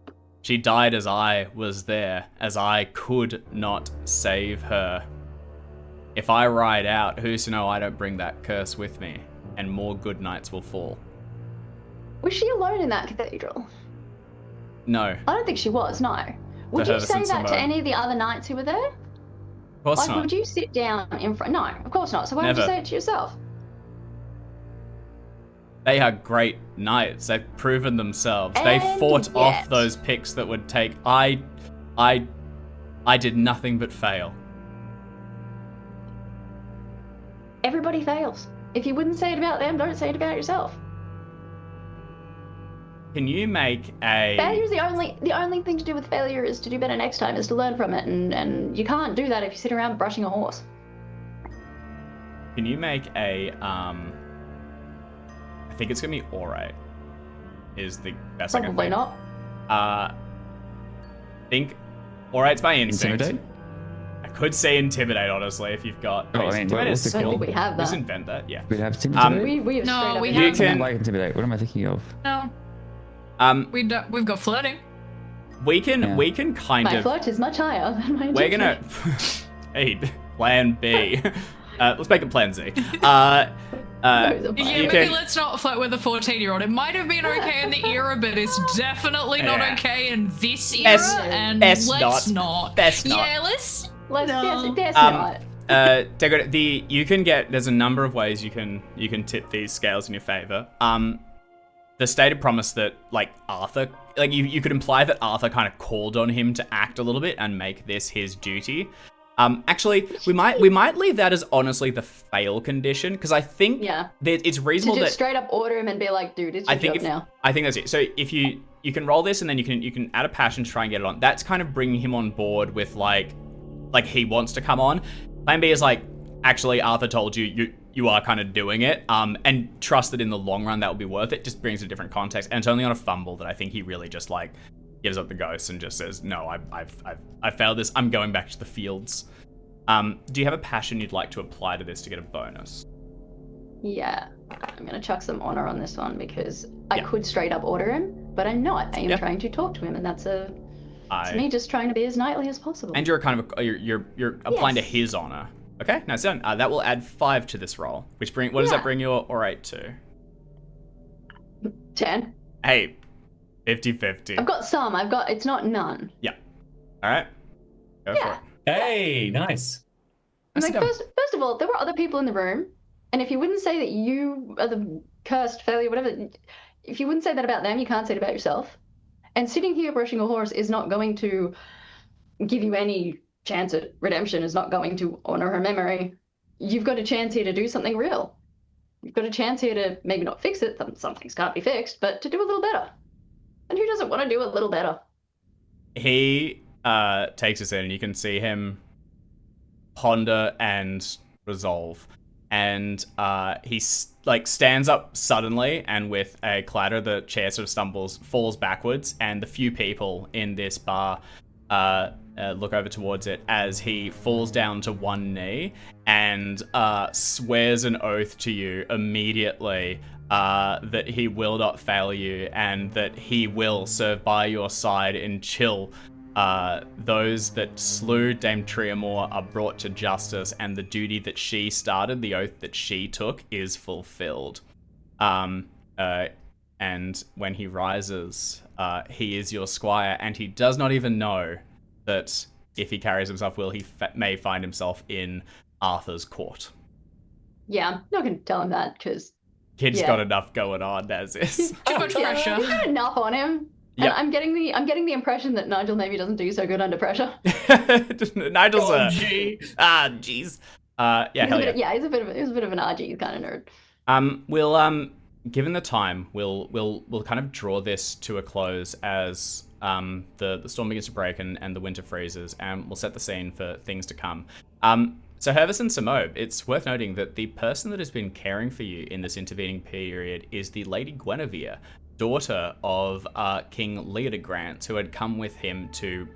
She died as I was there, as I could not save her. If I ride out, who's to know I don't bring that curse with me, and more good knights will fall. Was she alone in that cathedral? No. I don't think she was, no. Would you say that to any of the other knights who were there? Of course not. Would you sit down in front? No, of course not. So why would you say it to yourself? They are great knights. They've proven themselves. They fought off those picks that would take. I did nothing but fail. Everybody fails. If you wouldn't say it about them, don't say it about yourself. Can you make a... Failure's the only thing to do with failure is to do better next time, is to learn from it, and you can't do that if you sit around brushing a horse. Can you make a, I think it's gonna be alright, is the best I can think. Probably not. Think alright's my instinct. Intimidate? I could say intimidate, honestly, if you've got... Oh, I mean, intimidate what's is the I don't skill? think we have Just that. invent that, yeah. We have intimidate? We have No, straight up we You have- can... Like intimidate. What am I thinking of? No, we've got flirting. We can kind My of... flirt is much higher than my We're gonna... Hey, plan B. Let's make it plan Z. Those are Yeah, fine. You maybe can- let's not flirt with a 14-year-old. It might have been okay in the era, but it's definitely not Yeah. okay in this era. Best- and best let's not. not. Best not. Yeah, let's. Let's No. that's Um, not. You can get. There's a number of ways you can tip these scales in your favor. The stated promise that like Arthur, like you could imply that Arthur kind of called on him to act a little bit and make this his duty. Actually, we might leave that as honestly the fail condition because I think Yeah. that it's To reasonable just that straight up order him and be like, dude, it's your job now. I think that's it. So if you can roll this and then you can add a passion to try and get it on. That's kind of bringing him on board with like he wants to come on. Plan B is like, actually Arthur told you are kind of doing it. And trust that in the long run that will be worth it. Just brings a different context. And it's only on a fumble that I think he really just like gives up the ghost and just says, no, I've failed this. I'm going back to the fields. Do you have a passion you'd like to apply to this to get a bonus? Yeah. I'm gonna chuck some honor on this one because I Yeah. could straight up order him, but I'm not. I am Yeah. trying to talk to him, and that's me just trying to be as knightly as possible. And you're kind of you're applying to Yes. his honor. Okay, nice done. That will add 5 to this roll. What does that Yeah. bring your orate to? 10. Hey, 50-50. I've got some. It's not none. All right, go for Yeah. it. Hey, nice. I'm like, That's first of all, there were other people in the room, and if you wouldn't say that you are the cursed failure, whatever, if you wouldn't say that about them, you can't say it about yourself. And sitting here brushing a horse is not going to give you any chance at redemption, is not going to honor her memory. You've got a chance here to do something real. You've got a chance here to maybe not fix it, some things can't be fixed, but to do a little better. And who doesn't want to do a little better? He takes us in, and you can see him ponder and resolve. And he stands up suddenly, and with a clatter, the chair sort of falls backwards, and the few people in this bar look over towards it as he falls down to one knee and swears an oath to you immediately that he will not fail you and that he will serve by your side until those that slew Dame Triamore are brought to justice and the duty that she started, the oath that she took, is fulfilled. And when he rises, he is your squire, and he does not even know that if he carries himself well, he may find himself in Arthur's court. Yeah, I'm not going to tell him that because Kid's Yeah. got enough going on as is. Too much pressure. he's got enough on him. And Yep. I'm getting the impression that Nigel maybe doesn't do so good under pressure. Nigel's Oh, gee. jeez. Yeah, hell yeah. He's a bit of an RG kind of nerd. We'll given the time, we'll kind of draw this to a close as the storm begins to break and the winter freezes, and we'll set the scene for things to come. So Hervis and Samob, it's worth noting that the person that has been caring for you in this intervening period is the Lady Guinevere, daughter of King Leodegrant, who had come with him to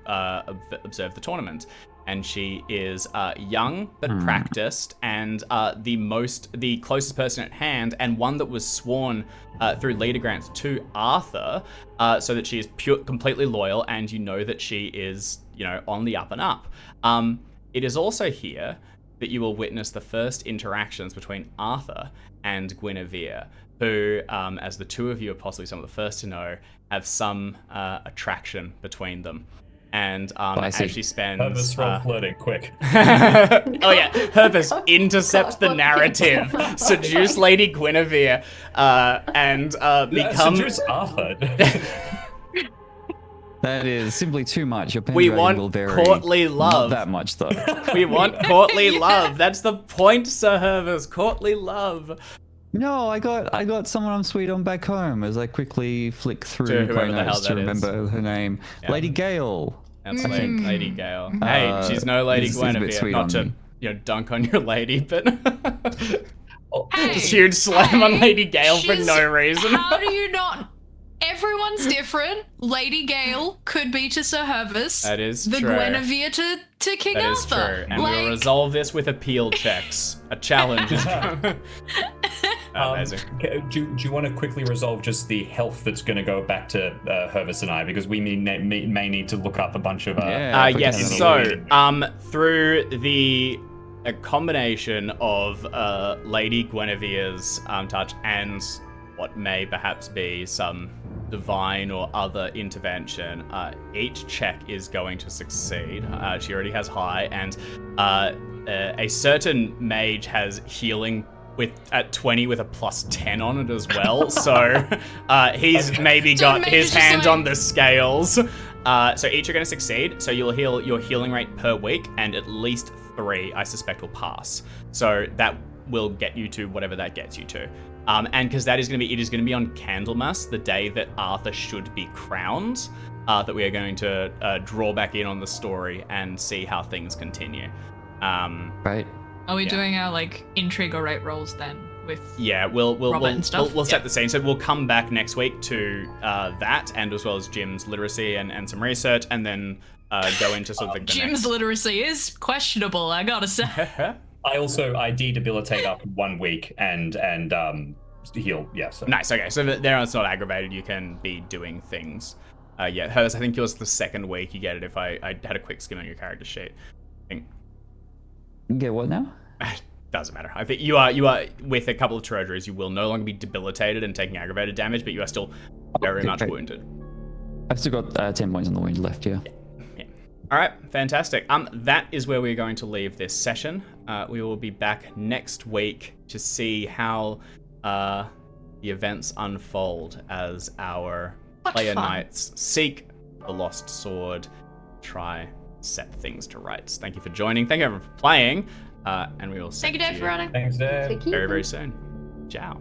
observe the tournament. And she is young but practiced, and the closest person at hand, and one that was sworn through Leodegrant to Arthur, so that she is completely loyal, and you know that she is, on the up and up. It is also here that you will witness the first interactions between Arthur and Guinevere, who, as the two of you are possibly some of the first to know, have some attraction between them. And as she spends... Hervis roll flirting, quick. oh yeah, Hervis intercepts the God. narrative, seduce Lady Guinevere, and become... Seduce Arthur. That is simply too much. Your We Pendragon want will vary. courtly love. Not that much, though. We want courtly love. That's the point, Sir Hervis. Courtly love. No, I got someone I'm sweet on back home as I quickly flick To through whoever my the hell notes to that is. remember her name. Yeah. Lady Gale. That's I think. Lady Gale. Hey, she's no Lady he's a bit Guinevere. sweet Not on to, me. dunk on your lady, but Hey, just huge slam on hey, Lady Gale for she's- no reason. How do you not? Everyone's different. Lady Gale could be to Sir Hervis. That is the true. Guinevere to King That is Arthur. true. And we'll resolve this with appeal checks. A challenge. Amazing. Do you want to quickly resolve just the health that's going to go back to Hervis and I, because we may need to look up a bunch of Yeah. Yes, opportunity. so through the a combination of Lady Guinevere's touch and what may perhaps be some divine or other intervention, each check is going to succeed. She already has high, and a certain mage has healing at 20 with a plus 10 on it as well. So he's maybe got his hand on the scales. So each are going to succeed. So you'll heal your healing rate per week, and at least 3, I suspect, will pass. So that will get you to whatever that gets you to. And because it is going to be on Candlemas, the day that Arthur should be crowned, that we are going to draw back in on the story and see how things continue. Right. Are we doing our like intrigue or rate rolls then? With we'll set the scene. So we'll come back next week to that, and as well as Jim's literacy and some research, and then go into sort of the Jim's literacy is questionable, I gotta say. I debilitate after 1 week and heal. Yeah. So. Nice. Okay. So there it's not aggravated. You can be doing things. Hers. I think yours the second week you get it. If I had a quick skim on your character sheet. I think. Get what now? Doesn't matter. I think you are with a couple of treasuries. You will no longer be debilitated and taking aggravated damage, but you are still very much wounded. I've still got 10 points on the wound left. Yeah. All right, fantastic. That is where we're going to leave this session. We will be back next week to see how the events unfold as our player knights seek the lost sword, try set things to rights. Thank you for joining. Thank you everyone for playing, and we will see you Thank you, Dave, for running. Thanks, Dave. very, very soon. Ciao.